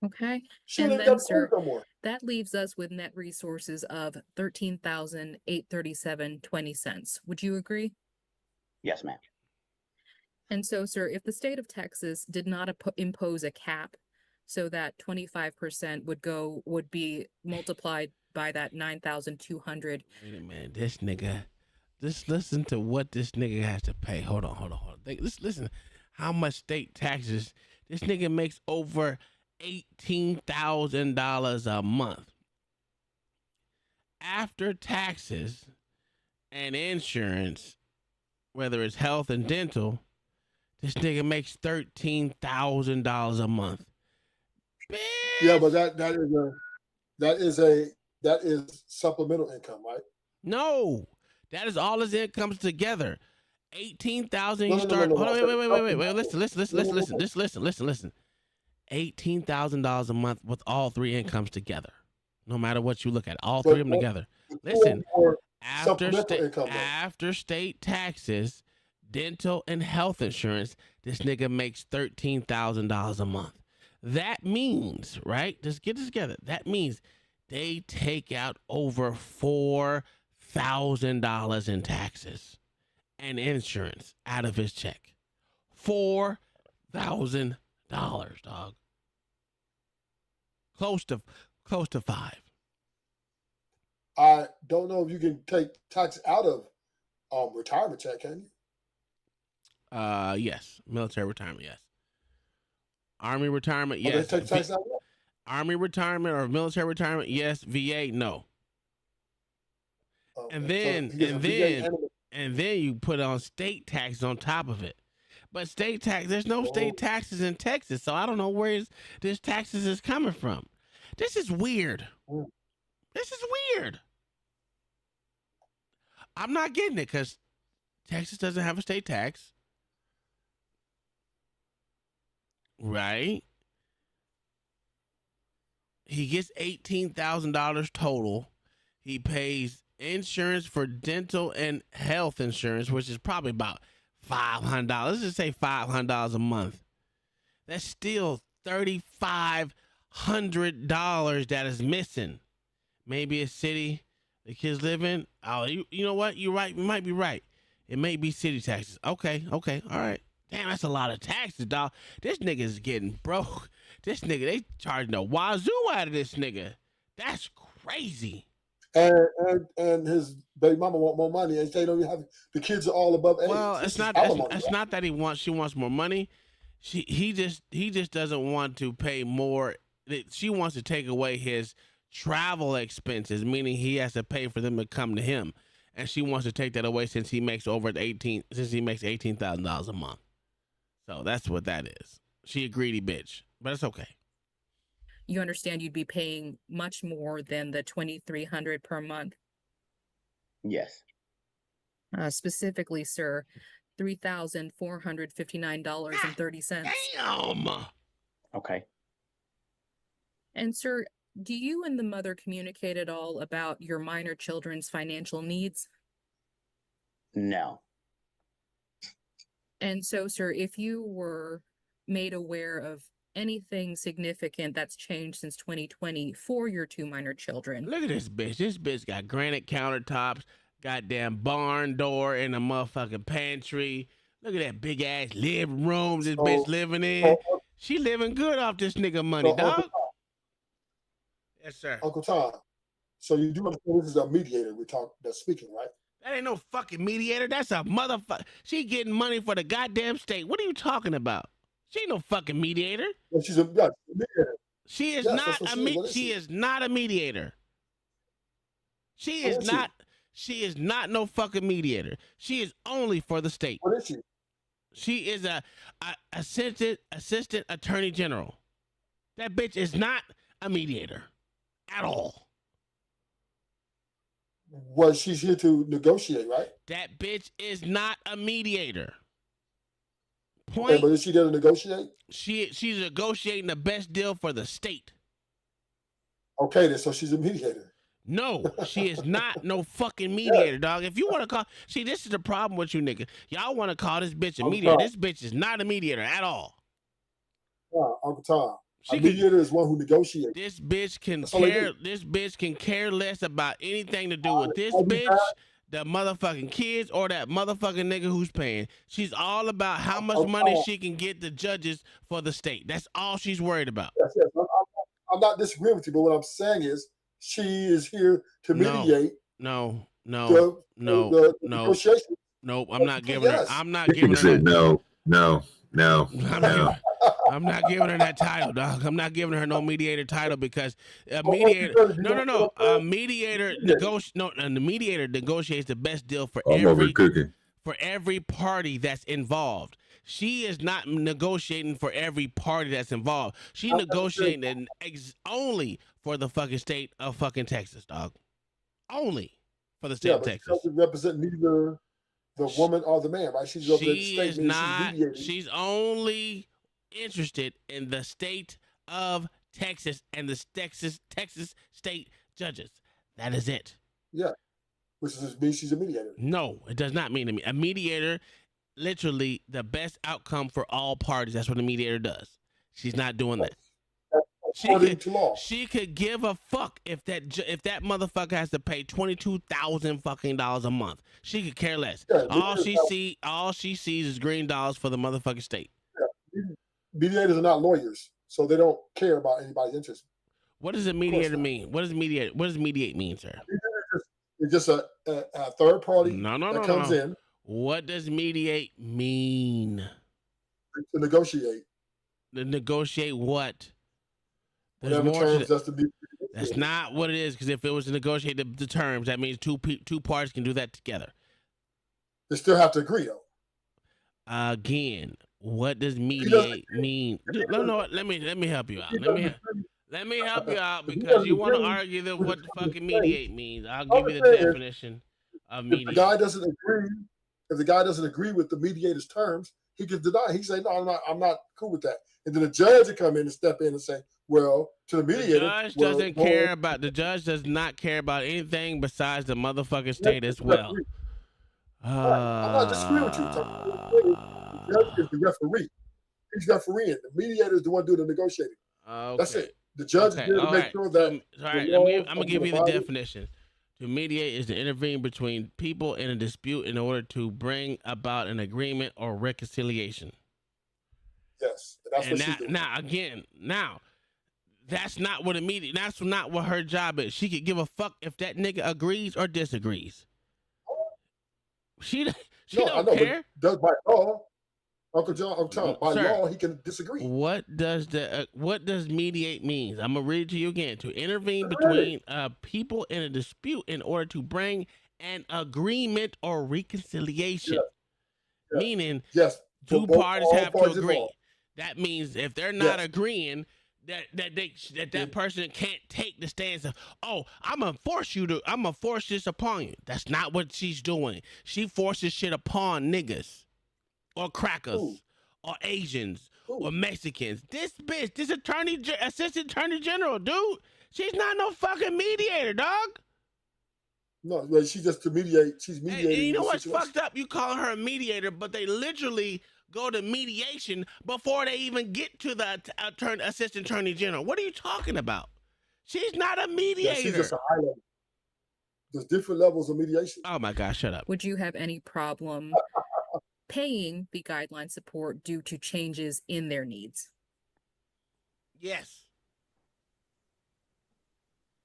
Okay. She And ain't then, got sir, no more. that leaves us with net resources of $13,837.20. Would you agree? Yes, ma'am. And so, sir, if the state of Texas did not impose a cap so that 25% would be multiplied by that 9,200. Wait a minute, this nigga. Just listen to what this nigga has to pay. Hold on. Listen, how much state taxes this nigga makes over $18,000 a month. After taxes and insurance, whether it's health and dental, this nigga makes $13,000 a month. Bitch. Yeah, but that is supplemental income, right? No, that is all his incomes together. 18,000. No, You no, no, start. no, no, Hold no. on, wait. Listen. No. Just listen. $18,000 a month with all three incomes together. No matter what you look at, all three of them together. Listen, after state taxes, dental and health insurance, this nigga makes $13,000 a month. That means, right? Just get this together. That means they take out over $4,000 in taxes and insurance out of his check. $4,000, dog. Close to 5. I don't know if you can take tax out of retirement check, can you? Yes. Military retirement, yes. Army retirement, Oh, yes. they take tax out of that? Army retirement or military retirement, yes. VA, no. Okay. And So then he gets a VA and then you put on state taxes on top of it. But state tax, there's no state taxes in Texas, so I don't know where this taxes is coming from. This is weird. This is weird. I'm not getting it because Texas doesn't have a state tax. Right? He gets $18,000 total. He pays insurance for dental and health insurance, which is probably about $500. Let's just say $500 a month. That's still $3,500 that is missing. Maybe a city the kids live in. Oh, you know what? You're right. You might be right. It may be city taxes. Okay. All right. Damn, that's a lot of taxes, dog. This nigga's getting broke. This nigga, they charging a wazoo out of this nigga. That's crazy. And his baby mama want more money, and they don't even have the kids are all above age. Well, it's not that she wants more money. He just doesn't want to pay more. She wants to take away his travel expenses, meaning he has to pay for them to come to him, and she wants to take that away since he makes $18,000 a month. So that's what that is. She a greedy bitch, but it's okay. You understand you'd be paying much more than the $2,300 per month. Yes. Specifically, sir, $3,459.30. Damn. Okay. And sir, do you and the mother communicate at all about your minor children's financial needs? No. And so, sir, if you were made aware of anything significant that's changed since 2020 for your two minor children. Look at this bitch. This bitch got granite countertops, goddamn barn door in the motherfucking pantry. Look at that big ass living room this bitch living in. She living good off this nigga money, dog. Yes, sir. Uncle Tom. So you do understand this is a mediator that's speaking, right? That ain't no fucking mediator. That's a motherfucker. She getting money for the goddamn state. What are you talking about? She ain't no fucking mediator. Well, she's a mediator. She is not a mediator. She is not a mediator. She is not. She is not no fucking mediator. She is only for the state. What is she? She is a assistant attorney general. That bitch is not a mediator at all. Well, she's here to negotiate, right? That bitch is not a mediator. Point. Okay, but is she there to negotiate? She's negotiating the best deal for the state. Okay, then so she's a mediator. No, she is not no fucking mediator, dog. If you want to call, see, this is the problem with you niggas. Y'all want to call this bitch a mediator. This bitch is not a mediator at all. Uncle Tom. A mediator is one who negotiates. This bitch can care. This bitch can care less about anything to do with this bitch, the motherfucking kids, or that motherfucking nigga who's paying. She's all about how much money she can get the judges for the state. That's all she's worried about. Yes. I'm not disagreeing with you, but what I'm saying is she is here to mediate. No. The negotiation. Nope. I'm not giving her. I'm not giving her. No. I'm not giving her that title, dog. I'm not giving her no mediator title because a mediator. No. A mediator the mediator negotiates the best deal for every party that's involved. She is not negotiating for every party that's involved. She's negotiating only for the fucking state of fucking Texas, dog. Only for the state of Texas. She doesn't represent neither the woman or the man, right? She's She's only interested in the state of Texas and the Texas state judges. That is it. Yeah, which means she's a mediator. No, it does not mean a mediator. Literally, the best outcome for all parties. That's what a mediator does. She's not doing that. She could give a fuck if that motherfucker has to pay $22,000 fucking a month. She could care less. Yeah, all she sees is green dollars for the motherfucking state. Yeah. Mediators are not lawyers, so they don't care about anybody's interest. What does a mediator mean? What does mediate mean, sir? It's just a third party that comes in. What does mediate mean? To negotiate. To negotiate what? There's more terms that's not what it is, because if it was to negotiate the terms, that means two parties can do that together. They still have to agree, though. Again, what does mediate mean? No, let me help you out. Let me help you out because you want to argue that what the fucking mediate means. I'll give you the definition of mediate. If the guy doesn't agree with the mediator's terms, he can deny. He can say, "No, I'm not cool with that." And then the judge will come in and step in and say, "Well, to the mediator, the judge does not care about anything besides the motherfucking state as well." I'm not disagreeing with you. The judge is the referee. He's refereeing. The mediator is the one doing the negotiating. Okay. That's it. The judge is there to make sure that. I'm gonna give you the definition. To mediate is to intervene between people in a dispute in order to bring about an agreement or reconciliation. Yes, that's what she's doing. Now, that's not what that's not what her job is. She could give a fuck if that nigga agrees or disagrees. She don't care. By law, Uncle Tom, by law, he can disagree. What does mediate means? I'm gonna read it to you again. To intervene between people in a dispute in order to bring an agreement or reconciliation. Yes. Meaning, two parties have to agree. Involved. That means if they're not agreeing, that person can't take the stance of, "Oh, I'm gonna force this upon you." That's not what she's doing. She forces shit upon niggas. Or crackers, or Asians, or Mexicans. This bitch, this assistant attorney general, dude, she's not no fucking mediator, dog. No, she's just to mediate. She's mediating. And you know what's fucked up? You call her a mediator, but they literally go to mediation before they even get to the assistant attorney general. What are you talking about? She's not a mediator. Yeah, she's just a high level. There's different levels of mediation. Oh my gosh, shut up. Would you have any problem paying the guideline support due to changes in their needs? Yes.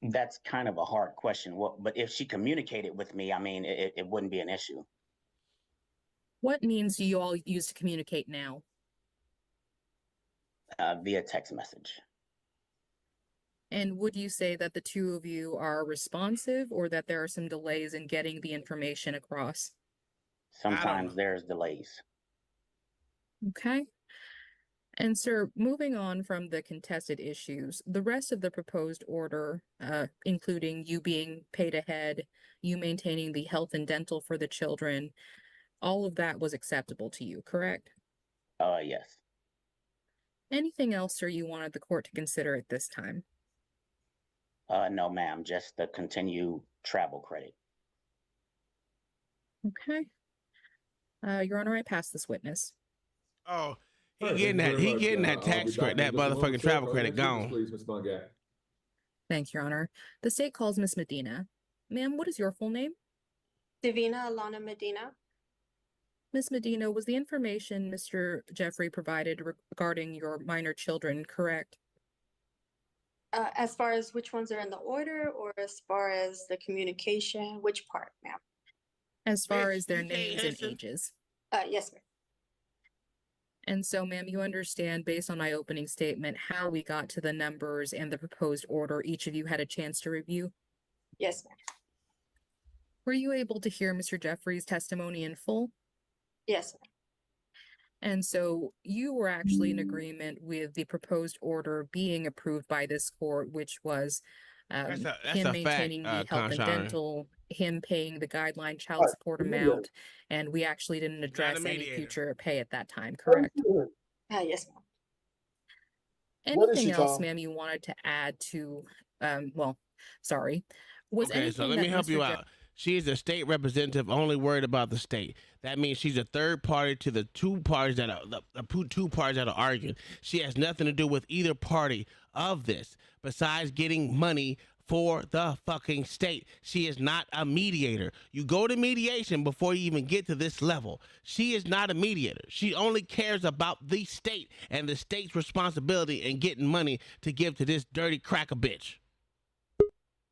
That's kind of a hard question. But if she communicated with me, I mean, it wouldn't be an issue. What means do you all use to communicate now? Via text message. And would you say that the two of you are responsive or that there are some delays in getting the information across? Sometimes there's delays. Okay. And sir, moving on from the contested issues, the rest of the proposed order, including you being paid ahead, you maintaining the health and dental for the children, all of that was acceptable to you, correct? Yes. Anything else, sir, you wanted the court to consider at this time? No, ma'am, just the continued travel credit. Okay. Your Honor, I pass this witness. Oh, All right, thank you very he much. getting that I'll tax be credit, back that in just a moment, motherfucking sir. travel Call the credit next witness, gone. please, Ms. Mongat. Thank you, Your Honor. The state calls Miss Medina. Ma'am, what is your full name? Divina Alana Medina. Miss Medina, was the information Mr. Jeffrey provided regarding your minor children correct? As far as which ones are in the order, or as far as the communication, which part, ma'am? As far Bitch, as their you can't names and listen. ages. Yes, ma'am. And so, ma'am, you understand, based on my opening statement, how we got to the numbers and the proposed order each of you had a chance to review? Yes, ma'am. Were you able to hear Mr. Jeffrey's testimony in full? Yes, ma'am. And so you were actually in agreement with the proposed order being approved by this court, which was That's him a maintaining fact, the health and Conshawner. dental, him paying the guideline child support amount, and we actually didn't address any mediator. future pay at that time, correct? Yes, ma'am. What is Anything she, else, Tom? ma'am, you wanted to add to, well, sorry. Was Okay, so anything let that me help Mr. you out. She is a state representative, only worried about the state. That means she's a third party to the two parties that are two parties that are arguing. She has nothing to do with either party of this, besides getting money for the fucking state. She is not a mediator. You go to mediation before you even get to this level. She is not a mediator. She only cares about the state and the state's responsibility in getting money to give to this dirty cracker bitch.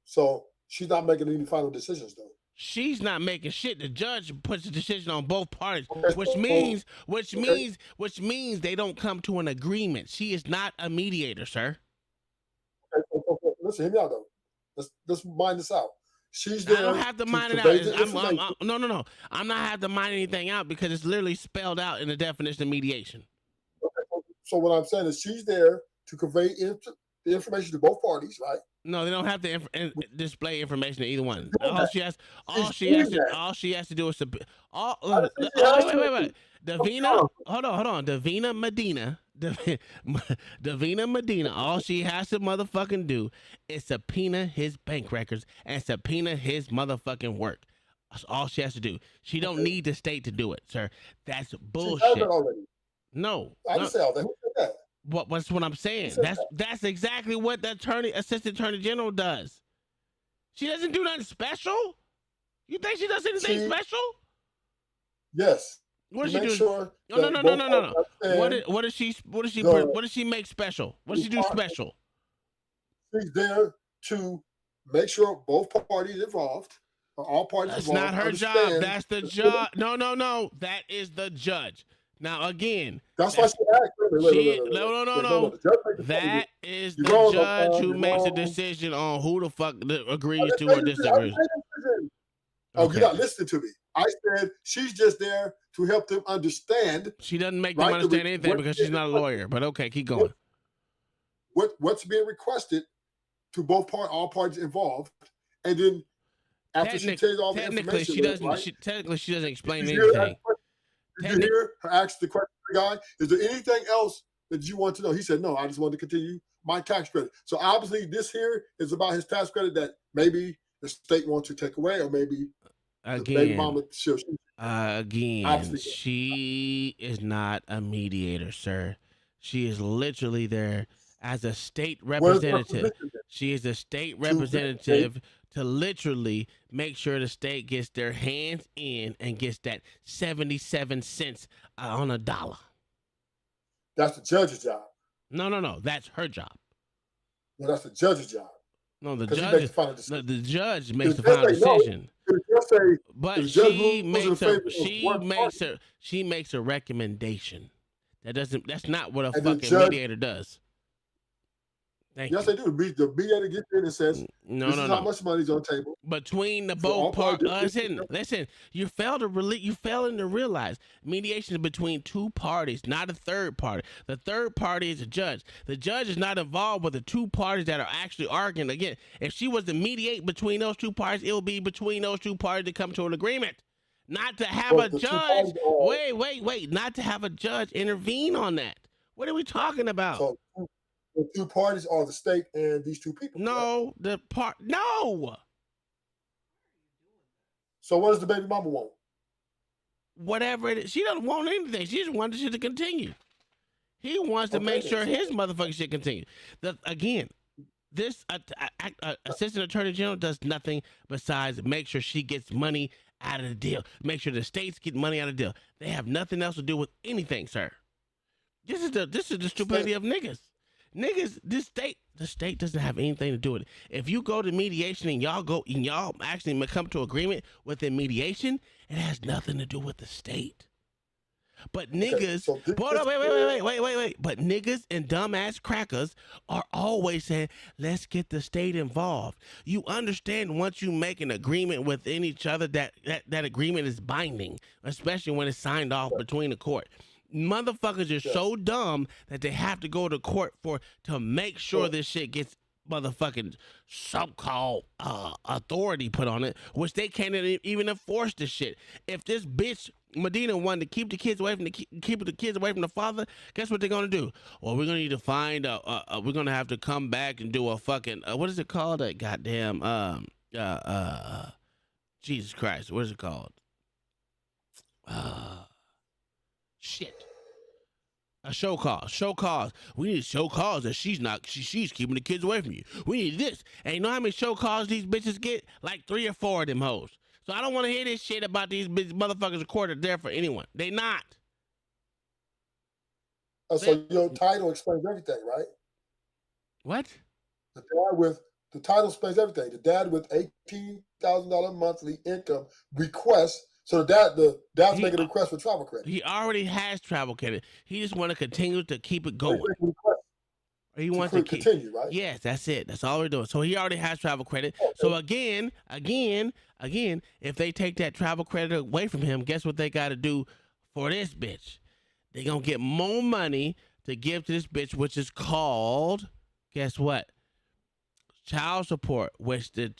So she's not making any final decisions, though. She's not making shit. The judge puts the decision on both parties, Okay, which means they don't come to an agreement. She is not a mediator, sir. Okay. Listen, hear me out, though. Let's mind this out. She's I there. don't have to mind it out. No. I'm not have to mind anything out because it's literally spelled out in the definition of mediation. Okay. So what I'm saying is she's there to convey the information to both parties, right? No, they don't have to display information to either one. All she has to do is wait. Davina, hold on. Davina Medina. All she has to motherfucking do is subpoena his bank records and subpoena his motherfucking work. That's all she has to do. She don't need the state to do it, sir. That's bullshit. No, I didn't say all that. Who said that? What's what I'm saying? That's exactly what the assistant attorney general does. She doesn't do nothing special. You think she does anything special? Yes. What does she do? Sure No. What does she make special? What does she do special? She's there to make sure both parties involved, or all parties That's involved. not her job. That's the judge. No. That is the judge. Now again, that's why she asked. No. That is the judge who makes a decision on who the fuck agrees to or disagrees. Oh, you're not listening to me. I said she's just there to help them understand. She doesn't make them understand anything because she's not a lawyer. But okay, keep going. What's being requested to all parties involved, and then after she tells all the information, technically she doesn't explain anything. Did you hear her ask the question to the guy? Is there anything else that you want to know? He said, no, I just want to continue my tax credit. So obviously this here is about his tax credit that maybe the state wants to take away, or maybe baby mama she is not a mediator, sir. She is literally there as a state representative. She is a state representative to literally make sure the state gets their hands in and gets that 77 cents on a dollar. That's the judge's job. No. That's her job. No, that's the judge's job. No, the judge makes the final decision. But she makes a recommendation. That's not what a fucking mediator does. Yes, they do. The mediator gets in and says, No, this no, is no. how much money's on the table. Between the For all both parts, parties. listen. You failing to realize mediation is between two parties, not a third party. The third party is a judge. The judge is not involved with the two parties that are actually arguing. Again, if she was to mediate between those two parties, it will be between those two parties to come to an agreement. Not to have a judge. Wait. Not to have a judge intervene on that. What are we talking about? So the two parties are the state and these two people. No, no. So what does the baby mama want? Whatever it is, she doesn't want anything. She just wants shit to continue. He wants to make sure his motherfucking shit continue. This assistant attorney general does nothing besides make sure she gets money out of the deal. Make sure the states get money out of the deal. They have nothing else to do with anything, sir. This is the stupidity of niggas. Niggas, the state doesn't have anything to do with it. If you go to mediation and y'all actually come to agreement within mediation, it has nothing to do with the state. But niggas, wait. But niggas and dumbass crackers are always saying, let's get the state involved. You understand once you make an agreement within each other that agreement is binding, especially when it's signed off between the court. Motherfuckers are so dumb that they have to go to court to make sure this shit gets motherfucking so-called authority put on it, which they can't even enforce this shit. If this bitch Medina wanted to keep the kids away from the father, guess what they're gonna do? Well, we're gonna need to find we're gonna have to come back and do a fucking what is it called? That goddamn Jesus Christ, what is it called? Shit. A show cause. We need show cause that she's keeping the kids away from you. We need this. And you know how many show cause these bitches get? Like 3 or 4 of them hoes. So I don't want to hear this shit about these motherfuckers recorded there for anyone. They not. So your title explains everything, right? What? The title explains everything. The dad with $18,000 monthly income requests. So the dad's making a request for travel credit. He already has travel credit. He just want to continue to keep it going. He wants to continue, right? Yes, that's it. That's all we're doing. So he already has travel credit. So again, if they take that travel credit away from him, guess what they got to do for this bitch? They gonna get more money to give to this bitch, which is called, guess what? Child support, which the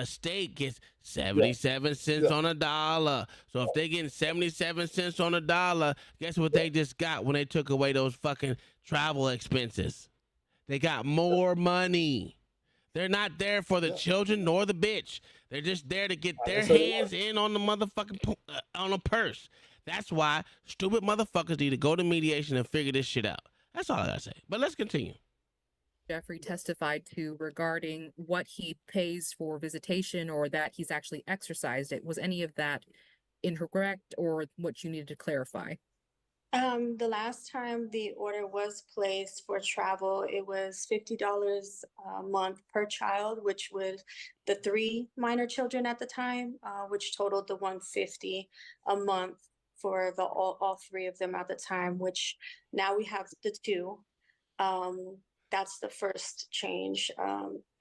state gets 77 cents on a dollar. So if they getting 77 cents on a dollar, guess what they just got when they took away those fucking travel expenses? They got more money. They're not there for the children nor the bitch. They're just there to get their hands in on the motherfucking on a purse. That's why stupid motherfuckers need to go to mediation and figure this shit out. That's all I gotta say. But let's continue. Jeffrey testified to regarding what he pays for visitation or that he's actually exercised it. Was any of that incorrect or what you needed to clarify? The last time the order was placed for travel, it was $50 a month per child, which was the 3 minor children at the time, which totaled the $150 a month for all 3 of them at the time, which now we have the 2. That's the first change.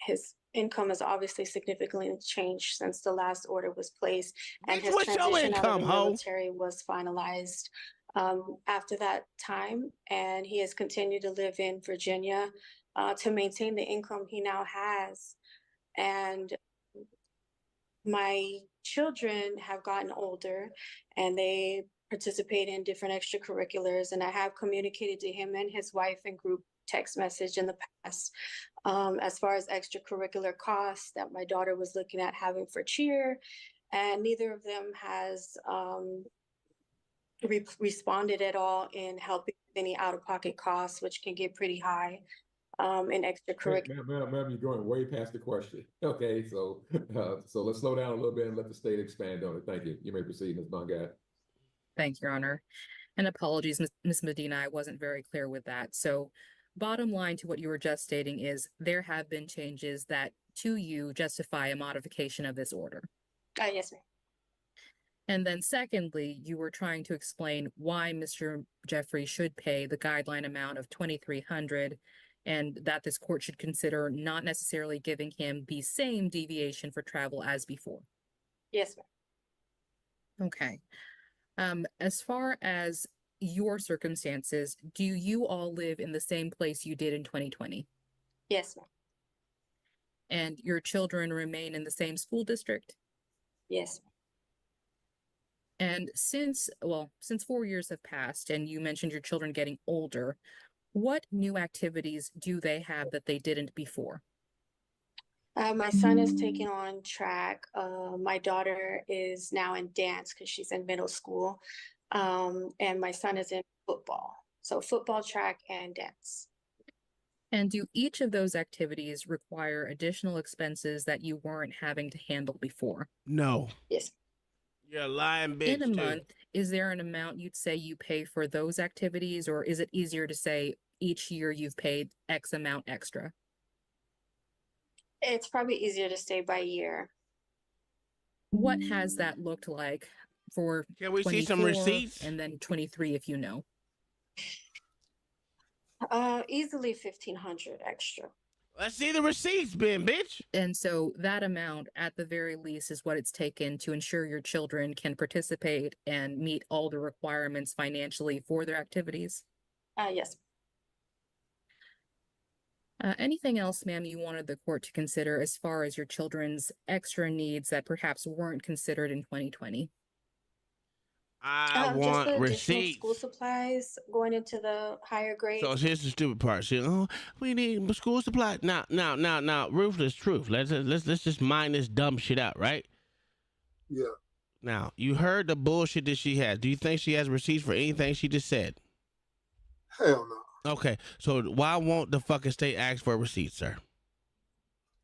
His income has obviously significantly changed since the last order was placed, and his transition out of the military was finalized after that time, and he has continued to live in Virginia to maintain the income he now has. And my children have gotten older, and they participate in different extracurriculars, and I have communicated to him and his wife in group text message in the past as far as extracurricular costs that my daughter was looking at having for cheer, and neither of them has responded at all in helping with any out-of-pocket costs, which can get pretty high in extracurricular. Ma'am, you're going way past the question. Okay, so let's slow down a little bit and let the state expand on it. Thank you. You may proceed, Ms. Bongat. Thank you, Your Honor. And apologies, Ms. Medina, I wasn't very clear with that. So bottom line to what you were just stating is there have been changes that to you justify a modification of this order. Yes, ma'am. And then secondly, you were trying to explain why Mr. Jeffrey should pay the guideline amount of $2,300 and that this court should consider not necessarily giving him the same deviation for travel as before. Yes, ma'am. Okay. As far as your circumstances, do you all live in the same place you did in 2020? Yes, ma'am. And your children remain in the same school district? Yes, ma'am. And since 4 years have passed and you mentioned your children getting older, what new activities do they have that they didn't before? My son is taking on track. My daughter is now in dance because she's in middle school. And my son is in football. So football, track, and dance. And do each of those activities require additional expenses that you weren't having to handle before? No. Yes. You're a lying bitch. In a month, is there an amount you'd say you pay for those activities, or is it easier to say each year you've paid X amount extra? It's probably easier to say by year. What has that looked like for Can we see some 24 receipts? and then 23 if you know? Easily 1,500 extra. Let's see the receipts, Ben, bitch. And so that amount, at the very least, is what it's taken to ensure your children can participate and meet all the requirements financially for their activities? Yes. Anything else, ma'am, you wanted the court to consider as far as your children's extra needs that perhaps weren't considered in 2020? I Just want the additional receipts. school supplies going into the higher grades. So here's the stupid part. See, oh, we need school supply. Now, ruthless truth. Let's just mind this dumb shit out, right? Yeah. Now, you heard the bullshit that she had. Do you think she has receipts for anything she just said? Hell no. Okay, so why won't the fucking state ask for a receipt, sir?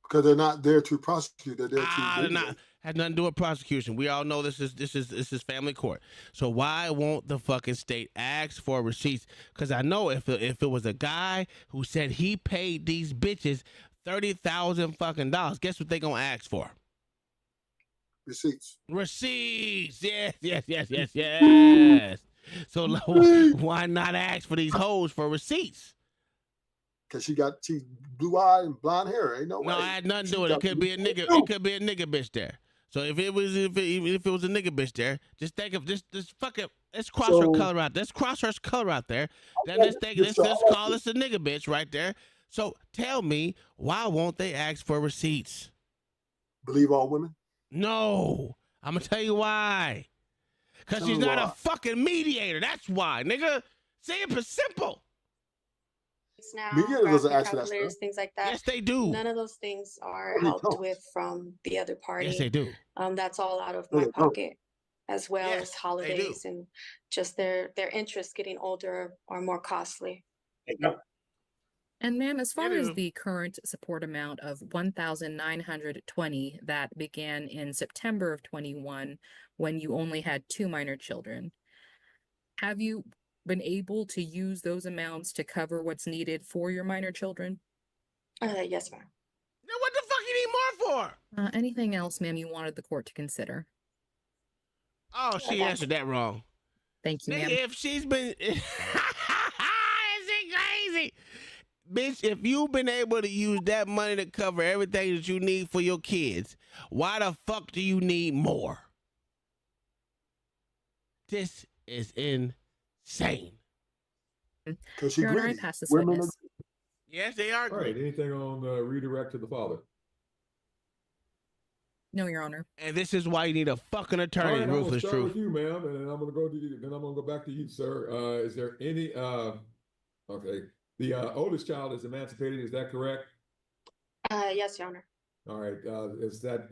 Because they're not there to prosecute. They're there to. They're not. Has nothing to do with prosecution. We all know this is family court. So why won't the fucking state ask for receipts? Because I know if it was a guy who said he paid these bitches $30,000 fucking dollars, guess what they gonna ask for? Receipts. Receipts. Yes. So why not ask for these hoes for receipts? Because she's blue-eyed and blonde hair. Ain't no way. No, I had nothing to do with it. It could be a nigga. It could be a nigga bitch there. So if it was a nigga bitch there, just think of just fuck it. Let's cross her color out. Let's cross her color out there. Then let's call this a nigga bitch right there. So tell me, why won't they ask for receipts? Believe all women? No, I'm gonna tell you why. Because she's not a fucking mediator. That's why, nigga. Simple. Now, Mediator doesn't ask for that calculators, stuff. things like that. Yes, they do. None of those things are No, they helped don't. with from the other party. Yes, they do. That's all out of No, my they don't. pocket, as well Yes, as they do. holidays and just their interests getting older are more costly. And ma'am, as far They as do. the current support amount of $1,920 that began in September of 21, when you only had 2 minor children, have you been able to use those amounts to cover what's needed for your minor children? Yes, ma'am. Then what the fuck you need more for? Anything else, ma'am, you wanted the court to consider? Oh, she answered that wrong. Thank you, ma'am. Nigga, if she's been, is it crazy? Bitch, if you've been able to use that money to cover everything that you need for your kids, why the fuck do you need more? This is insane. Because she Your Honor, I greedy. pass this Women witness. Yes, they are All right, great. anything on redirect to the father? No, Your Honor. And this is why you need a fucking All attorney, right, I'm gonna Ruthless start Truth. with you, ma'am, and then I'm gonna go to you. Then I'm gonna go back to you, sir. Is there any? Okay, the oldest child is emancipated. Is that correct? Yes, Your Honor. All right. Is that?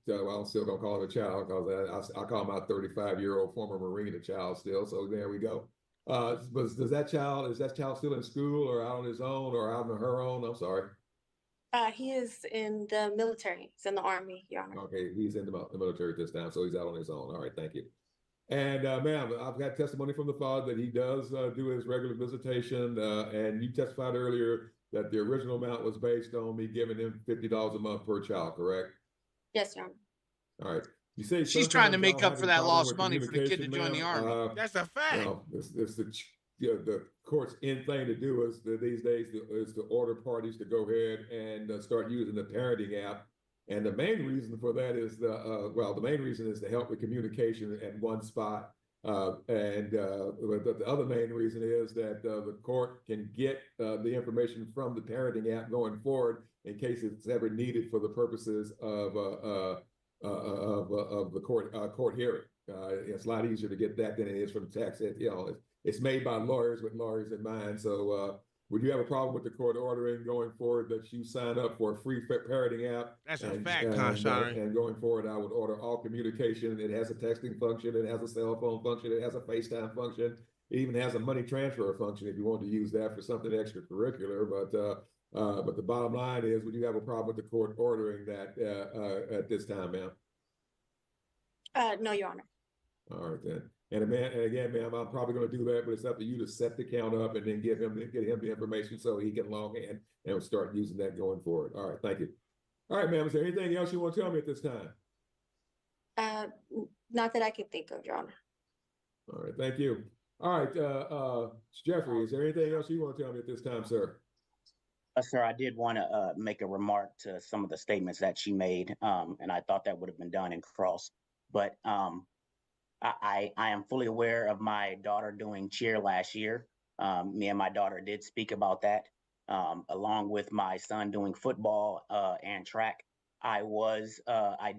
Well, I'm still gonna call it a child because I call my 35-year-old former Marine a child still. So there we go. But is that child still in school or out on his own or out on her own? I'm sorry. He is in the military. He's in the Army, Your Honor. Okay, he's in the military at this time, so he's out on his own. All right, thank you. And ma'am, I've got testimony from the father that he does do his regular visitation, and you testified earlier that the original amount was based on me giving him $50 a month per child, correct? Yes, Your Honor. All right. You say She's trying to sometimes make y'all up for having that problem lost with money for the kid to communication, join the ma'am. Army. That's a fact. Well, the court's in thing to do is these days is to order parties to go ahead and start using the parenting app. And the main reason for that is the main reason is to help with communication at one spot. The other main reason is that the court can get the information from the parenting app going forward in case it's ever needed for the purposes of the court hearing. It's a lot easier to get that than it is from the tax. It's made by lawyers with lawyers in mind. So would you have a problem with the court ordering going forward that you sign up for a free parenting app? That's a fact, Conshawnery. And going forward, I would order all communication. It has a texting function. It has a cell phone function. It has a FaceTime function. It even has a money transfer function if you want to use that for something extracurricular. But the bottom line is, would you have a problem with the court ordering that at this time, ma'am? No, Your Honor. All right then. And again, ma'am, I'm probably going to do that, but it's up to you to set the count up and then get him the information so he can log in and start using that going forward. All right, thank you. All right, ma'am, is there anything else you want to tell me at this time? Not that I can think of, Your Honor. All right, thank you. All right, Jeffrey, is there anything else you want to tell me at this time, sir? Sir, I did want to make a remark to some of the statements that she made, and I thought that would have been done in cross. But I am fully aware of my daughter doing cheer last year. Me and my daughter did speak about that, along with my son doing football and track. I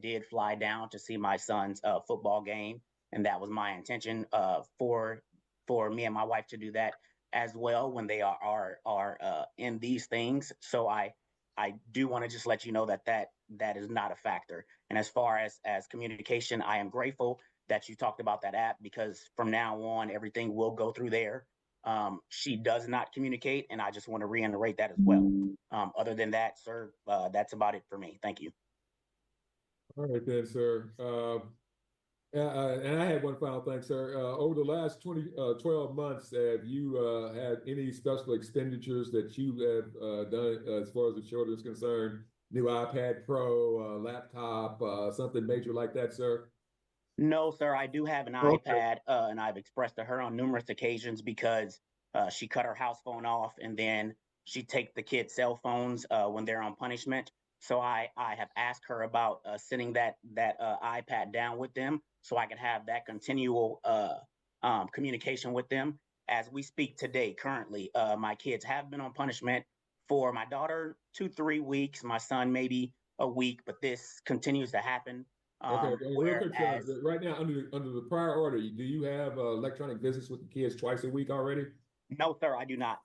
did fly down to see my son's football game, and that was my intention for me and my wife to do that as well when they are in these things. So I do want to just let you know that is not a factor. And as far as communication, I am grateful that you talked about that app, because from now on, everything will go through there. She does not communicate, and I just want to reiterate that as well. Other than that, sir, that's about it for me. Thank you. All right then, sir. And I had one final thing, sir. Over the last 12 months, have you had any special expenditures that you have done as far as the children is concerned? New iPad Pro, laptop, something major like that, sir? No, sir, I do have an iPad, and I've expressed to her on numerous occasions because she cut her house phone off, and then she takes the kids' cell phones when they're on punishment. So I have asked her about sitting that iPad down with them so I can have that continual communication with them. As we speak today, currently, my kids have been on punishment for my daughter 2-3 weeks, my son maybe a week, but this continues to happen. Okay, real quick, right now, under the prior order, do you have electronic visits with the kids twice a week already? No, sir, I do not.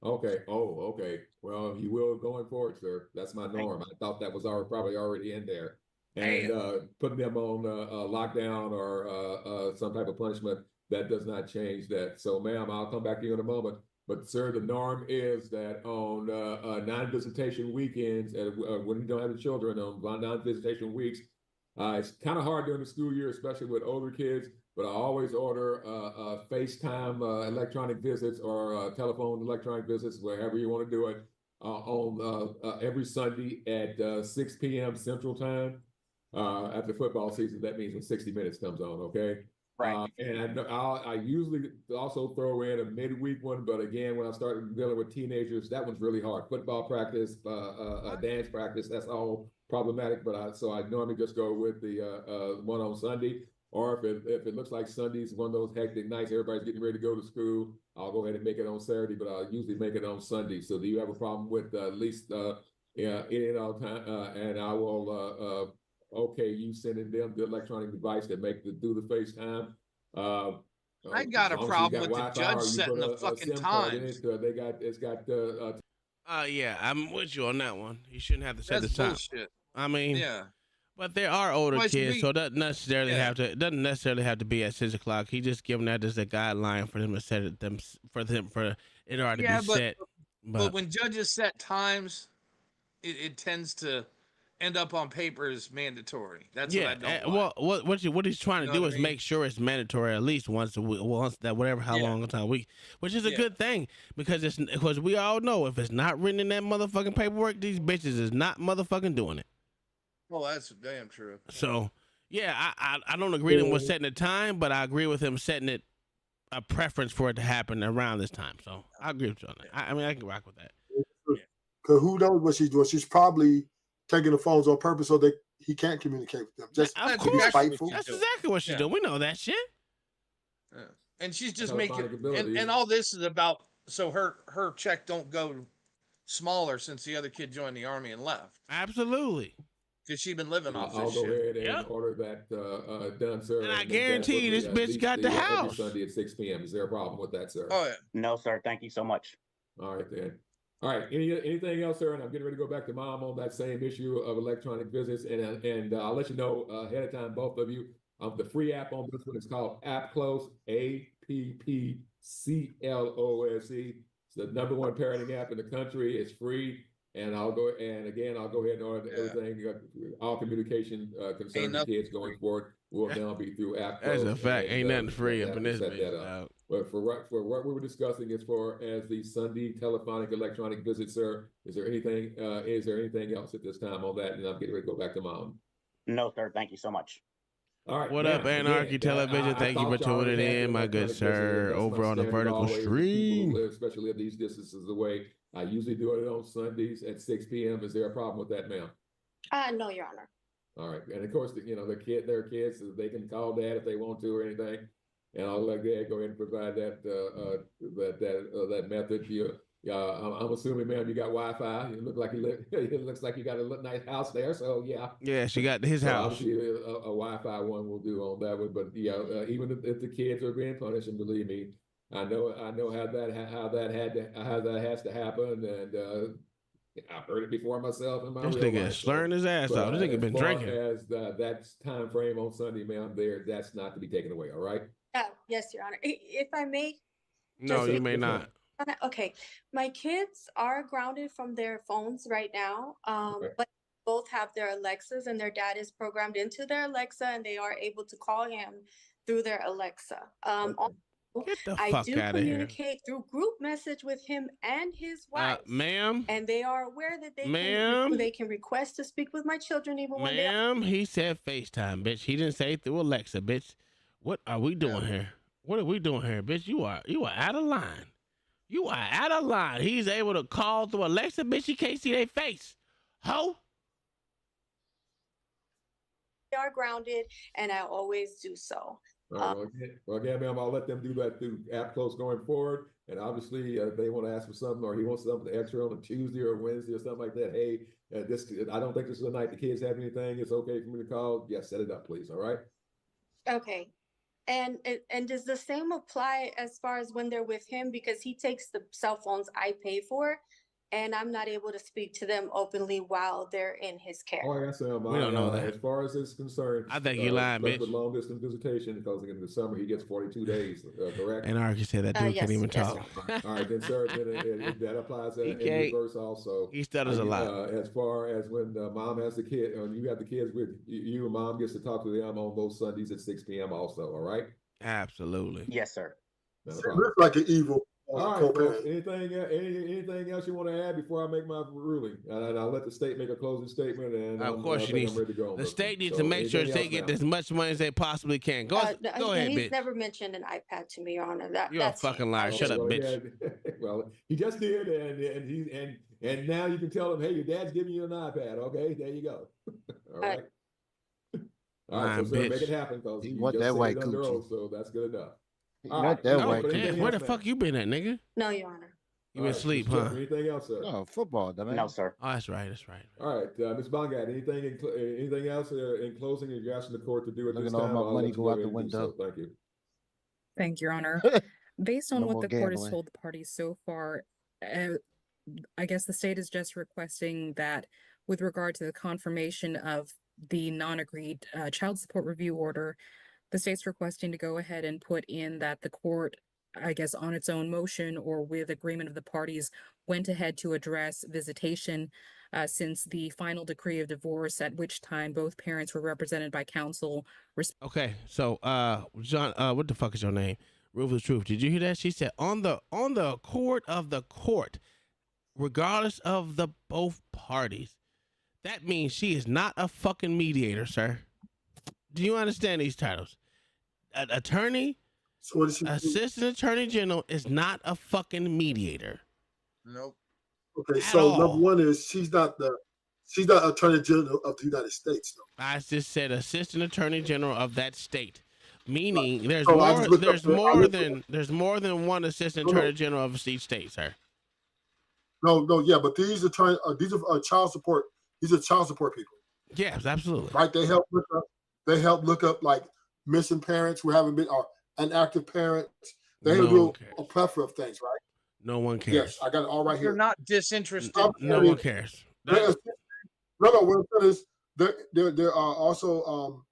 Okay. Oh, okay. Well, you will going forward, sir. That's my norm. I thought that was probably already in there. And putting them on lockdown or some type of punishment, that does not change that. So, ma'am, I'll come back to you in a moment. But, sir, the norm is that on non-visitation weekends, when you don't have the children on non-visitation weeks, it's kind of hard during the school year, especially with older kids, but I always order FaceTime electronic visits or telephone electronic visits, wherever you want to do it, on every Sunday at 6 p.m. Central Time. After football season, that means when 60 Minutes comes on, okay? Right. And I usually also throw in a midweek one, but again, when I start dealing with teenagers, that one's really hard. Football practice, dance practice, that's all problematic. But so I normally just go with the one on Sunday, or if it looks like Sunday's one of those hectic nights, everybody's getting ready to go to school, I'll go ahead and make it on Saturday, but I'll usually make it on Sunday. So do you have a problem with at least any and all time? And I will okay, you sending them the electronic device that do the FaceTime. I got a problem with the judge setting the fucking times. Yeah, I'm with you on that one. You shouldn't have to set the time. Bullshit. I mean, yeah. But there are older kids, so it doesn't necessarily have to be at 6 o'clock. He just giving that as a guideline for them to set it for it already to be set. But when judges set times, it tends to end up on paper as mandatory. That's what I don't like. Well, what he's trying to do is make sure it's mandatory at least once a week, how long a week, which is a good thing because we all know if it's not written in that motherfucking paperwork, these bitches is not motherfucking doing it. Well, that's damn true. So yeah, I don't agree with him setting the time, but I agree with him setting it a preference for it to happen around this time. So I agree with you on that. I mean, I can rock with that. Because who knows what she's doing? She's probably taking the phones on purpose so that he can't communicate with them. Just of to course, be spiteful. that's exactly what she's doing. We know that shit. Yeah. And she's just Telephonic making, abilities. and all this is about so her check don't go smaller since the other kid joined the army and left. Absolutely. Because she's been living off I'll this go shit. ahead and order that done, sir. And I make that guarantee you this bitch got the every house. Sunday at 6 p.m. Is there a problem with that, sir? Oh yeah. No, sir. Thank you so much. All right, then. All right. Anything else, sir? And I'm getting ready to go back to Mom on that same issue of electronic visits. And I'll let you know ahead of time, both of you. The free app on this one is called App Close, APPCLOSE. It's the #1 parenting app in the country. It's free. And I'll go ahead and order everything, all communication concerning the kids going forward will now be through App Close. That's a fact. Ain't nothing free up in this bitch. But for what we were discussing as far as the Sunday telephonic electronic visit, sir, is there anything else at this time on that? And I'm getting ready to go back to Mom. No, sir. Thank you so much. All right. What up, Anarchy Television? Thank you for tuning in, my good sir, over on the vertical stream. People especially live these distances away. I usually do it on Sundays at 6 p.m. Is there a problem with that, ma'am? No, Your Honor. All right. And of course, their kids, so they can call dad if they want to or anything. And I'll let dad go ahead and provide that method. I'm assuming, ma'am, you got Wi-Fi. It looks like you got a nice house there. So yeah. Yeah, she got his house. Obviously, a Wi-Fi one will do on that one. But yeah, even if the kids are being punished, and believe me, I know how that has to happen, and I've heard it before myself in my this real nigga life. slurring his ass off. This nigga been drinking. As that time frame on Sunday, ma'am, that's not to be taken away. All right. Yes, Your Honor. If I may. No, you may not. Okay, my kids are grounded from their phones right now, but both have their Alexas, and their dad is programmed into their Alexa, and they are able to call him through their Alexa. Get the I fuck do out of here. communicate through group message with him and his wife, ma'am. and they are aware that they can request to speak with my children even when they are. Ma'am, he said FaceTime, bitch. He didn't say through Alexa, bitch. What are we doing here? What are we doing here, bitch? You are out of line. You are out of line. He's able to call through Alexa, bitch. You can't see their face. Ho. They are grounded, and I always do so. All right, well, again, ma'am, I'll let them do that through App Close going forward. And obviously, if they want to ask for something, or he wants something extra on a Tuesday or Wednesday or something like that, hey, I don't think this is the night the kids have anything. It's okay for me to call. Yeah, set it up, please. All right. Okay. And does the same apply as far as when they're with him? Because he takes the cell phones I pay for, and I'm not able to speak to them openly while they're in his care. Oh, yes, we don't know that. As far as it's concerned, I think you lying, bitch. With long distance visitation, because in the summer he gets 42 days, correct? And Archie said that dude can't even talk. All right, then, sir, that applies in reverse also. He stutters a lot. As far as when mom has the kid, you have the kids with you, and mom gets to talk to them on those Sundays at 6 p.m. also. All right. Absolutely. Yes, sir. Looks like an evil. All right, folks, anything else you want to add before I make my ruling? And I'll let the state make a closing statement. And of course, I'm ready to go. The state needs to make sure they get as much money as they possibly can. Go ahead, He's bitch. never mentioned an iPad to me, Your Honor. You're a fucking liar. Shut up, bitch. Well, he just did, and now you can tell him, hey, your dad's giving you an iPad. Okay, there you go. All right. All right, so sir, make it happen, because you just said it under oath, so that's good enough. Where the fuck you been at, nigga? No, Your Honor. You been asleep, huh? Anything else, sir? No, football. No, sir. Oh, that's right. That's right. All right, Ms. Bongat, anything else in closing that you're asking the court to do at this time? All my money go out the window. So. Thank you. Thank you, Your Honor. Based on No what more the court has gambling. told the parties so far, I guess the state is just requesting that with regard to the confirmation of the non-agreed child support review order, the state's requesting to go ahead and put in that the court, I guess on its own motion or with agreement of the parties, went ahead to address visitation since the final decree of divorce, at which time both parents were represented by counsel. Okay, so John, what the fuck is your name? Ruthless Truth. Did you hear that? She said on the accord of the court, regardless of the both parties. That means she is not a fucking mediator, sir. Do you understand these titles? An attorney, So what does she do? Assistant Attorney General is not a fucking mediator. Nope. Okay, At so all. number one is she's not Attorney General of the United States, though. I just said Assistant Attorney General of that state, meaning there's So I more. just looked There's up the- I more looked- than there's more than one Assistant No, no. Attorney General of each state, sir. No, yeah, but these are child support. These are child support people, Yes, absolutely. right? They help look up like missing parents who haven't been or inactive parents. They No do one cares. a plethora of things, right? No one cares. Yes, I got it all right They're here. not disinterested. No one cares. No, what I'm saying is there are also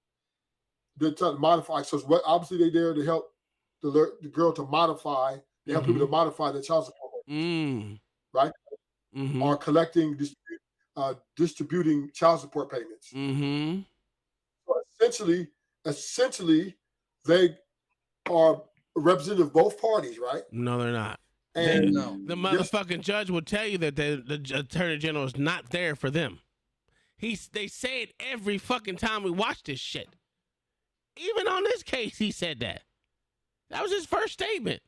they're trying to modify. So what obviously they're there to help the girl to modify. They help people to modify their child support, right? Or collecting, distributing child support payments. So essentially, they are representative of both parties, right? No, they're not. And The motherfucking judge will tell you that the Attorney General is not there for them. They say it every fucking time we watch this shit. Even on this case, he said that. That was his first statement.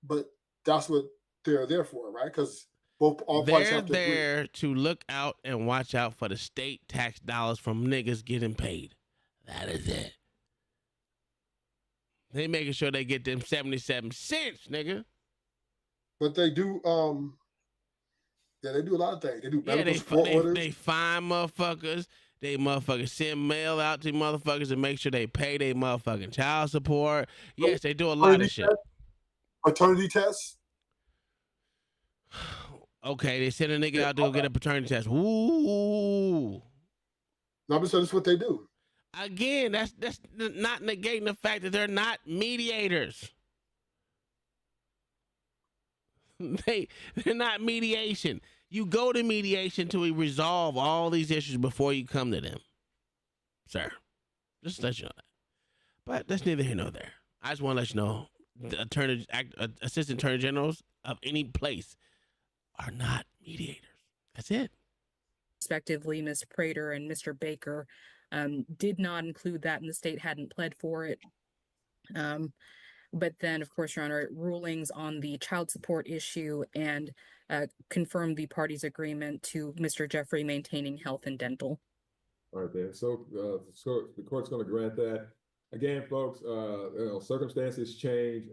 But that's what they're there for, right? Because all parties They're have to agree. there to look out and watch out for the state tax dollars from niggas getting paid. That is it. They making sure they get them 77 cents, nigga. But they do, they do a lot of things. They do medical Yeah, support orders. they find motherfuckers. They motherfuckers send mail out to motherfuckers and make sure they pay their motherfucking child support. Yes, they do a lot of shit. Paternity tests. Okay, they send a nigga out to go get a paternity test. Ooh. No, but so that's what they do. Again, that's not negating the fact that they're not mediators. They're not mediation. You go to mediation to resolve all these issues before you come to them, sir. Just to let you know that. But that's neither here nor there. I just want to let you know the assistant attorney generals of any place are not mediators. That's it. Respectively, Ms. Prater and Mr. Baker did not include that, and the state hadn't pled for it. But then, of course, Your Honor, rulings on the child support issue and confirmed the parties' agreement to Mr. Jeffrey maintaining health and dental. All right, then. So the court's going to grant that. Again, folks, circumstances change,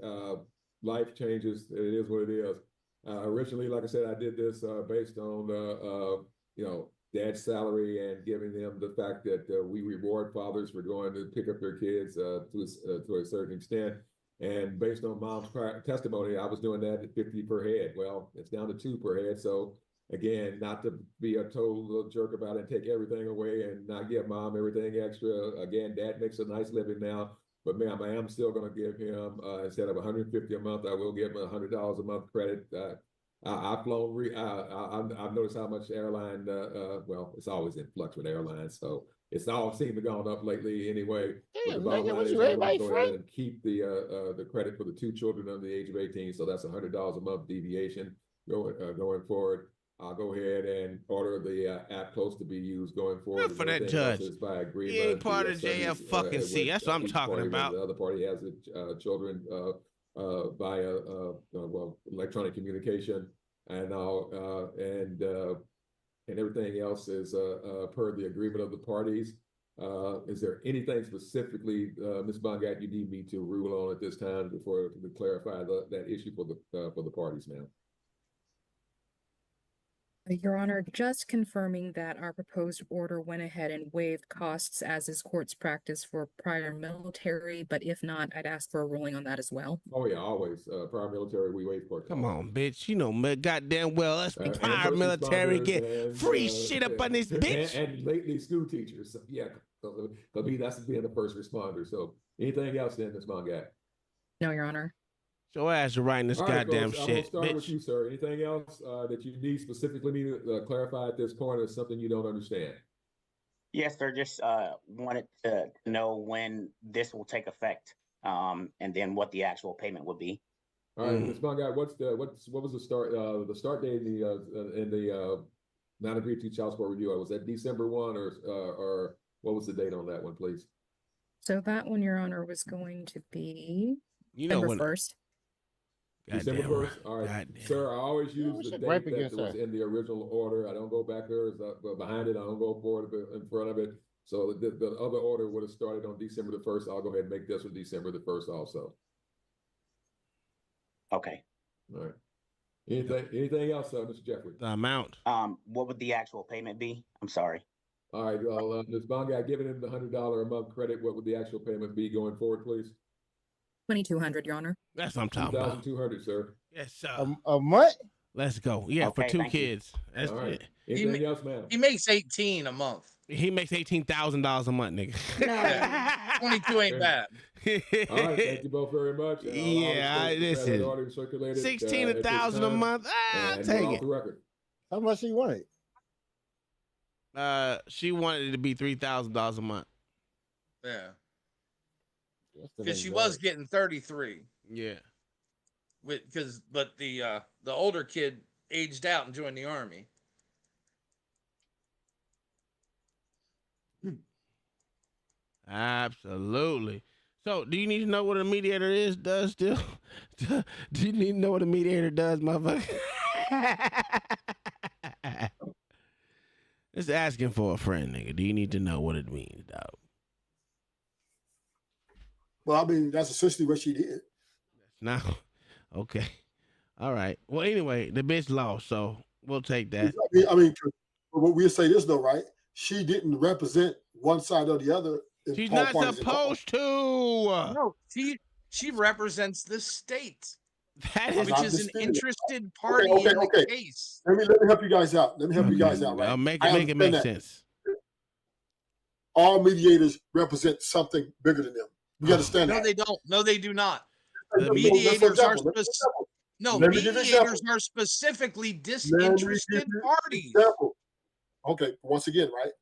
life changes. It is what it is. Originally, like I said, I did this based on dad's salary and giving them the fact that we reward fathers for going to pick up their kids to a certain extent. And based on mom's testimony, I was doing that at 50 per head. Well, it's down to 2 per head. So again, not to be a total little jerk about it and take everything away and not give mom everything extra. Again, dad makes a nice living now, but ma'am, I am still going to give him, instead of $150 a month, I will give him $100 a month credit. I've flown, I've noticed how much airline, well, it's always in flux with airlines. So it's all seemed to gone up lately anyway. But the bottom line is I'm going to go ahead and keep the credit for the 2 children under the age of 18. So that's $100 a month deviation going forward. I'll go ahead and order the app close to be used going forward. Good for that judge. By agreement. He ain't part of JFC. That's what I'm talking about. The other party has the children via electronic communication, and everything else is per the agreement of the parties. Is there anything specifically, Ms. Bongat, you need me to rule on at this time before to clarify that issue for the parties, ma'am? Your Honor, just confirming that our proposed order went ahead and waived costs as is court's practice for prior military, but if not, I'd ask for a ruling on that as well. Oh yeah, always. Prior military, we waive court. Come on, bitch. You know, goddamn well, let's be prior military, get free shit up on this bitch. And lately school teachers. So, yeah, that's being a first responder. So anything else then, Ms. Bongat? No, Your Honor. Your ass are writing this goddamn folks, shit. I'm gonna start bitch. with you, sir. Anything else that you need to clarify at this point, or something you don't understand? Yes, sir. Just wanted to know when this will take effect, and then what the actual payment would be. All right, Ms. Bongat, what was the start date in the not agreed to child support review? Was that December 1 or what was the date on that one, please? So that one, Your Honor, was going to be You know December when 1st. December 1st. All right, Goddamn. sir. I always use the date right that against was that. in the original order. I don't go back there, but behind it. I don't go forward in front of it. So the other order would have started on December the 1st. I'll go ahead and make this one December the 1st also. Okay. All right. Anything else, Mr. Jeffrey? The amount. What would the actual payment be? I'm sorry. All right. Well, Ms. Bonga, giving him the $100 a month credit, what would the actual payment be going forward, please? $2,200, Your Honor. That's what I'm talking about. $2,200, sir. Yes, sir. A month? Let's go. Yeah, Okay, for 2 thank you. kids. That's All right. it. Anything else, ma'am? He makes 18 a month. He makes $18,000 a month, nigga. No. 22 ain't bad. All right, thank you both very much. And listen, order circulated, 16,000 a month. I'll take off it. the record. How much he wanted? She wanted it to be $3,000 a month. Yeah. That's the Because she name, was right? getting 33. Yeah. But the older kid aged out and joined the army. Absolutely. So, do you need to know what a mediator does still? Do you need to know what a mediator does, motherfucker? Just asking for a friend, nigga. Do you need to know what it means, dog? Well, I mean, that's essentially what she did. Now, okay. All right. Well, anyway, the bitch lost, so we'll take that. I mean, what we'll say this though, right? She didn't represent one side or the other. She's not supposed to. No, she represents the state, which is an interested party in the case. Let me help you guys out. Right? Make it make sense. All mediators represent something bigger than them. You understand No, that? they don't. No, they do not. The Mediators are specifically disinterested parties. Okay, once again, right?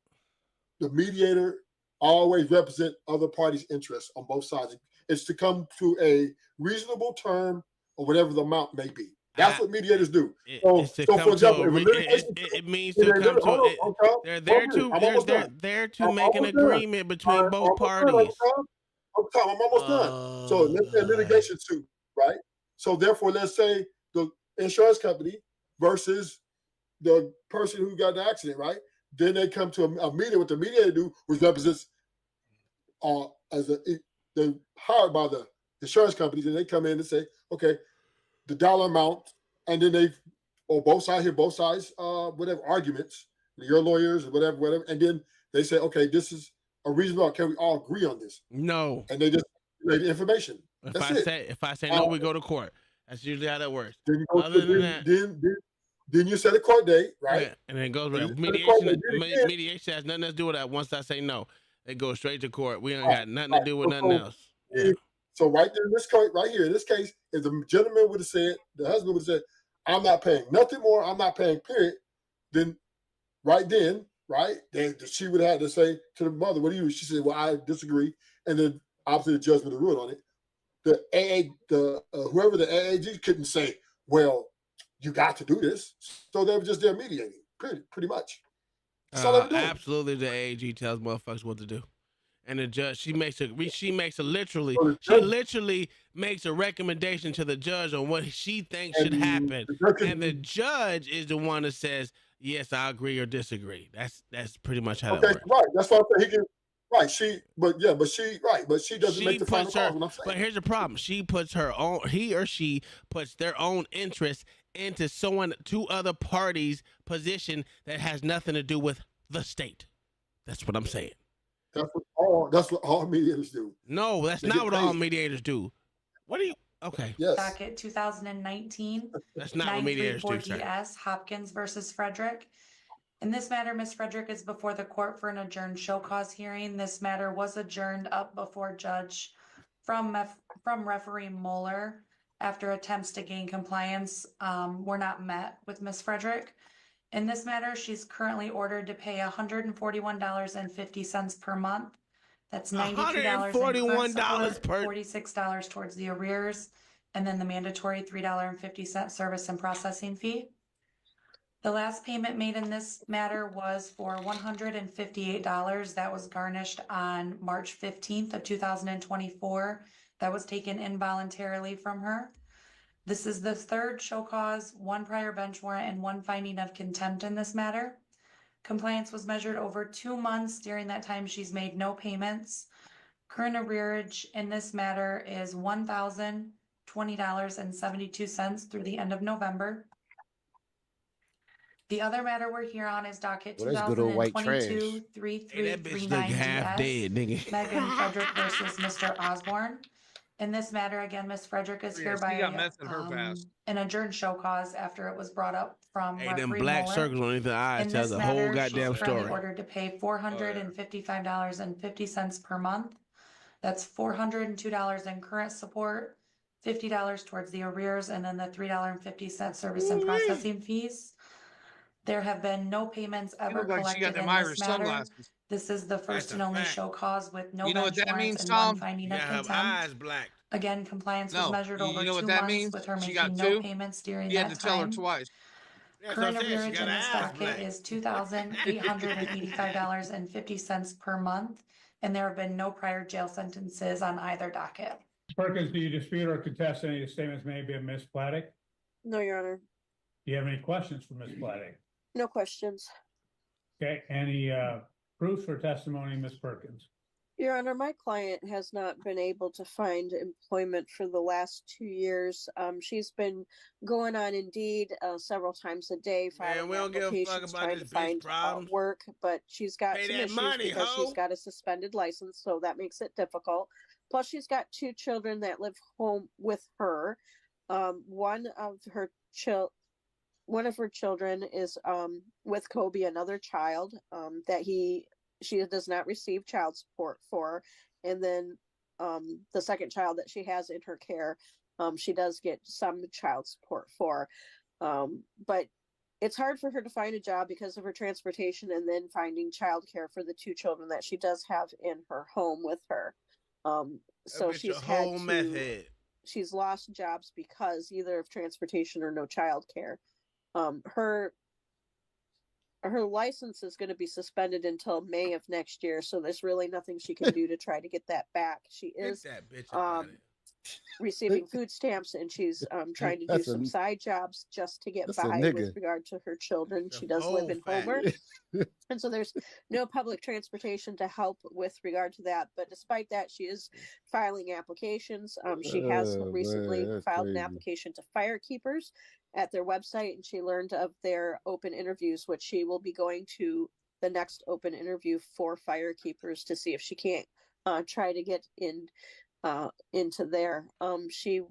The mediator always represent other parties' interests on both sides. It's to come to a reasonable term or whatever the amount may be. That's what mediators do. So for example, it means to come to. They're there to make an agreement between both parties. I'm almost done. So let's say a litigation suit, right? So therefore, let's say the insurance company versus the person who got the accident, right? Then they come to a meeting. What the mediator do, which represents they're hired by the insurance companies, and they come in and say, okay, the dollar amount, and then both sides, whatever arguments, your lawyers or whatever, and then they say, okay, this is a reasonable. Can we all agree on this? No. And they just relay the information. If I say no, we go to court. That's usually how that works. Then Then you set a court date, right? Yeah, and then it goes right. Mediation has nothing to do with that. Once I say no, it goes straight to court. We ain't got nothing to do with nothing else. Yeah. So right there in this case, right here, in this case, if the gentleman would have said, the husband would have said, I'm not paying nothing more, I'm not paying, period, then she would have had to say to the mother, what do you? She said, well, I disagree. And then obviously the judge would have ruled on it. Whoever the AAG couldn't say, well, you got to do this. So they were just there mediating, pretty much. Absolutely, the AAG tells motherfuckers what to do, and the judge she literally makes a recommendation to the judge on what she thinks should happen, and the judge is the one that says yes, I agree or disagree. That's pretty much how that works. Right. That's what I'm saying. But she doesn't make the final call. But here's the problem: he or she puts their own interest into two other parties' position that has nothing to do with the state. That's what I'm saying. That's what all mediators do. No, that's not what all mediators do. What do you? Okay. Yes. Docket 2019. That's not what mediators do, sir. DS Hopkins versus Frederick. In this matter, Ms. Frederick is before the court for an adjourned show cause hearing. This matter was adjourned up before judge from referee Mueller after attempts to gain compliance were not met with Ms. Frederick. In this matter, she's currently ordered to pay $141.50 per month. That's $92 per $46 towards the arrears, and then the mandatory $3.50 service and processing fee. The last payment made in this matter was for $158. That was garnished on March 15th of 2024. That was taken involuntarily from her. This is the third show cause, one prior bench warrant, and one finding of contempt in this matter. Compliance was measured over 2 months. During that time, she's made no payments. Current arrearage in this matter is $1,020.72 through the end of November. The other matter we're here on is docket Well, that's good old white trash. 2022-3339DS, Megan Frederick versus Mr. Osborne. In this matter, again, Ms. Frederick is She hereby got meth in her past. an adjourned show cause after it was brought up from Hey, them referee black Mueller. circles on the eyes In tell this the whole matter, goddamn she's currently story. ordered to pay $455.50 per month. That's $402 in current support, $50 towards the arrears, and then the $3.50 service and processing fees. There have been no payments ever look like she got collected in them this Irish matter. sunglasses. This is the first and only show cause with no You know what bench that warrants means, and one Tom? finding You of got her contempt. eyes black. Again, compliance was No, measured you over know what 2 that months means? with her She making got no two. payments during You had that to tell her time. twice. That's Current what I'm saying. She arrearage got in her this eyes docket black. is $2,885.50 per month, and there have been no prior jail sentences on either docket. Perkins, do you dispute or contest any of the statements made by Ms. Plattick? No, Your Honor. Do you have any questions for Ms. Plattick? No questions. Okay, any proofs or testimony, Ms. Perkins? Your Honor, my client has not been able to find employment for the last 2 years. She's been going on Indeed several times a day, filing we don't give a fuck applications, about trying this to bitch find problems. work, but she's got Pay some that issues money, because ho. she's got a suspended license, so that makes it difficult. Plus, she's got 2 children that live home with her. One of her children is with Kobe, another child that she does not receive child support for, and then the second child that she has in her care, she does get some child support for, but it's hard for her to find a job because of her transportation and then finding childcare for the 2 children that she does have in her home with her. So she's lost jobs because either of transportation or no childcare. Her license is going to be suspended until May of next year, so there's really nothing she can do to try to get that back. She is receiving food stamps, and she's trying to do some side jobs just to get by with regard to her children. She does live in Homer, and so there's no public transportation to help with regard to that. But despite that, she is filing applications. She has recently filed an application to Firekeepers at their website, and she learned of their open interviews, which she will be going to the next open interview for Firekeepers to see if she can't try to get into there. She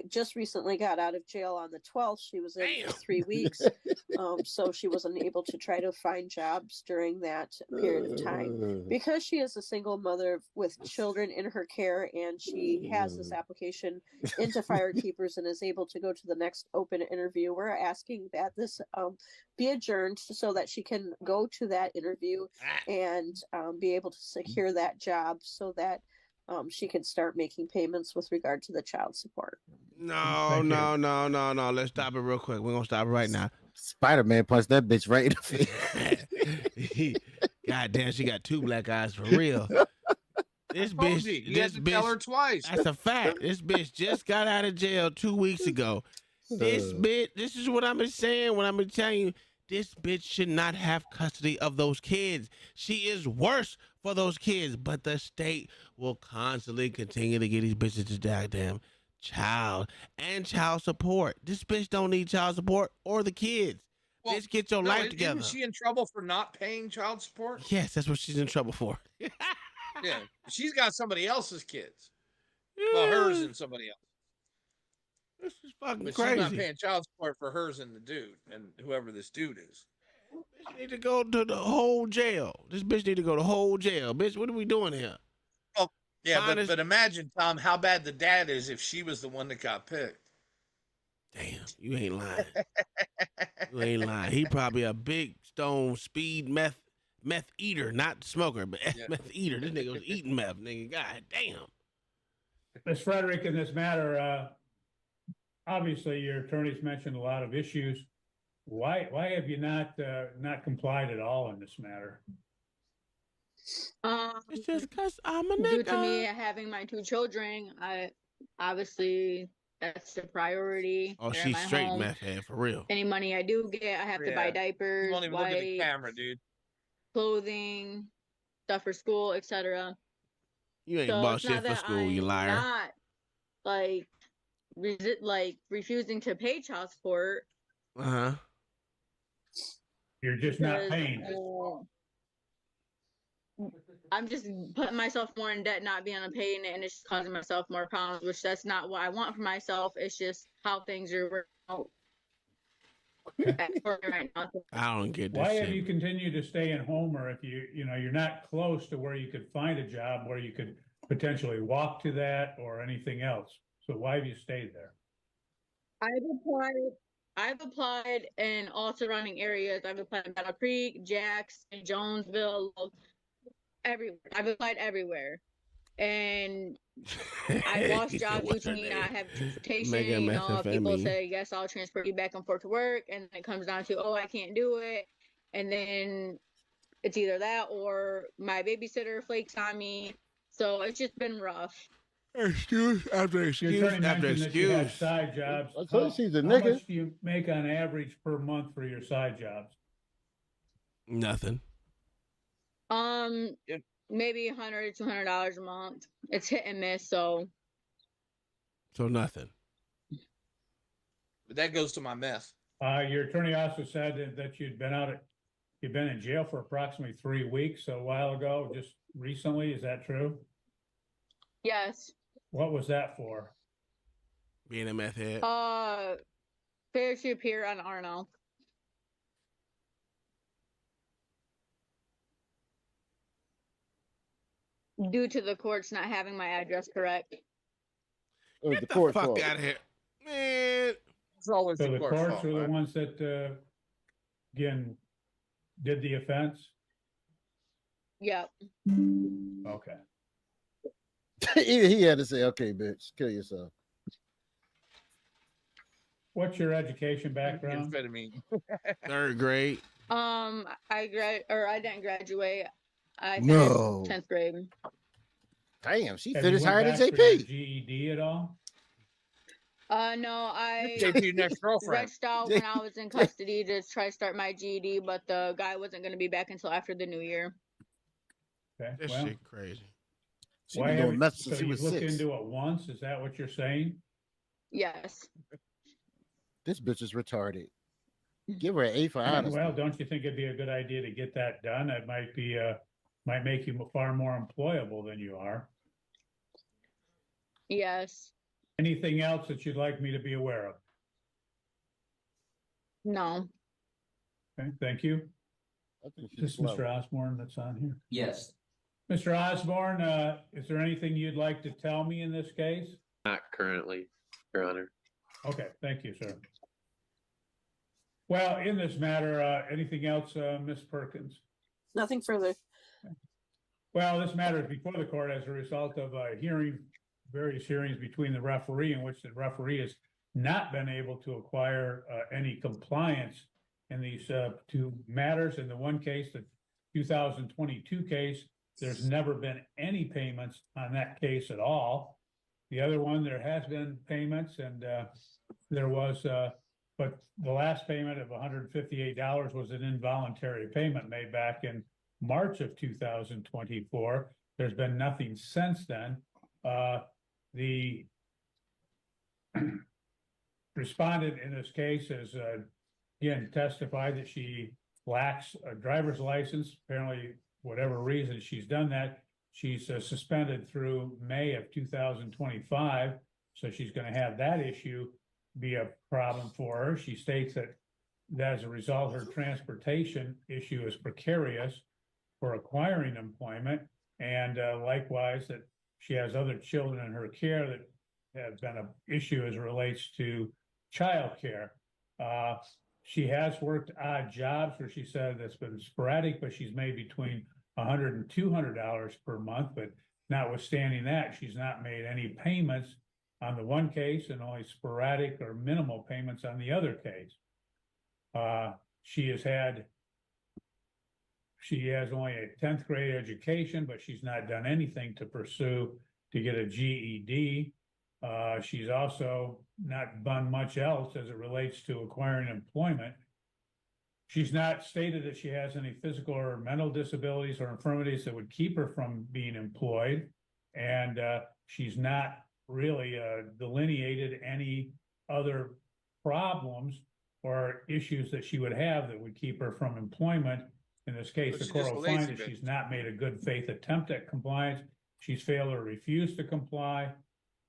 just recently got out of jail on the 12th. She was in for 3 weeks, so she wasn't able to try to find jobs during that period of time. Because she is a single mother with children in her care, and she has this application into Firekeepers and is able to go to the next open interview, we're asking that this be adjourned so that she can go to that interview and be able to secure that job so that she can start making payments with regard to the child support. No. Let's stop it real quick. We're going to stop it right now. Spider-Man punched that bitch right in the face. God damn, she got 2 black eyes for real. This bitch, tell her twice. That's a fact. This bitch just got out of jail 2 weeks ago. This bitch, this is what I've been saying when I've been telling you, this bitch should not have custody of those kids. She is worse for those kids, but the state will constantly continue to get these bitches to goddamn child support. This bitch don't need child support or the kids. Well, bitch, get your life together. Isn't she in trouble for not paying child support? Yes, that's what she's in trouble for. Yeah, she's got somebody else's kids. Well, hers and somebody else. This is fucking but crazy. She's not paying child support for hers and the dude, and whoever this dude is. Bitch need to go to the whole jail. This bitch need to go to whole jail. Bitch, what are we doing here? Oh, yeah, but imagine, Tom, how bad the dad is if she was the one that got picked. Damn, you ain't lying. You ain't lying. He probably a big stone speed meth eater, not smoker, but meth eater. This nigga was eating meth, nigga. God damn. Ms. Frederick, in this matter, obviously your attorneys mentioned a lot of issues Why have you not complied at all in this matter? It's just because I'm a Due nigga. to me having my 2 children, I obviously that's the priority. Oh, They're in she's my straight home. meth head for real. Any money I do get, I have to buy You diapers, won't even look at the wipes, camera, dude. clothing, stuff for school, etc. You ain't So bought it's shit not for that school, you I'm liar. not refusing to pay child support. Uh-huh. You're just not paying. I'm just putting myself more in debt, not being able to pay it, and it's just causing myself more problems, which that's not what I want for myself. It's just how things are working out right now. I don't get this Why shit. have you continued to stay in Homer if you're not close to where you could find a job where you could potentially walk to that or anything else? So why have you stayed there? I've applied in all surrounding areas. I've applied in Battle Creek, Jackson, Jonesville, everywhere. I've applied everywhere. And I've lost jobs due to me not having transportation. You know, people say, yes, I'll transport you back and forth to work. And then it comes down to, oh, I can't do it. And then it's either that or my babysitter flakes on me. So it's just been rough. Excuse after excuse Your attorney after mentioned that you have excuse. side jobs. I told you she's a How nigga. much do you make on average per month for your side jobs? Nothing. Maybe $100, $200 a month. It's hit and miss, so nothing. But that goes to my meth. Your attorney also said that you'd been in jail for approximately 3 weeks a while ago, just recently. Is that true? yes. What was that for? Being a meth head. Fair to appear on Arno. Due to the courts not having my address correct. Get the fuck out of here, man. It's always So the court's courts fault, are the right? ones that again did the offense. Yep. Okay. he had to say, "Okay, bitch, kill yourself." What's your education background? Amphetamine. 3rd grade. I didn't graduate. I No. finished 10th grade. Damn, she Have finished you went higher than back for your JP. GED at all? No, I JP next girlfriend. reached out when I was in custody to try to start my GED, but the guy wasn't going to be back until after the new year. Okay. This Well, shit crazy. She been doing meth since so she you've was looked 6. into it once? Is that what you're saying? Yes. This bitch is retarded. Give her an A for honesty. Well, don't you think it'd be a good idea to get that done? It might be might make you far more employable than you are. Yes. Anything else that you'd like me to be aware of? No. Okay, thank you. I think Is this she's slow. Mr. Osborne that's on here? Yes. Mr. Osborne, is there anything you'd like to tell me in this case? Not currently, Your Honor. Okay, thank you, sir. Well, in this matter, anything else, Ms. Perkins? Nothing further. Well, this matter is before the court as a result of various hearings between the referee in which the referee has not been able to acquire any compliance in these 2 matters. In the one case, the 2022 case, there's never been any payments on that case at all. The other one, there has been payments, and there was, but the last payment of $158 was an involuntary payment made back in March of 2024. There's been nothing since then. The respondent in this case has again testified that she lacks a driver's license. Apparently, whatever reason she's done that, she's suspended through May of 2025. So she's going to have that issue be a problem for her. She states that as a result, her transportation issue is precarious for acquiring employment, and likewise that she has other children in her care that have been an issue as it relates to child care. She has worked odd jobs where she said that's been sporadic, but she's made between $100 and $200 per month. But notwithstanding that, she's not made any payments on the one case and only sporadic or minimal payments on the other case. She has only a 10th grade education, but she's not done anything to pursue to get a GED. She's also not done much else as it relates to acquiring employment. She's not stated that she has any physical or mental disabilities or infirmities that would keep her from being employed. And she's not really delineated any other problems or issues that she would have that would keep her from employment. In this case, So the she's court just will a lazy find that bitch. she's not made a good faith attempt at compliance. She's failed or refused to comply,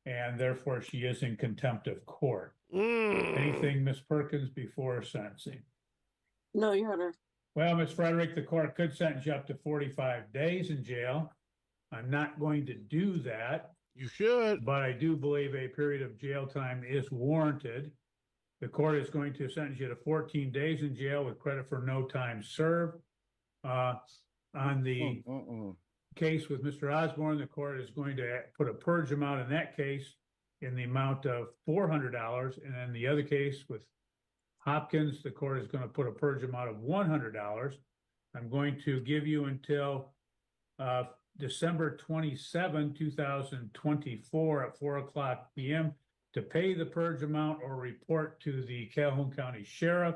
and therefore she is in contempt of court. Anything, Ms. Perkins, before sentencing? No, Your Honor. Well, Ms. Frederick, the court could sentence you up to 45 days in jail. I'm not going to do that. You should. But I do believe a period of jail time is warranted. The court is going to sentence you to 14 days in jail with credit for no time served. On the case with Mr. Osborne, the court is going to put a purge amount in that case in the amount of $400. And in the other case with Hopkins, the court is going to put a purge amount of $100. I'm going to give you until December 27, 2024 at 4:00 p.m. to pay the purge amount or report to the Calhoun County Sheriff.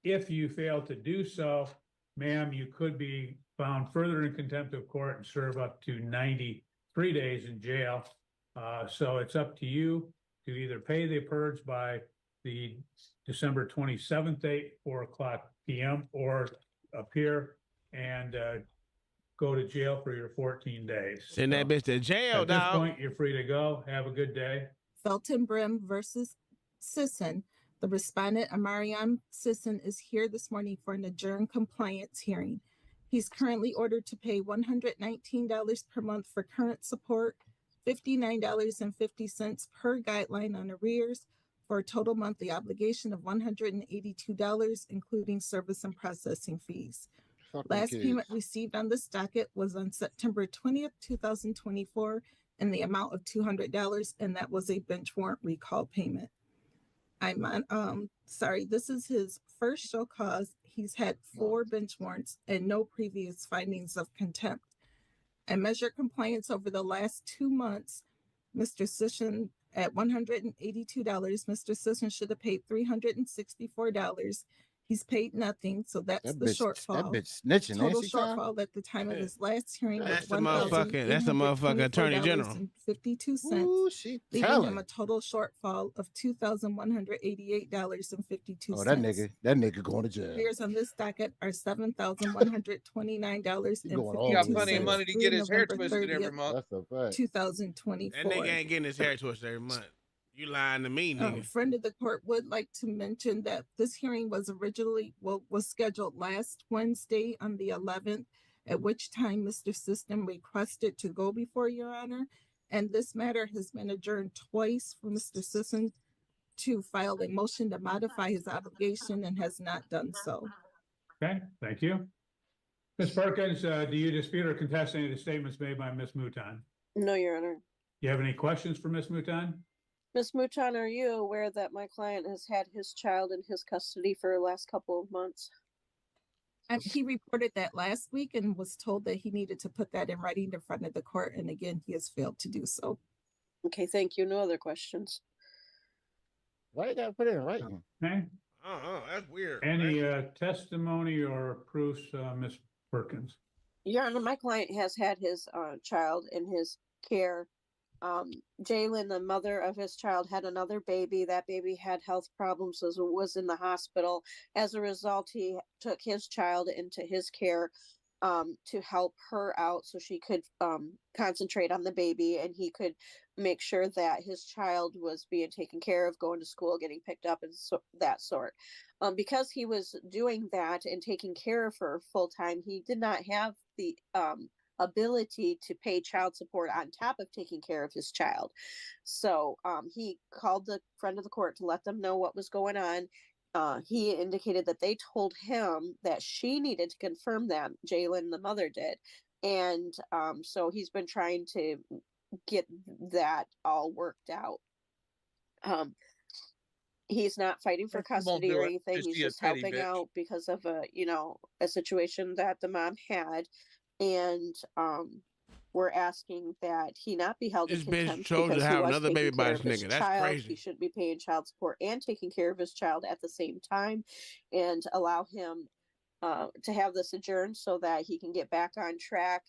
If you fail to do so, ma'am, you could be found further in contempt of court and serve up to 93 days in jail. So it's up to you to either pay the purge by the December 27th date, 4:00 p.m., or appear and go to jail for your 14 days. Send that bitch to jail, At this dog. point, you're free to go. Have a good day. Felton Brim versus Sisson. The respondent, Amarian Sisson, is here this morning for an adjourned compliance hearing. He's currently ordered to pay $119 per month for current support, $59.50 per guideline on arrears, for a total monthly obligation of $182, including service and processing fees. Last payment received on this docket was on September 20th, 2024, in the amount of $200, and that was a bench warrant recall payment. This is his first show cause. He's had 4 bench warrants and no previous findings of contempt. I measured compliance over the last 2 months. Mr. Sisson at $182. Mr. Sisson should have paid $364. He's paid nothing, so that's the shortfall. That bitch snitching, Total ain't she, Tom? shortfall at the time of his last hearing That's was the motherfucking Attorney General. $1,824.52, leaving him a total shortfall of $2,188.52. Oh, that nigga going to jail. Arrears on this docket are $7,129.52. He got plenty of money to get his hair twisted every month. That's a fact. 2024. That nigga ain't getting his hair twisted every month. You lying to me, nigga. A friend of the court would like to mention that this hearing was scheduled last Wednesday on the 11th, at which time Mr. Sisson requested to go before Your Honor. And this matter has been adjourned twice for Mr. Sisson to file a motion to modify his obligation and has not done so. Okay, thank you. Ms. Perkins, do you dispute or contest any of the statements made by Ms. Mouton? No, Your Honor. You have any questions for Ms. Mouton? Ms. Mouton, are you aware that my client has had his child in his custody for the last couple of months? He reported that last week and was told that he needed to put that in writing in front of the court. And again, he has failed to do so. Okay, thank you. No other questions. Why you gotta put it in writing? Okay. That's weird. Any testimony or proofs, Ms. Perkins? Your Honor, my client has had his child in his care. Jalen, the mother of his child, had another baby. That baby had health problems, was in the hospital. As a result, he took his child into his care to help her out so she could concentrate on the baby, and he could make sure that his child was being taken care of, going to school, getting picked up, and that sort. Because he was doing that and taking care of her full time, he did not have the ability to pay child support on top of taking care of his child. So he called the friend of the court to let them know what was going on. He indicated that they told him that she needed to confirm that. Jalen, the mother, did. And so he's been trying to get that all worked out. He's not fighting for He won't custody do or it. anything. Just He's be a just petty helping bitch. out because of a situation that the mom had. And we're asking that he not be held in This bitch contempt chose to because he have was another baby taking by care this of his nigga. That's child. crazy. He shouldn't be paying child support and taking care of his child at the same time, and allow him to have this adjourned so that he can get back on track.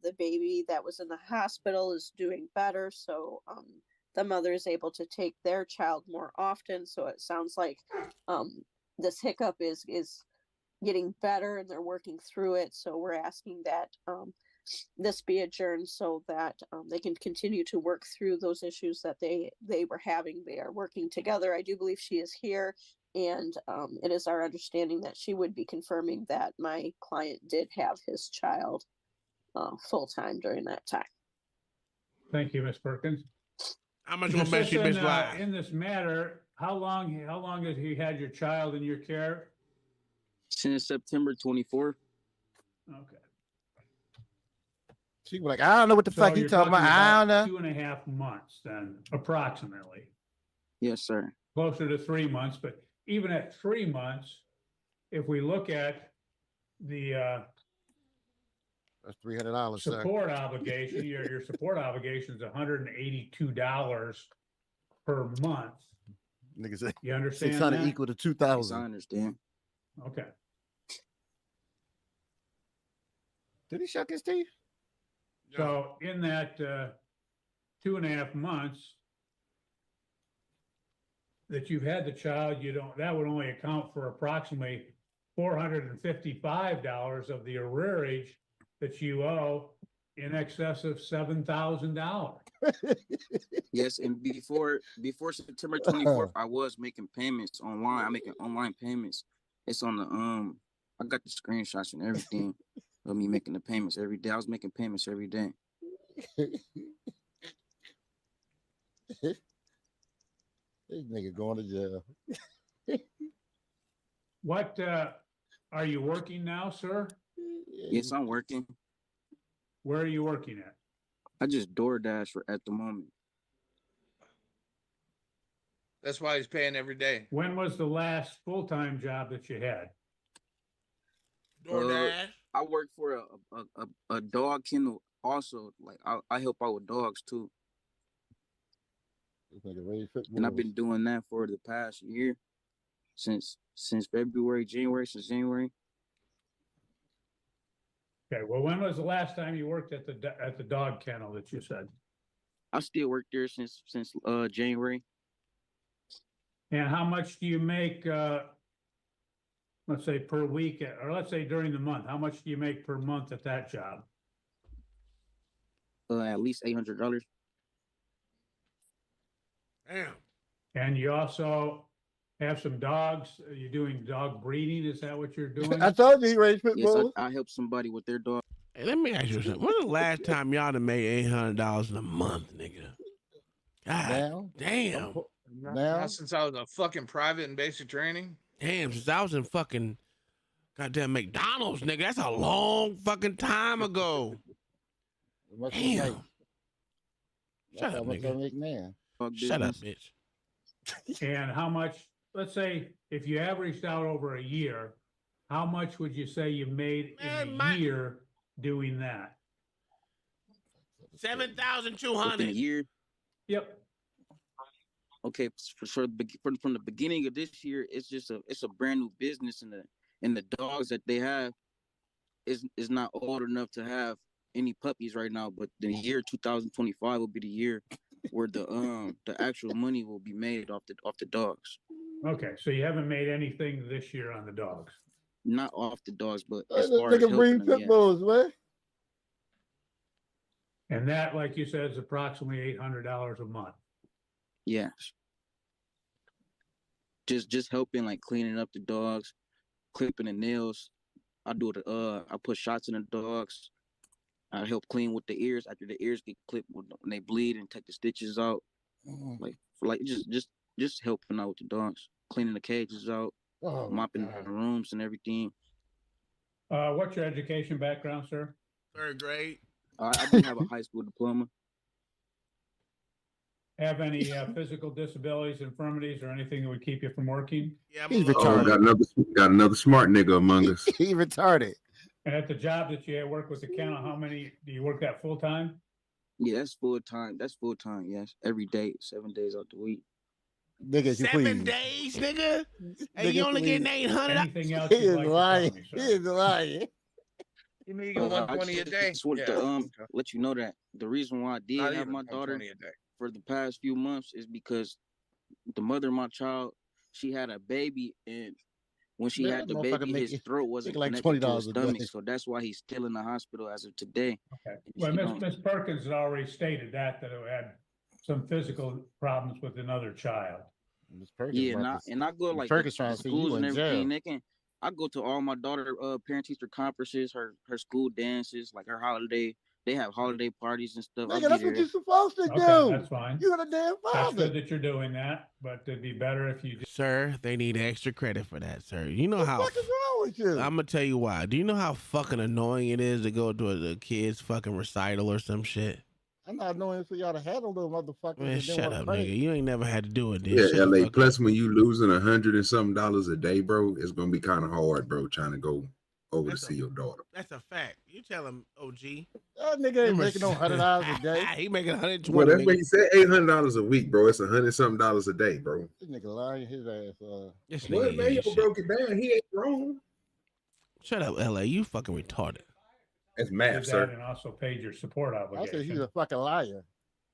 The baby that was in the hospital is doing better, so the mother is able to take their child more often. So it sounds like this hiccup is getting better and they're working through it. So we're asking that this be adjourned so that they can continue to work through those issues that they were having. They are working together. I do believe she is here, and it is our understanding that she would be confirming that my client did have his child full time during that time. Thank you, Ms. Perkins. How much more bet she Miss Live? In this matter, how long has he had your child in your care? Since September 24th. Okay. She was like, I don't know what the fuck you talking about. I don't know. 2.5 months then, approximately. Yes, sir. Closer to 3 months, but even at 3 months, if we look at the that's $300, support obligation, your support obligation is $182 per month. Nigga said, you understand 600 that? equal to 2,000. I understand. Okay. Did he shuck his teeth? So in that 2.5 months that you've had the child, that would only account for approximately $455 of the arrearage that you owe, in excess of $7,000. Yes, and before September 24th, I was making payments online. I'm making online payments. It's on the I got the screenshots and everything of me making the payments every day. I was making payments every day. This nigga going to jail. What are you working now, sir? Yes, I'm working. Where are you working at? I just DoorDash at the moment. That's why he's paying every day. When was the last full-time job that you had? DoorDash. I work for a dog kennel also. Like I help out with dogs too. And I've been doing that for the past year, since January. Okay. Well, when was the last time you worked at the dog kennel that you said? I still work there since January. And how much do you make? Let's say per week, or let's say during the month. How much do you make per month at that job? At least $800. Damn. And you also have some dogs. Are you doing dog breeding? Is that what you're doing? I told you he raised pit Yes, bulls. I help somebody with their dog. Hey, let me ask you something. When's the last time y'all done made $800 in a month, nigga? God Now? damn. Now? Not since I was a fucking private in basic training. Damn, since I was in fucking goddamn McDonald's, nigga. That's a long fucking time ago. Damn. Shut up, nigga. Shut up, bitch. And how much, let's say, if you averaged out over a year, how much would you say you made in a year doing that? 7,200 in a year. Yep. Okay, from the beginning of this year, it's a brand new business, and the dogs that they have is not old enough to have any puppies right now. But the year 2025 will be the year where the actual money will be made off the dogs. Okay, so you haven't made anything this year on the dogs. Not off the dogs, but as This far as nigga helping breed them, pit yeah. bulls, man. And that, like you said, is approximately $800 a month. Yes. Just helping, like cleaning up the dogs, clipping the nails. I do I put shots in the dogs. I help clean with the ears after the ears get clipped when they bleed and take the stitches out. Like just helping out with the dogs, cleaning the cages out, mopping the rooms and everything. What's your education background, sir? 3rd grade. I do have a high school diploma. have any physical disabilities, infirmities, or anything that would keep you from working? Yeah, He's Oh, retarded. got another smart nigga among us. He retarded. And at the job that you work with the county, how many do you work that full time? Yeah, that's full time. That's full time. Yes, every day, 7 days out the week. Nigga, 7 days, nigga. Hey, you only getting 800. Anything else? He you'd is like to tell lying. me, He sir? is lying. You mean you get 120 a day? Just want to let you know that the reason why I did Not have even my daughter 120 a day. for the past few months is because the mother of my child, she had a baby, and when she Man, had the that motherfucker baby, make his it- throat wasn't like connected to $20 his a day. stomach, so that's why he's still in the hospital as of today. Okay. Well, Ms. Perkins had already stated that it had some physical problems with another child. Yeah, and I go like Perkins the trying to see schools you and in everything. jail. I go to all my daughter parent teacher conferences, her school dances, like her holiday. They have holiday parties and stuff. Nigga, that's what you're supposed to do. Okay, that's fine. You're a damn That's father. good that you're doing that, but it'd be better if you did. Sir, they need extra credit for that, sir. You know how What is wrong with you? I'm gonna tell you why. Do you know how fucking annoying it is to go to a kid's fucking recital or some shit? I'm not knowing for y'all to handle those motherfuckers. Man, and then shut wanna up, credit. nigga. You ain't never had to do it. Then Yeah, shut the LA. fuck Plus, up. when you losing $100 and something a day, bro, it's gonna be kind of hard, bro, trying to go over to see your daughter. That's a fact. You tell him, OG. That nigga ain't making no $100 a day. He making 120. Well, that's nigga. what he said. $800 a week, bro. It's $100 something a day, bro. This nigga lying his ass. This Well, nigga Mayo ain't shit. broke it down. He ain't wrong. Shut up, LA. You fucking retarded. That's Did math, that sir. and also paid your support I obligation. said he's a fucking liar.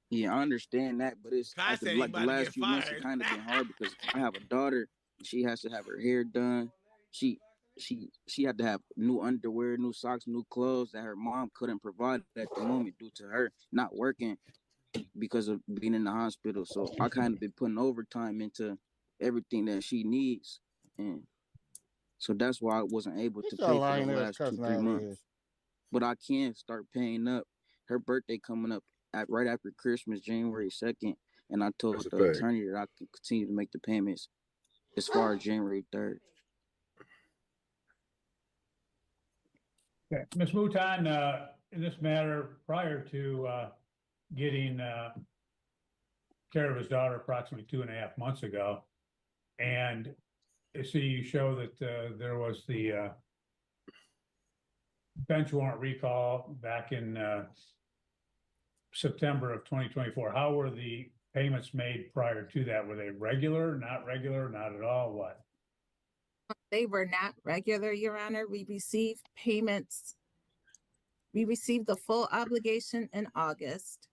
Yeah, I understand that, but it's I after, said he like the about to last get few months, fired. it kind of been hard because I have a daughter. She has to have her hair done. She had to have new underwear, new socks, new clothes that her mom couldn't provide at the moment due to her not working because of being in the hospital. So I kind of been putting overtime into everything that she needs, and so that's why I wasn't able to He's pay all for lying the ass last cussing 2-3 out months. here. But I can start paying up. Her birthday coming up right after Christmas, January 2nd, and I told That's a the fact. attorney that I could continue to make the payments as far as January 3rd. Okay, Ms. Mouton, in this matter, prior to getting care of his daughter approximately 2.5 months ago, and I see you show that there was the bench warrant recall back in September of 2024. How were the payments made prior to that? Were they regular, not at all? What? They were not regular, Your Honor. We received payments. We received the full obligation in August.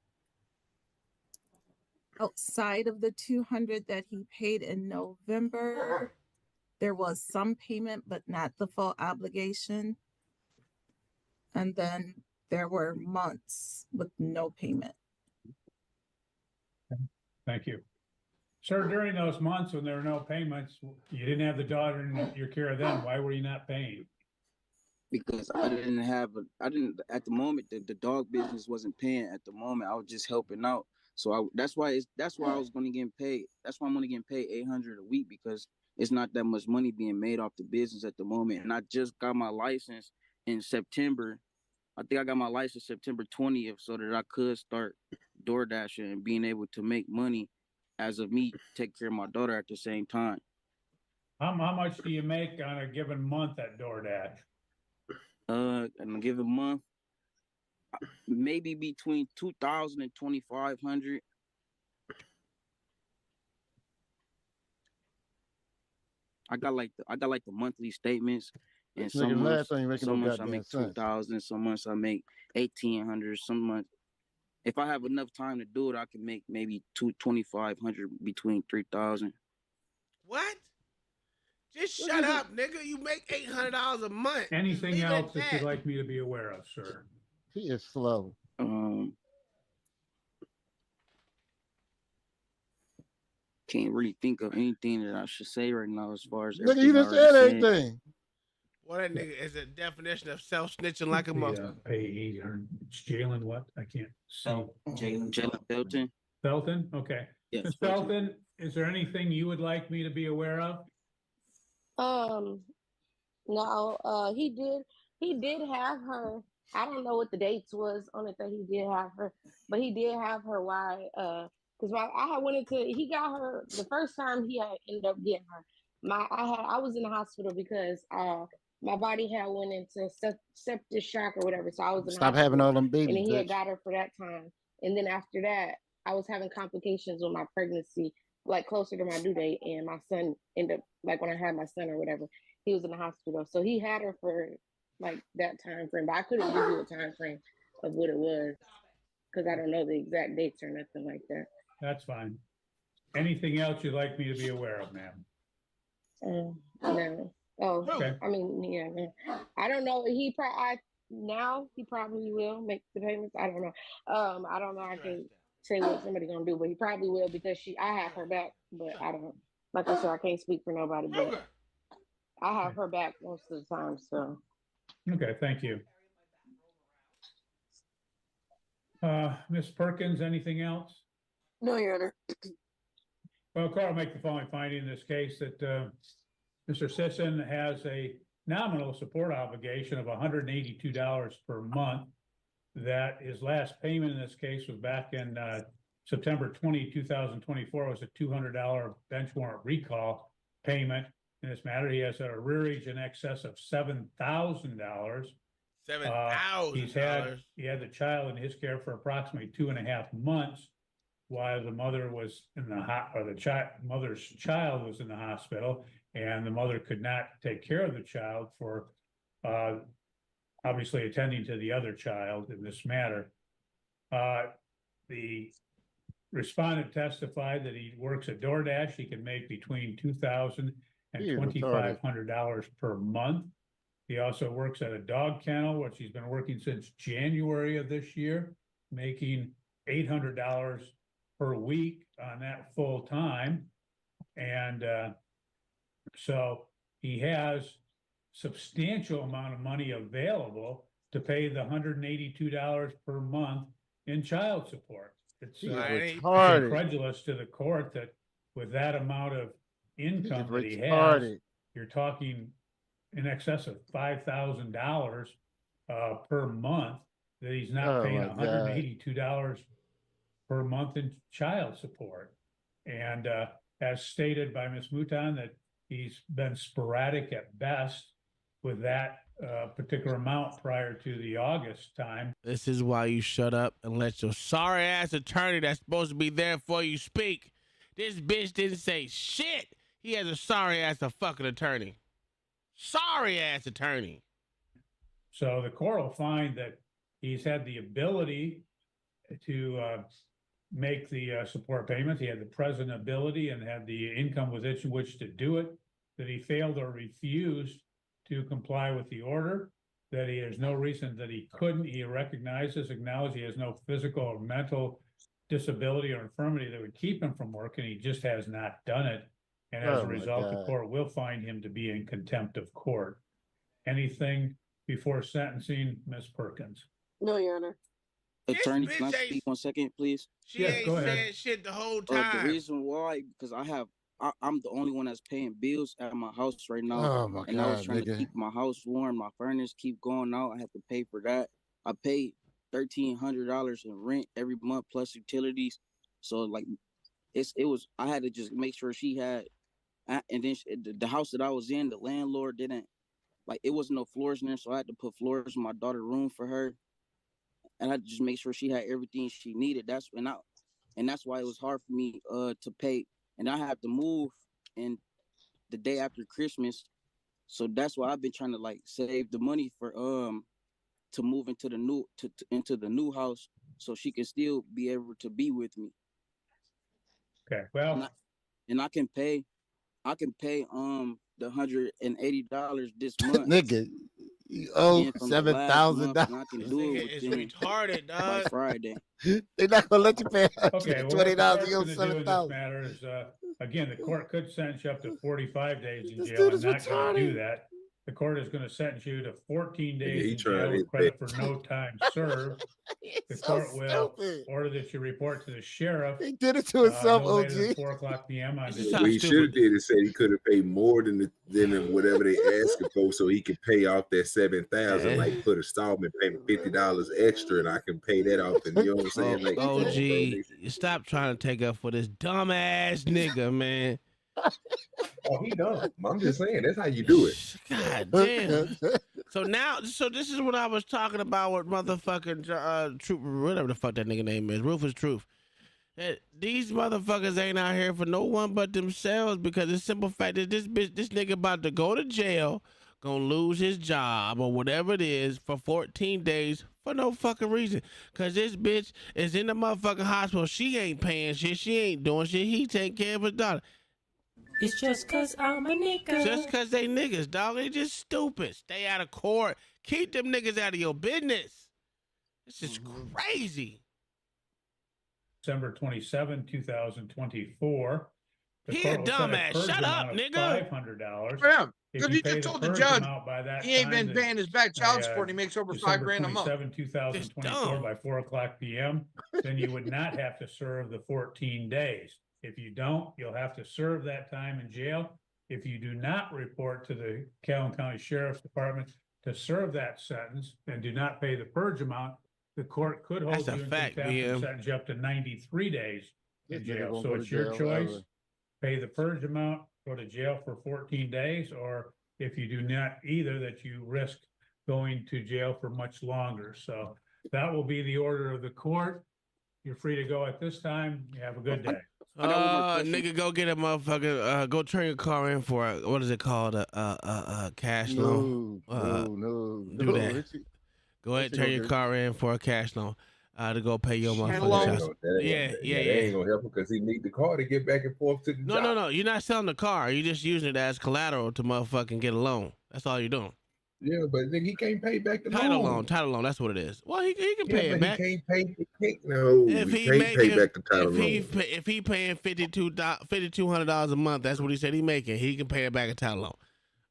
Outside of the 200 that he paid in November, there was some payment, but not the full obligation. And then there were months with no payment. Thank you. Sir, during those months when there were no payments, you didn't have the daughter in your care of them. Why were you not paying? Because I didn't at the moment, the dog business wasn't paying at the moment. I was just helping out. So that's why I was going to get paid. That's why I'm only getting paid $800 a week, because it's not that much money being made off the business at the moment. And I just got my license in September. I think I got my license September 20th so that I could start DoorDashing and being able to make money as of me take care of my daughter at the same time. How much do you make on a given month at DoorDash? In a given month, maybe between $2,000 and $2,500. I got like the monthly statements, and some months I make 2,000, some months I make 1,800, some months. If I have enough time to do it, I can make maybe 2,500 between 3,000. What? Just shut up, nigga. You make $800 a month. Anything else that you'd like me to be aware of, sir? He is slow. Can't really think of anything that I should say right now as far as Nigga, you just said everything. What that nigga is a definition of self-snitching like a motherfucker. Pay Jalen what? I can't see. Jalen Felton. Felton? Okay. Yes, Ms. Felton, is there anything you would like me to be aware of? No, he did have her. I don't know what the dates was on it that he did have her, but he did have her while Because I had went into, he got her the first time he had ended up getting her. I was in the hospital because my body had went into septic shock or whatever, so I was in the Stop having hospital. all them And babies, then he had bitch. got her for that time, and then after that, I was having complications with my pregnancy, like closer to my due date, and my son ended up, like when I had my son or whatever, he was in the hospital, so he had her for like that time frame, but I couldn't give you a time frame of what it was because I don't know the exact dates or nothing like that. That's fine. Anything else you'd like me to be aware of, ma'am? No. Oh, Okay. I mean, yeah, no. I don't know. Now he probably will make the payments. I don't know. I don't know. I can say what somebody gonna do, but he probably will because I have her back. But I don't. Like I said, I can't speak for nobody, but I have her back most of the time. So. Okay. Thank you. Ms. Perkins, anything else? No, Your Honor. Well, court will make the following finding in this case that Mr. Sisson has a nominal support obligation of $182 per month. That his last payment in this case was back in September 2024, was a $200 bench warrant recall payment. In this matter, he has a arrearage in excess of $7,000. $7,000. He had the child in his care for approximately 2.5 months while the mother was in the mother's child was in the hospital, and the mother could not take care of the child for obviously attending to the other child in this matter. The respondent testified that he works at DoorDash. He can make between $2,000 and $2,500 per month. He also works at a dog kennel, which he's been working since January of this year, making $800 per week on that full time. And so he has substantial amount of money available to pay the $182 per month in child support. It's incredulous to the court that with that amount of income that he has, you're talking in excess of $5,000 per month that he's not paying $182 per month in child support. And as stated by Ms. Mouton, that he's been sporadic at best with that particular amount prior to the August time. This is why you shut up and let your sorry ass attorney that's supposed to be there for you speak. This bitch didn't say shit. He has a sorry ass fucking attorney. Sorry ass attorney. So the court will find that he's had the ability to make the support payments. He had the present ability and had the income within which to do it, that he failed or refused to comply with the order, that he has no reason that he couldn't. He recognizes, acknowledges he has no physical or mental disability or infirmity that would keep him from work, and he just has not done it. And as a result, the court will find him to be in contempt of court. Anything before sentencing, Ms. Perkins? No, Your Honor. Attorney, can I speak 1 second, please? She ain't said shit the whole time. The reason why, because I'm the only one that's paying bills at my house right now. Oh my and God, I was trying to keep my house warm. My furnace keep going out. I have to pay for that. I pay $1,300 in rent every month plus utilities. So like, I had to just make sure she had. And then the house that I was in, the landlord didn't, like, it wasn't no floors in there, so I had to put floors in my daughter's room for her, and I had to just make sure she had everything she needed. That's why it was hard for me to pay, and I had to move in the day after Christmas, so that's why I've been trying to like save the money for to move into the new house, so she can still be able to be with me. Okay, well, and I can pay the $180 this month. Nigga, you owe $7,000. I can do it It's retarded, dog. by Friday. They're not gonna let you pay okay, well, $20. What You owe the court's gonna do in this $7,000. matter is, again, the court could sentence you up to 45 days in This jail. dude I'm is not going to do retarded. that. the court is going to sentence you to 14 days he in tried jail his with credit for no time served. The so court will stupid. order that you report to the sheriff. He did it to himself, no later than OG. 4:00 p.m. on This is What how he should have stupid. did is said he could have paid more than whatever they asked him for, so he could pay off that $7,000. Like put a installment payment $50 extra, and I can pay that off. And you know what I'm saying? Like, OG, stop trying to take up for this dumbass nigga, man. Oh, he done. I'm just saying that's how you do it. God damn. So this is what I was talking about with motherfucking Truth, whatever the fuck that nigga name is, Rufus Truth. That these motherfuckers ain't out here for no one but themselves, because the simple fact that this nigga about to go to jail, gonna lose his job or whatever it is for 14 days for no fucking reason. Cause this bitch is in the motherfucking hospital. She ain't paying shit. She ain't doing shit. He take care of his daughter. It's just cause I'm a nigga. Just cause they niggas, dog. They just stupid. Stay out of court. Keep them niggas out of your business. This is crazy. December 27, 2024. He a dumbass. Shut up, nigga. $500. Yeah, If because you he pay just the told the purge judge amount by that he ain't time, been that- paying his back child by, support. He makes over December $5,000 a month. 27, 2024 by 4:00 p.m., then you would not have to serve the 14 days. If you don't, you'll have to serve that time in jail. If you do not report to the Calhoun County Sheriff's Department to serve that sentence and do not pay the purge amount, the court could hold That's a you in fact, contempt and BM. sentence you up to 93 days in This nigga jail. gonna So go to it's your jail choice. forever. Pay the purge amount, go to jail for 14 days, or if you do not either, that you risk going to jail for much longer. So that will be the order of the court. You're free to go at this time. You have a good day. Nigga, go get a motherfucker. Go turn your car in for a, what is it called? A cash loan. No. Do that. Go ahead, turn your car in for a cash loan. To go pay your motherfucking child. Yeah. That ain't gonna help him because he need the car to get back and forth to the job. No. You're not selling the car. You're just using it as collateral to motherfucking get a loan. That's all you're doing. Yeah, but then he can't pay back the Title loan. loan. That's what it is. Well, he can pay it back. He can't pay. No, If he he can't making, pay back the title loan. if he paying $5,200 a month, that's what he said he making. He can pay it back a title loan.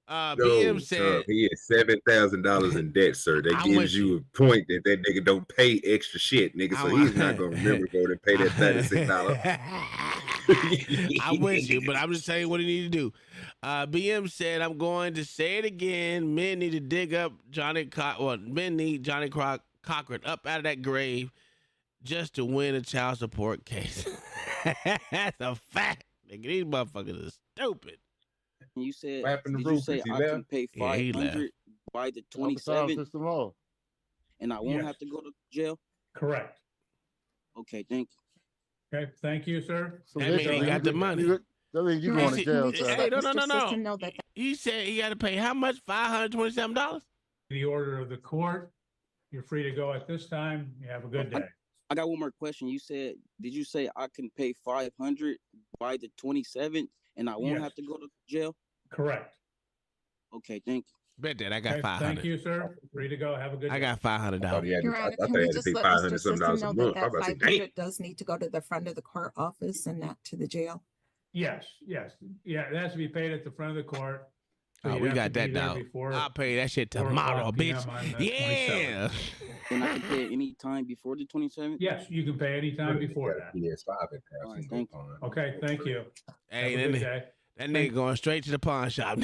BM said he is $7,000 in debt, sir. That gives you a point that nigga don't pay extra shit, nigga. So he's not gonna remember go to pay that $36. I'm with you, but I'm just saying what he need to do. BM said, I'm going to say it again. Men need to dig up men need Johnny Cochran up out of that grave just to win a child support case. That's a fact. Nigga, these motherfuckers are stupid. You said, What happened to did you Rufus? say He I left? can pay Yeah, he left. $500 by the 27th, and I won't Yes. have to go to jail? Correct. Okay, thank you. Okay, thank you, sir. That means he got the money. That means you going to jail, sir. Hey, no. He said he got to pay how much? $527? The order of the court. You're free to go at this time. You have a good day. I got one more question. Did you say I can pay $500 by the 27th, and I won't Yes. have to go to jail? Correct. Okay, thank you. Bet that I got Okay, 500. thank you, sir. Free to go. Have a good day. I got $500. Your Honor, can we just let Mr. System know that that $500 does need to go to the front of the court office and not to the jail? Yes. Yeah, it has to be paid at the front of the court. So Oh, you we have got to be that there down. before I'll pay that shit 4 tomorrow, o'clock bitch. PM on the Yeah. 27th. And I can pay any time before the 27th? Yes, you can pay any time before that. PS5 in All right, thank you. Okay, thank you. Hey, Have a good day. that nigga going straight to the pawn shop.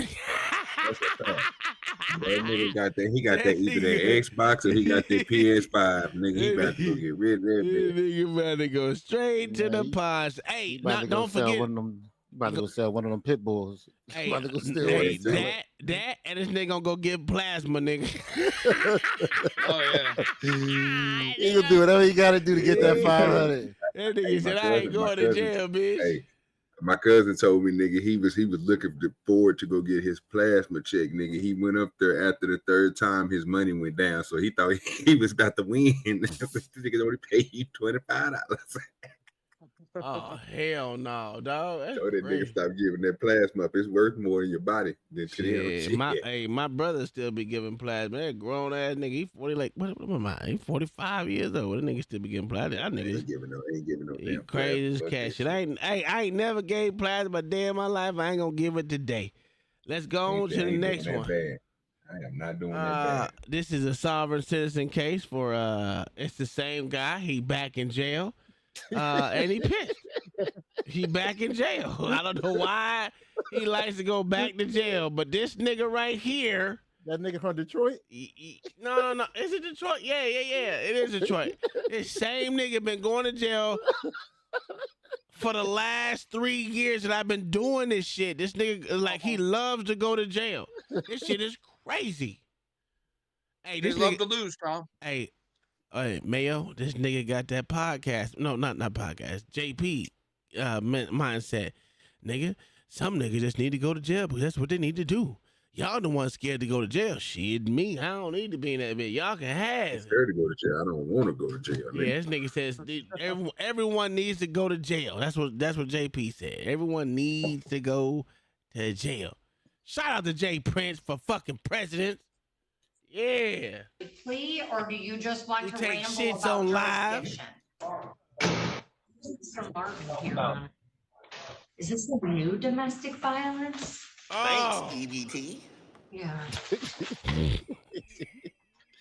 That nigga got that. He got that either that Xbox or he got that PS5. Nigga, he about to go get rid of that bitch. Nigga about to go straight to the pawn shop. Hey, don't forget. About to go sell one of them pit bulls. Hey, About to go steal hey, one. that, and this nigga gonna go get plasma, nigga. Oh yeah. He gonna do whatever he gotta do to get that 500. That nigga said, I ain't going to jail, bitch. Hey, my cousin told me, nigga, he was looking forward to go get his plasma check, nigga. He went up there after the third time his money went down, so he thought he was about to win. This nigga only paid you $25. Oh hell no, dog. That's So that crazy. nigga stop giving that plasma up. It's worth more in your body than to them. Shit, my brother still be giving plasma. That grown ass nigga, he 40 what am I? He 45 years old. That nigga still be giving plasma. That nigga ain't giving no he damn crazy as plasma. cat shit. I ain't never gave plasma a day in my life. I ain't gonna give it today. Let's go on to the next one. I am not doing that bad. This is a sovereign citizen case for it's the same guy. He back in jail. And he pissed. He back in jail. I don't know why he likes to go back to jail, but this nigga right here. That nigga from Detroit? No. Is it Detroit? Yeah. It is Detroit. This same nigga been going to jail for the last 3 years that I've been doing this shit. This nigga, like, he loves to go to jail. This shit is crazy. Hey, They love to lose, Tom. Hey, Mayo, this nigga got that podcast. No, not podcast. JP mindset. Nigga, some niggas just need to go to jail because that's what they need to do. Y'all the ones scared to go to jail. Shit, me, I don't need to be in that bit. Y'all can have it. Scared to go to jail. I don't want to go to jail. Yeah, this nigga says everyone needs to go to jail. That's what JP said. Everyone needs to go to jail. Shout out to Jay Prince for fucking president. Yeah. Plea, or do you just want We to take ramble shits about on live. jurisdiction? Mr. Martin here. Is this the new domestic violence? Oh. EBT. Yeah.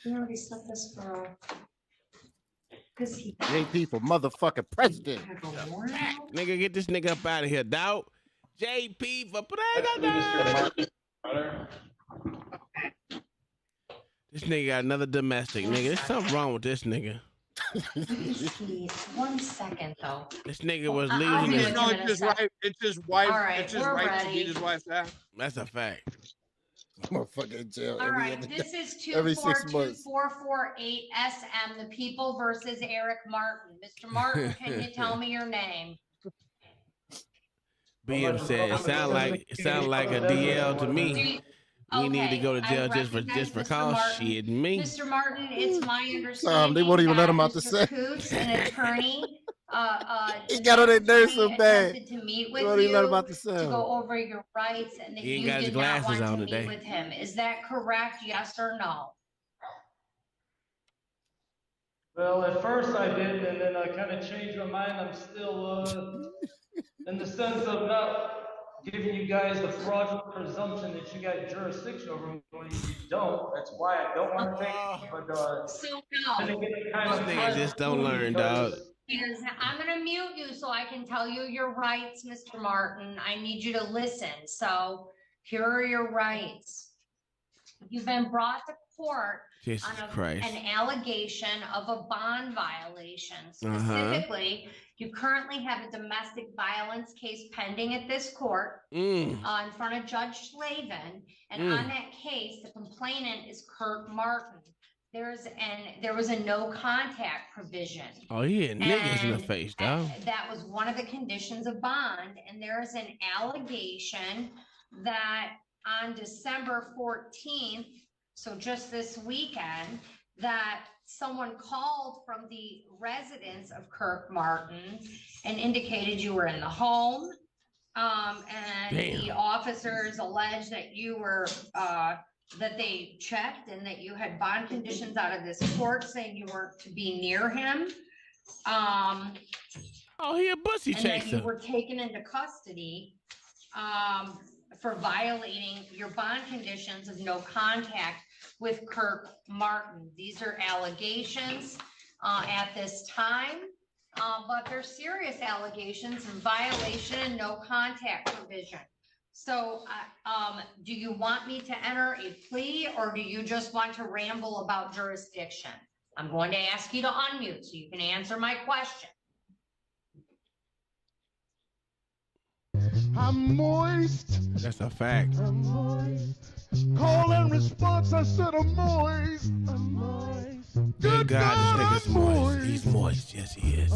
You already set this for. Because he. JP for motherfucking president. Nigga, get this nigga up out of here, dog. JP for president. This nigga got another domestic, nigga. There's something wrong with this nigga. 1 second, though. This nigga was I'll leaving be his... with him in a sec. It's his wife. All right, it's his we're right to ready. beat his wife's ass. That's a fact. Motherfucking jail. All right, this is every 6 months. 24248 SM, the people versus Eric Martin. Mr. Martin, can you tell me your name? BM said it sound like a DL to me. We need to go to jail just for cause. Shit, me. Mr. Martin, it's my understanding They won't even let him that out the Mr. cell. Coots, an attorney, He got on that nerve so bad. attempted to meet They with won't even let him out the to cell. go over your rights, and that He ain't you got his did not glasses want on to today. meet with him. Is that correct? Yes or no? Well, at first I did, and then I kind of changed my mind. I'm still in the sense of not giving you guys the fraudulent presumption that you got jurisdiction over me when you don't. That's why I don't want to take it. But So no. then again, it kind of This nigga just don't learn, dog. Because I'm going to mute you so I can tell you your rights, Mr. Martin. I need you to listen. So here are your rights. You've been brought to court Jesus on Christ. an allegation of a bond violation. Specifically, you currently have a domestic violence case pending at this court in front of Judge Slavin. And on that case, the complainant is Kirk Martin. There was a no contact provision. Oh, he hit niggas in the face, dog. That was one of the conditions of bond. And there is an allegation that on December 14th, so just this weekend, that someone called from the residence of Kirk Martin and indicated you were in the home. And the officers alleged that you were, that they checked and that you had bond conditions out of this court saying you weren't to be near him. Oh, he a pussy chaser. And that you were taken into custody for violating your bond conditions of no contact with Kirk Martin. These are allegations at this time, but they're serious allegations in violation and no contact provision. So do you want me to enter a plea, or do you just want to ramble about jurisdiction? I'm going to ask you to unmute so you can answer my question. I'm moist. That's a fact. I'm moist. Call and response, I said I'm moist. I'm moist. Good God, this nigga's moist. He's moist. Yes, he is.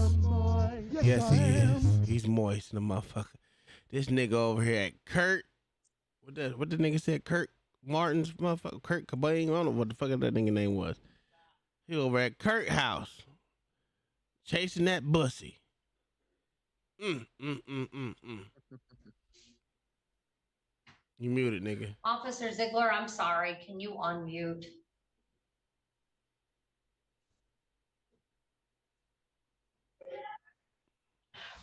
Yes, he is. He's moist, the motherfucker. This nigga over here at Kurt. What the nigga said? Kurt Martin's motherfucker. Kurt Cobain. I don't know what the fuck that nigga name was. He over at Kurt house. Chasing that bussy. You muted, nigga. Officer Ziegler, I'm sorry. Can you unmute?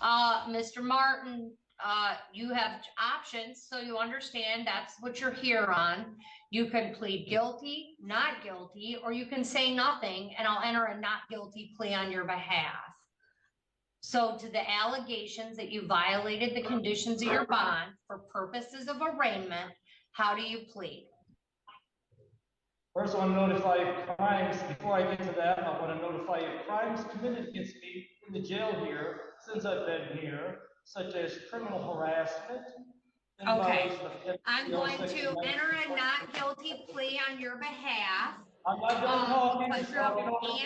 Mr. Martin, you have options, so you understand that's what you're here on. You can plead guilty, not guilty, or you can say nothing, and I'll enter a not guilty plea on your behalf. So to the allegations that you violated the conditions of your bond for purposes of arraignment, how do you plead? First, I want to notify crimes. Before I get to that, I want to notify crimes committed against me in the jail here since I've been here, such as criminal harassment. Okay, I'm going to enter a not guilty plea on your behalf. I'm not done talking. Because your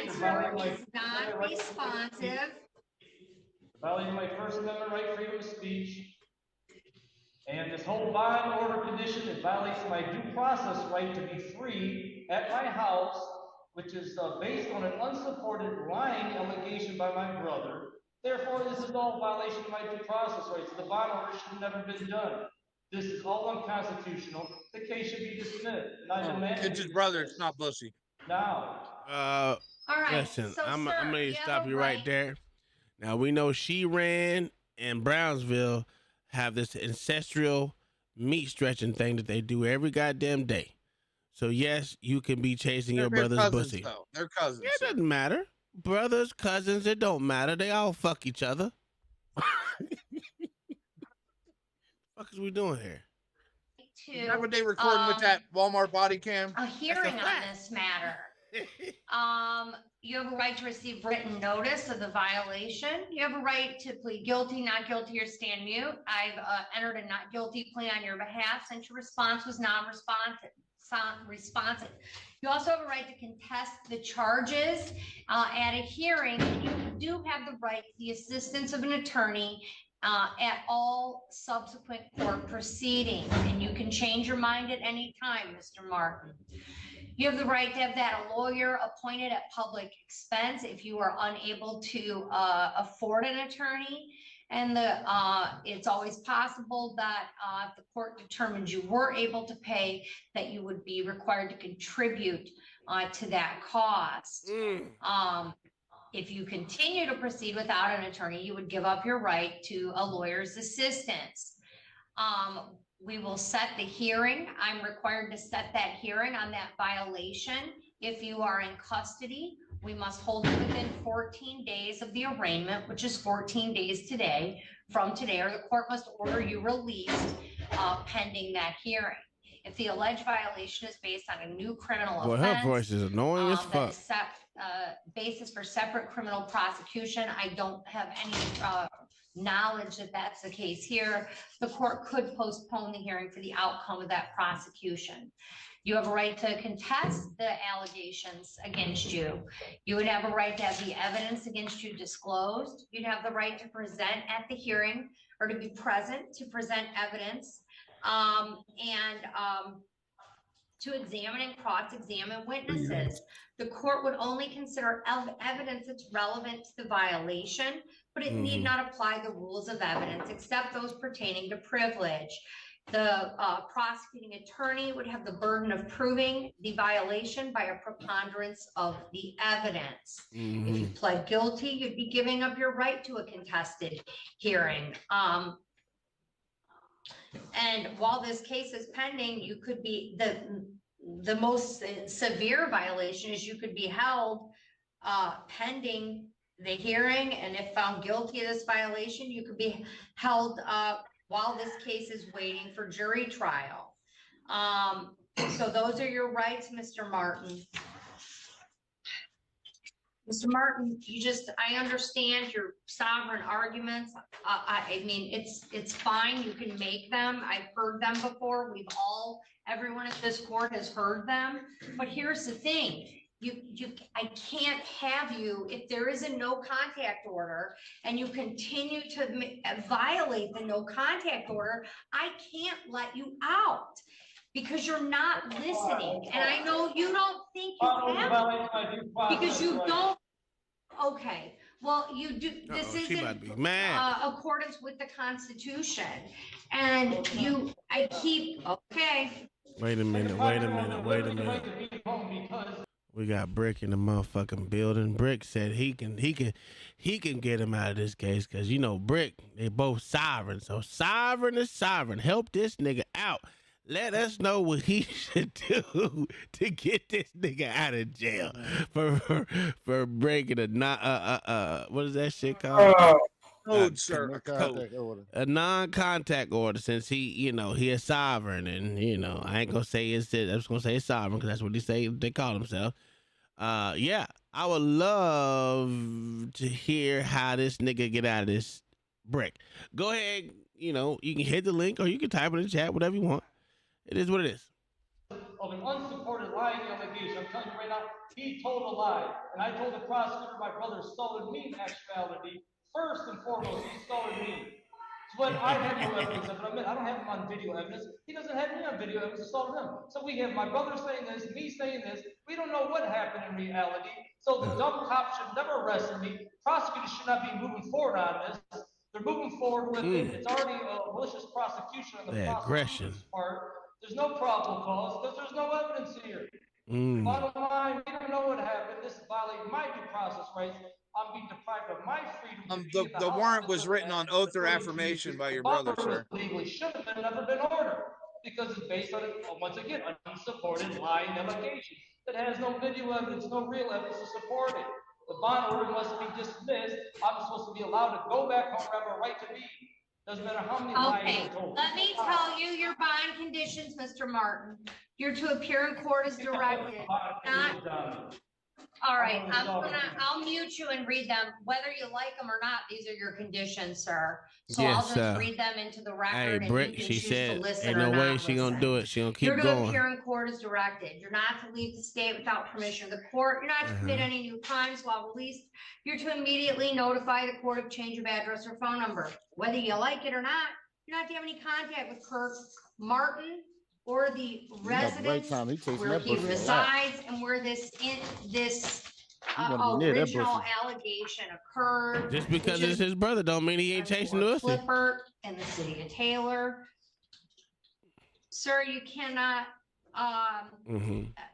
answer is non-responsive. Violating my First Amendment right, freedom of speech. And this whole bond order condition, it violates my due process right to be free at my house, which is based on an unsupported lying allegation by my brother. Therefore, this is all violation of my due process rights. The bond order should have never been done. This is all unconstitutional. The case should be dismissed. And I demand it's his brother, it's not Bussy. now. All right. Listen, So, I'm sir, going to stop you right right there. Now, we know She Ran and Brownsville have this ancestral meat stretching thing that they do every goddamn day. So, yes, you can be chasing your brother's cousins, pussy. though. They're cousins. It doesn't matter. Brothers, cousins, it don't matter. They all fuck each other. What is we doing here? Remember they recording with that Walmart body cam? A hearing on this matter. You have a right to receive written notice of the violation. You have a right to plead guilty, not guilty, or stand mute. I've entered a not guilty plea on your behalf since your response was non-responsive. You also have a right to contest the charges at a hearing. You do have the right to the assistance of an attorney at all subsequent court proceedings, and you can change your mind at any time, Mr. Martin. You have the right to have that lawyer appointed at public expense if you are unable to afford an attorney. And it's always possible that if the court determines you were able to pay, that you would be required to contribute to that cost. If you continue to proceed without an attorney, you would give up your right to a lawyer's assistance. We will set the hearing. I'm required to set that hearing on that violation. If you are in custody, we must hold it within 14 days of the arraignment, which is 14 days from today, or the court must order you released pending that hearing. If the alleged violation is based on a new criminal offense, her voice is annoying as fuck. Basis for separate criminal prosecution, I don't have any knowledge that that's the case here. The court could postpone the hearing for the outcome of that prosecution. You have a right to contest the allegations against you. You would have a right to have the evidence against you disclosed. You'd have the right to present at the hearing or to be present to present evidence and to examine and cross-examine witnesses. The court would only consider evidence that's relevant to the violation, but it need not apply the rules of evidence except those pertaining to privilege. The prosecuting attorney would have the burden of proving the violation by a preponderance of the evidence. If you pled guilty, you'd be giving up your right to a contested hearing. And while this case is pending, you could be the most severe violation is you could be held pending the hearing, and if found guilty of this violation, you could be held while this case is waiting for jury trial. So those are your rights, Mr. Martin. Mr. Martin, I understand your sovereign arguments. I mean, it's fine. You can make them. I've heard them before. Everyone at this court has heard them. But here's the thing. I can't have you, if there is a no contact order and you continue to violate the no contact order, I can't let you out because you're not listening. And I know you don't think you have because you don't. Okay. Well, you do. This is in accordance with the Constitution. And okay. Wait a minute. We got Brick in the motherfucking building. Brick said he can get him out of this case because you know Brick, they both sovereign. So sovereign is sovereign. Help this nigga out. Let us know what he should do to get this nigga out of jail for breaking a what is that shit called? Code, sir. Order. A non-contact order, since he a sovereign, and I ain't gonna say I'm just gonna say it's sovereign because that's what they call themselves. Yeah, I would love to hear how this nigga get out of this Brick. Go ahead, you can hit the link or you can type it in the chat, whatever you want. It is what it is. Of an unsupported lying allegation. I'm telling you right now, he told a lie. And I told the prosecutor my brother stole me in actuality. First and foremost, he stole me. It's what I have no evidence of it. I don't have him on video evidence. He doesn't have me on video evidence to stole him. So we have my brother saying this, me saying this. We don't know what happened in reality. So the dumb cop should never arrest me. Prosecutors should not be moving forward on this. They're moving forward with it. It's already a malicious prosecution on the prosecutor's part. There's no probable cause because there's no evidence here. Bottom line, we don't know what happened. This is violating my due process rights. I'm being deprived of my freedom. The warrant was written on oath or affirmation by your brother, sir. Legally should have never been ordered because it's based on, once again, unsupported lying allegation that has no video evidence, no real evidence to support it. The bond order must be dismissed. I'm supposed to be allowed to go back home and have a right to be. Doesn't matter how many lies are told. Let me tell you your bond conditions, Mr. Martin. You're to appear in court as directed. All right, I'll mute you and read them. Whether you like them or not, these are your conditions, sir. So Yes, I'll just read them into the record. Hey, and Brick, you can she choose said, to listen ain't or no not way she gonna listen. do it. She gonna keep You're to going. appear in court as directed. You're not to leave the state without permission of the court. You're not to commit any new crimes while released. You're to immediately notify the court of change of address or phone number. Whether you like it or not, you're not to have any contact with Kirk Martin or the residence where he resides and where this original allegation occurred. Just because it's his brother don't mean he ain't chasing the pussy. Flipper in the city of Taylor. Sir, you cannot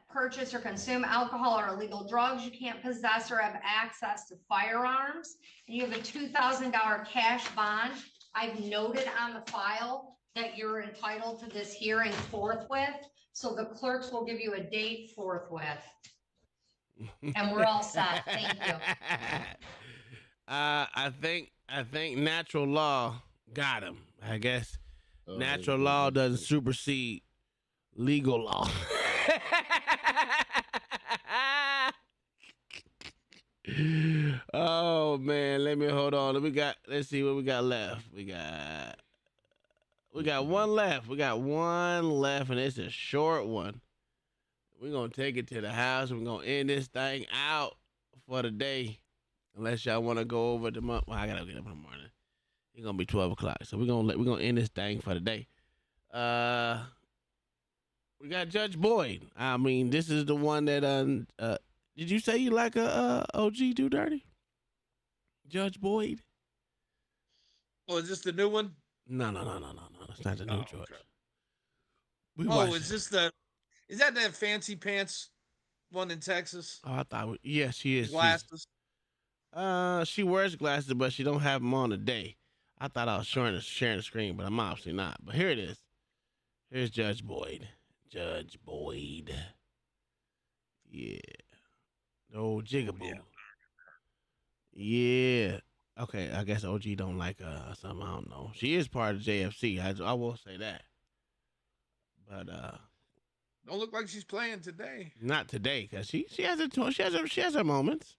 purchase or consume alcohol or illegal drugs. You can't possess or have access to firearms. And you have a $2,000 cash bond. I've noted on the file that you're entitled to this hearing forthwith. So the clerks will give you a date forthwith. And we're all set. Thank you. I think natural law got him. I guess natural law doesn't supersede legal law. Oh man, hold on. Let's see what we got left. We got one left. We got one left, and it's a short one. We're gonna take it to the house. We're gonna end this thing out for the day. Unless y'all wanna go over the month. Well, I gotta get up in the morning. It's gonna be 12 o'clock. So we're gonna end this thing for the day. We got Judge Boyd. I mean, this is the one that did you say you like a OG Do Dirty? Judge Boyd? Oh, is this the new one? No. That's not the new George. Okay. Is that fancy pants one in Texas? Oh, I thought, yeah, she is. Glasses. She wears glasses, but she don't have them on today. I thought I was sharing the screen, but I'm obviously not. But here it is. Here's Judge Boyd. Judge Boyd. Yeah. Oh, Jigaboo. Yeah. Okay, I guess OG don't like something. I don't know. She is part of JFC. I will say that. But don't look like she's playing today. Not today, cause she has her moments.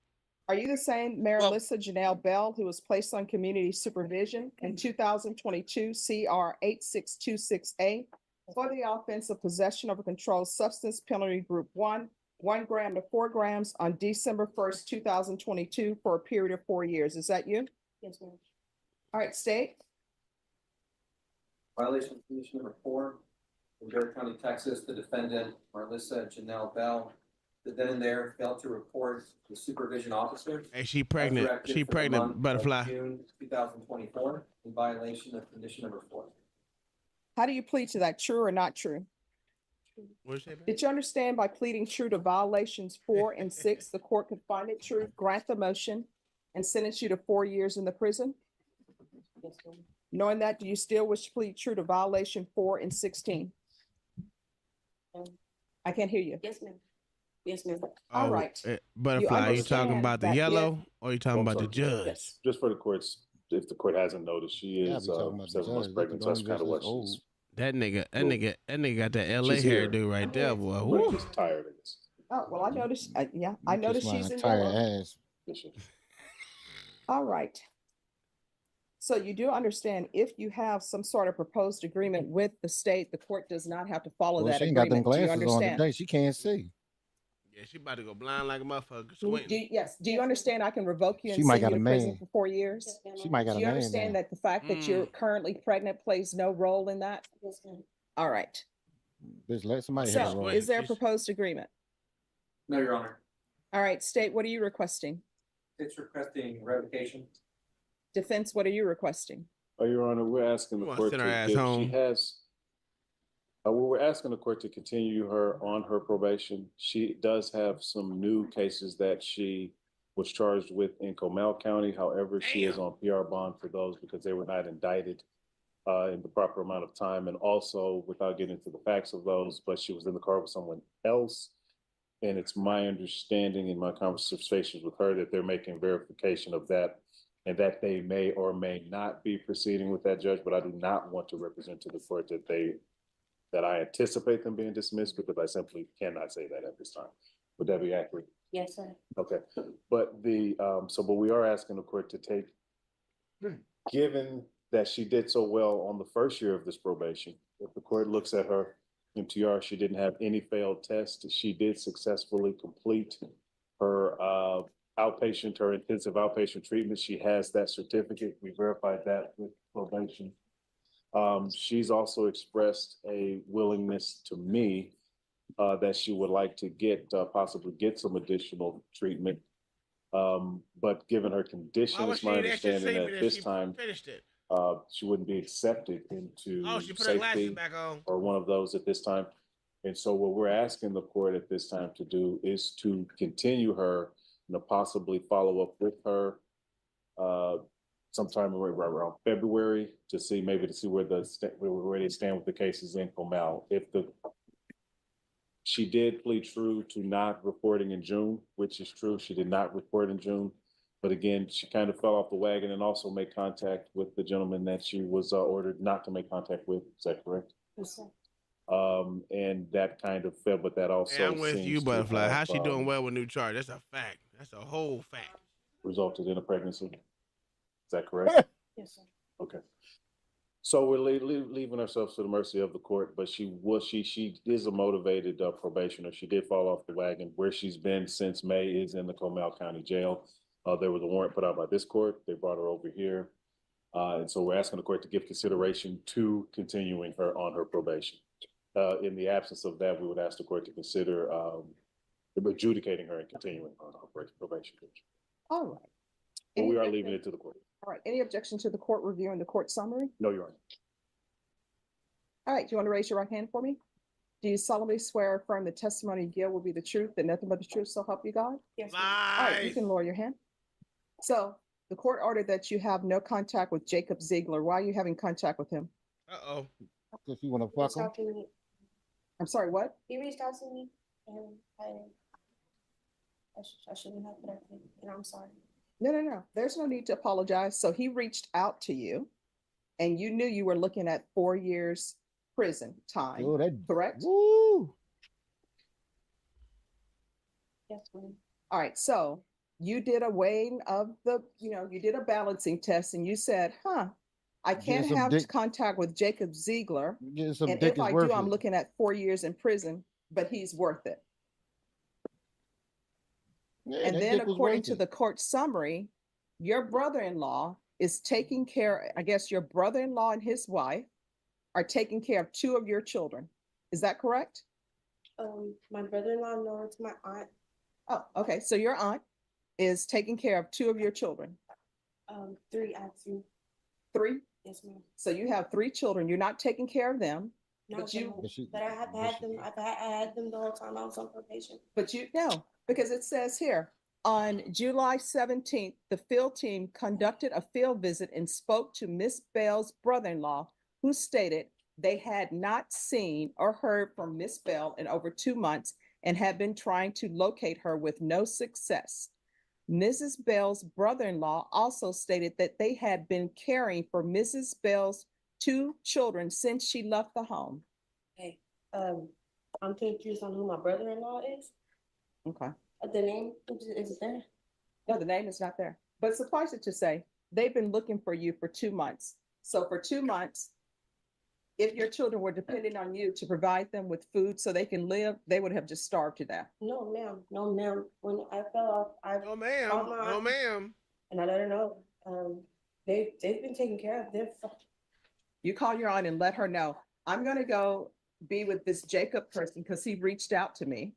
Are you the same Marilisa Janelle Bell who was placed on community supervision in 2022 CR 8626A for the offense of possession of a controlled substance, penalty group 1 gram to 4 grams on December 1st, 2022 for a period of 4 years? Is that you? Yes, ma'am. All right, state. Violation of condition number 4 in Bear County, Texas. The defendant, Marilisa Janelle Bell, the then and there failed to report the supervision officer. Hey, she pregnant. She pregnant, butterfly. June 2024 in violation of condition number 4. How do you plead to that? True or not true? Did you understand by pleading true to violations 4 and 6, the court could find it true, grant the motion, and sentence you to 4 years in the prison? Yes, ma'am. Knowing that, do you still wish to plead true to violation 4 and 16? I can't hear you. Yes, ma'am. Yes, ma'am. All right. Butterfly, are you talking about the that yellow or are you talking about the judge? Yes. Just for the courts, if the court hasn't noticed, she is be talking about the 7 months judge. pregnant. So that's kind of what Old. she's. That nigga got that LA She's here. hairdo right there, boy. But Woo. just tired of this. Oh, well, I noticed, yeah, I noticed she's in tired yellow. ass. All right. So you do understand if you have some sort of proposed agreement with the state, the court does not have to follow that She ain't got them agreement. Do you glasses on understand? today. She can't see. Yeah, she about to go blind like a motherfucker. Squinting. Yes. Do you understand I can revoke you She and might send got you a to prison man. for 4 years? She might got Do a you man understand now. that the fact that you're currently pregnant plays no role in that? Yes, ma'am. All right. Bitch, let somebody hit her So roll. is there a proposed agreement? No, Your Honor. All right, state, what are you requesting? It's requesting revocation. Defense, what are you requesting? Your Honor, we're asking the wanna court send to her ass give, home. she has. We're asking the court to continue her on her probation. She does have some new cases that she was charged with in Comal County. However, she is on PR bond for those because they were not indicted in the proper amount of time. And also, without getting into the facts of those, but she was in the car with someone else. And it's my understanding in my conversations with her that they're making verification of that and that they may or may not be proceeding with that, judge, but I do not want to represent to the court that I anticipate them being dismissed because I simply cannot say that at this time. Would that be accurate? Yes, sir. Okay, but but we are asking the court to take, given that she did so well on the first year of this probation, if the court looks at her MTR, she didn't have any failed tests. She did successfully complete her her intensive outpatient treatment. She has that certificate. We verified that with probation. She's also expressed a willingness to me that she would like to possibly get some additional treatment. But given her condition, it's my understanding that this time she wouldn't be accepted into she put her glasses safety back on. or one of those at this time. And so what we're asking the court at this time to do is to continue her and to possibly follow up with her sometime around February to see where they stand with the cases in Comal. She did plead true to not reporting in June, which is true. She did not report in June. But again, she kind of fell off the wagon and also made contact with the gentleman that she was ordered not to make contact with. Is that correct? Yes, sir. And that kind of fell, but that also Hey, I'm with seems you, to Butterfly. have, How's she doing well with new charge? That's a fact. That's a whole fact. resulted in a pregnancy. Is that correct? Yes, sir. Okay. So we're leaving ourselves to the mercy of the court, but she is a motivated probationer. She did fall off the wagon. Where she's been since May is in the Comal County Jail. There was a warrant put out by this court. They brought her over here. And so we're asking the court to give consideration to continuing her on her probation. In the absence of that, we would ask the court to consider adjudicating her and continuing on her probation. All right. But we are leaving it to the court. All right. Any objection to the court reviewing the court summary? No, Your Honor. All right. Do you want to raise your right hand for me? Do you solemnly swear or affirm the testimony you give will be the truth and nothing but the truth, so help you God? Yes, All right. You can lower your hand. So the court ordered that you have no contact with Jacob Ziegler. Why are you having contact with him? Uh-oh. If you want to fuck him. I'm sorry, what? He reached out to me and I shouldn't have, but I did, and I'm sorry. No. There's no need to apologize. So he reached out to you and you knew you were looking at 4 years prison time, correct? Woo! Yes, ma'am. All right. So you did a weighing of you did a balancing test and you said, I can't have contact with Jacob Ziegler. And if I do, I'm looking at 4 years in prison, but he's worth it. Yeah, and then according to the court summary, your brother-in-law is taking care, I guess your brother-in-law and his wife are taking care of 2 of your children. Is that correct? My brother-in-law, no, it's my aunt. Oh, okay. So your aunt is taking care of 2 of your children. 3 actually. 3? Yes, ma'am. So you have 3 children. You're not taking care of them. But you, But I have had them. I had them the whole time I was on probation. but you no, because it says here on July 17th, the field team conducted a field visit and spoke to Miss Bell's brother-in-law, who stated they had not seen or heard from Miss Bell in over 2 months and had been trying to locate her with no success. Mrs. Bell's brother-in-law also stated that they had been caring for Mrs. Bell's 2 children since she left the home. Hey, I'm confused on who my brother-in-law is. Okay. The name is it there? No, the name is not there. But suffice it to say, they've been looking for you for 2 months. So for 2 months, if your children were depending on you to provide them with food so they can live, they would have just starved to death. No, ma'am. No, ma'am. When I fell off, No, ma'am. No, ma'am. And I let her know. They've been taking care of their. You call your aunt and let her know, I'm going to go be with this Jacob person because he reached out to me.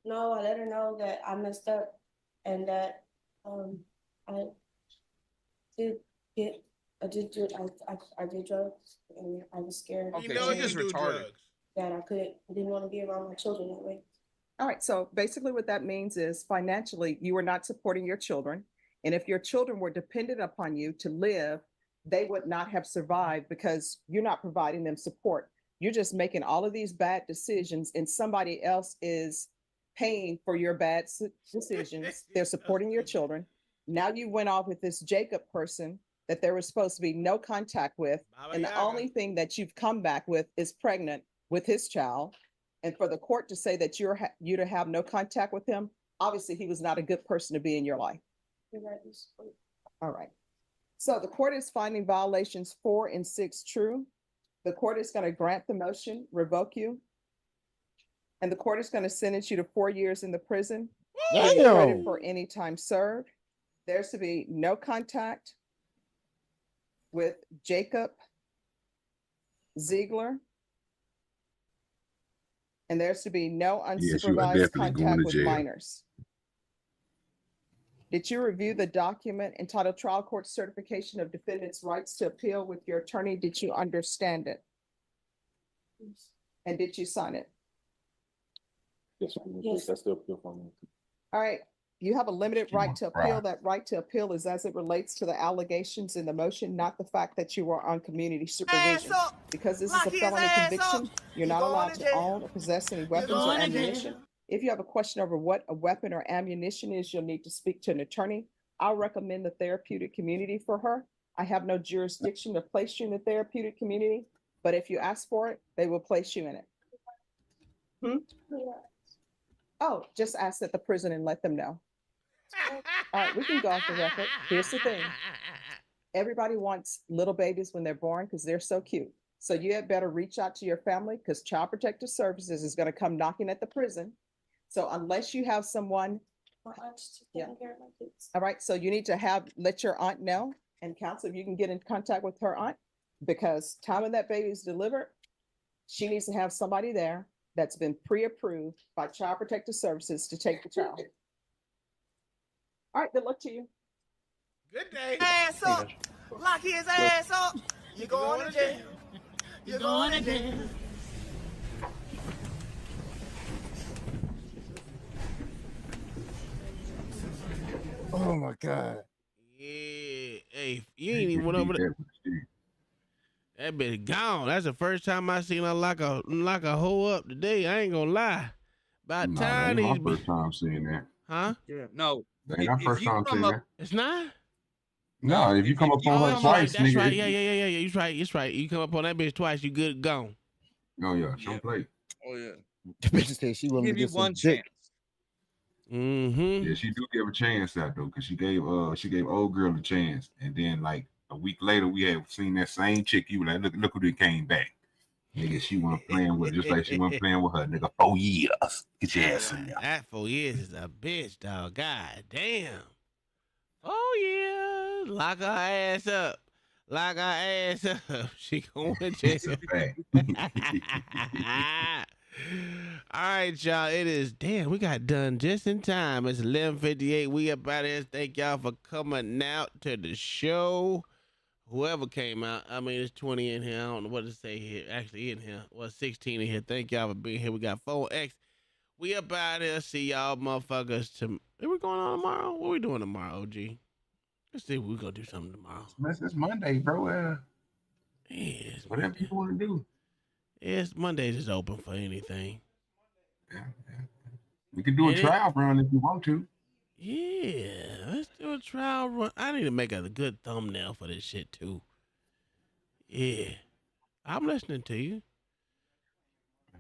No, I let her know that I messed up and that I did get I did drugs and I was scared. Okay, she just retarded. That I didn't want to be around my children that way. All right, so basically what that means is financially you were not supporting your children. And if your children were dependent upon you to live, they would not have survived because you're not providing them support. You're just making all of these bad decisions and somebody else is paying for your bad decisions. They're supporting your children. Now you went off with this Jacob person that there was supposed to be no contact with. And the only thing that you've come back with is pregnant with his child. And for the court to say that you to have no contact with him, obviously he was not a good person to be in your life. All right. So the court is finding violations 4 and 6 true. The court is going to grant the motion, revoke you. And the court is going to sentence you to 4 years in the prison. Credit for any time served. There's to be no contact with Jacob Ziegler. And there's to be no unsupervised contact with minors. Did you review the document entitled Trial Court Certification of Defendants' Rights to Appeal with your attorney? Did you understand it? And did you sign it? Yes, that's the appeal for me. All right. You have a limited right to appeal. That right to appeal is as it relates to the allegations in the motion, not the fact that you were on community supervision. Because this is a felony conviction, you're not allowed to own or possess any weapons or ammunition. If you have a question over what a weapon or ammunition is, you'll need to speak to an attorney. I'll recommend the therapeutic community for her. I have no jurisdiction to place you in the therapeutic community, but if you ask for it, they will place you in it. Oh, just ask at the prison and let them know. All right, we can go off the record. Here's the thing. Everybody wants little babies when they're born because they're so cute. So you had better reach out to your family because Child Protective Services is going to come knocking at the prison. So unless you have someone, all right, so you need to let your aunt know and counsel if you can get in contact with her aunt because time of that baby is delivered, she needs to have somebody there that's been pre-approved by Child Protective Services to take the child. All right, good luck to you. Good day. Ass up. Lock his ass up. You're going to jail. You're going to jail. Oh my God. Yeah. Hey, you ain't even went over there. That bitch gone. That's the first time I seen her lock a hoe up today. I ain't gonna lie. About time these. My first time seeing that. Huh? Yeah. No. That ain't our first time seeing that. It's not? No, if you come up on her twice, that's nigga. Right. Yeah. You're right. It's right. You come up on that bitch twice, you good gone. Oh yeah, don't play. Oh yeah. The bitch said she wanted to Give you get one some dick. chance. Mm-hmm. Yeah, she do give a chance out though, because she gave old girl a chance, and then like a week later we had seen that same chick. You were like, look who came back. Nigga, she wasn't playing with just like she wasn't playing with her nigga 4 years. Get your ass in there. That 4 years is a bitch, dog. God damn. Oh yeah. Lock her ass up. Lock her ass up. She going to jail. All right, y'all. It is we got done just in time. It's 11:58. We up out here. Thank y'all for coming out to the show. whoever came out. I mean, it's 20 in here. I don't know what to say here. Actually, in here. Well, 16 in here. Thank y'all for being here. We got 4X. We up out here. See y'all motherfuckers. Are we going on tomorrow? What we doing tomorrow, OG? Let's see if we gonna do something tomorrow. It's Monday, bro. Yeah, whatever you want to do. Yes, Mondays is open for anything. Yeah. We could do a trial run if you want to. Yeah, let's do a trial run. I need to make a good thumbnail for this shit too. Yeah, I'm listening to you.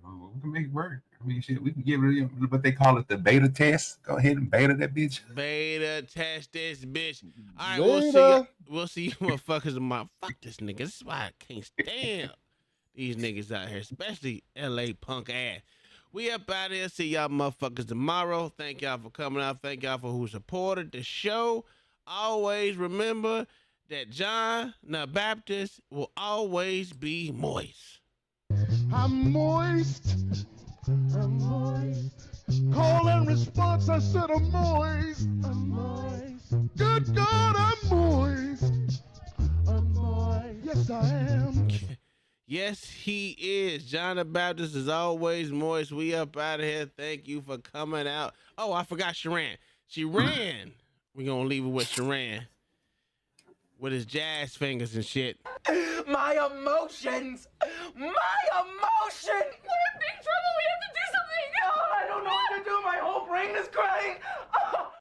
We can make it work. I mean, shit, we can give it what they call it, the beta test. Go ahead and beta that bitch. Beta test this bitch. All right, Beta. we'll see you motherfuckers tomorrow. Fuck this nigga. This is why I can't stand these niggas out here, especially LA punk ass. We up out here. See y'all motherfuckers tomorrow. Thank y'all for coming out. Thank y'all for who supported the show. Always remember that John the Baptist will always be moist. I'm moist. I'm moist. Call and response, I said I'm moist. I'm moist. Good God, I'm moist. I'm moist. Yes, I am. Yes, he is. John the Baptist is always moist. We up out of here. Thank you for coming out. Oh, I forgot Sharan. Sharan. We're going to leave it with Sharan. With his jazz fingers and shit. My emotions! My emotion! We're in big trouble! We have to do something! Oh, I don't know what to do! My whole brain is crying! Oh.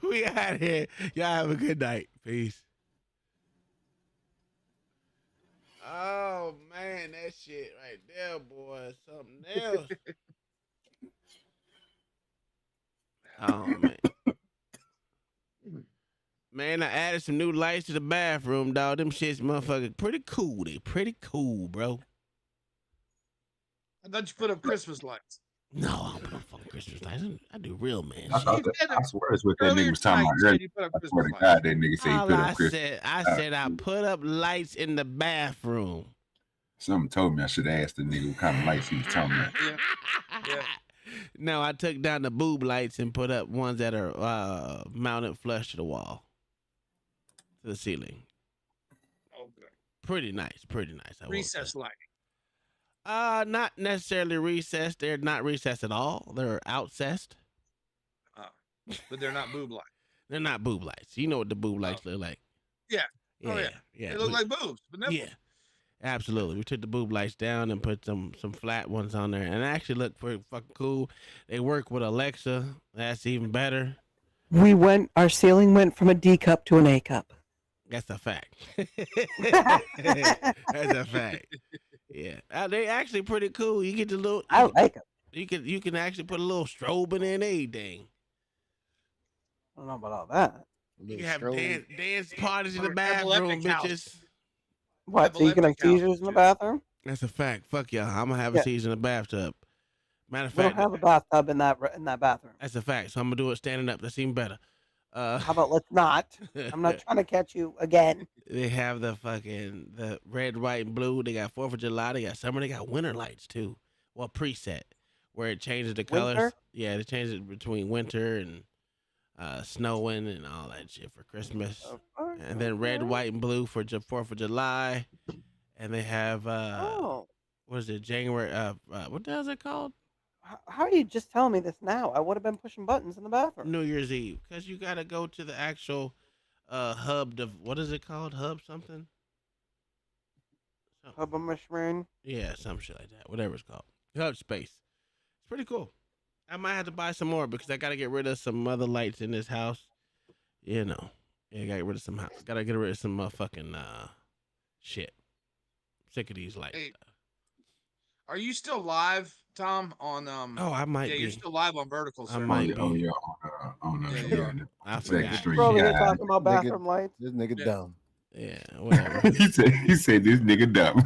We out here. Y'all have a good night. Peace. Oh, man, that shit right there, boy. Something else. Oh, man. Man, I added some new lights to the bathroom, dog. Them shits, motherfucker, pretty cool. They pretty cool, bro. I thought you put up Christmas lights. No, I don't put up fucking Christmas lights. I do real man I swear it's what that nigga was talking about earlier. I swear to God, that nigga said he put up Christmas. I said I put up lights in the bathroom. Something told me I should ask the nigga what kind of lights he was talking about. Yeah. No, I took down the boob lights and put up ones that are mounted flush to the wall. To the ceiling. Okay. Pretty nice. Recess lighting. Not necessarily recessed. They're not recessed at all. They're outcessed. But they're not boob lights. They're not boob lights. You know what the boob lights look like. Yeah. Yeah. They look like boobs, but never. Yeah. Absolutely. We took the boob lights down and put some flat ones on there, and they actually look pretty fucking cool. They work with Alexa. That's even better. Our ceiling went from a D cup to an A cup. That's a fact. That's a fact. Yeah, they actually pretty cool. You get the little. I like them. You can actually put a little strobe in anything. I don't know about all that. You can have dance parties in the bathroom, bitches. What? So you can have seizures in the bathroom? That's a fact. Fuck y'all. I'm gonna have a seizure in the bathtub. Matter of fact, we don't have a bathtub in that bathroom. That's a fact. So I'm gonna do it standing up. That's even better. How about let's not? I'm not trying to catch you again. They have the red, white, and blue. They got 4th of July. They got summer. They got winter lights too. Well, preset where it changes the colors. Winter? Yeah, it changes it between winter and snowing and all that shit for Christmas. And then red, white, and blue for 4th of July. And they have what is it? January? What the hell is it called? How are you just telling me this now? I would have been pushing buttons in the bathroom. New Year's Eve, because you got to go to the actual hub. What is it called? Hub something? Hub of Mishmarin? Yeah, some shit like that. Whatever it's called. Hub space. It's pretty cool. I might have to buy some more because I got to get rid of some other lights in this house. You know. Yeah, got to get rid of some house. Got to get rid of some motherfucking shit. I'm sick of these lights. Hey, are you still live, Tom? On I might be. Yeah, you're still live on Vertical. I might be. Oh yeah, I forgot. Probably talking about bathroom lights. This nigga dumb. Yeah, whatever. he said this nigga dumb.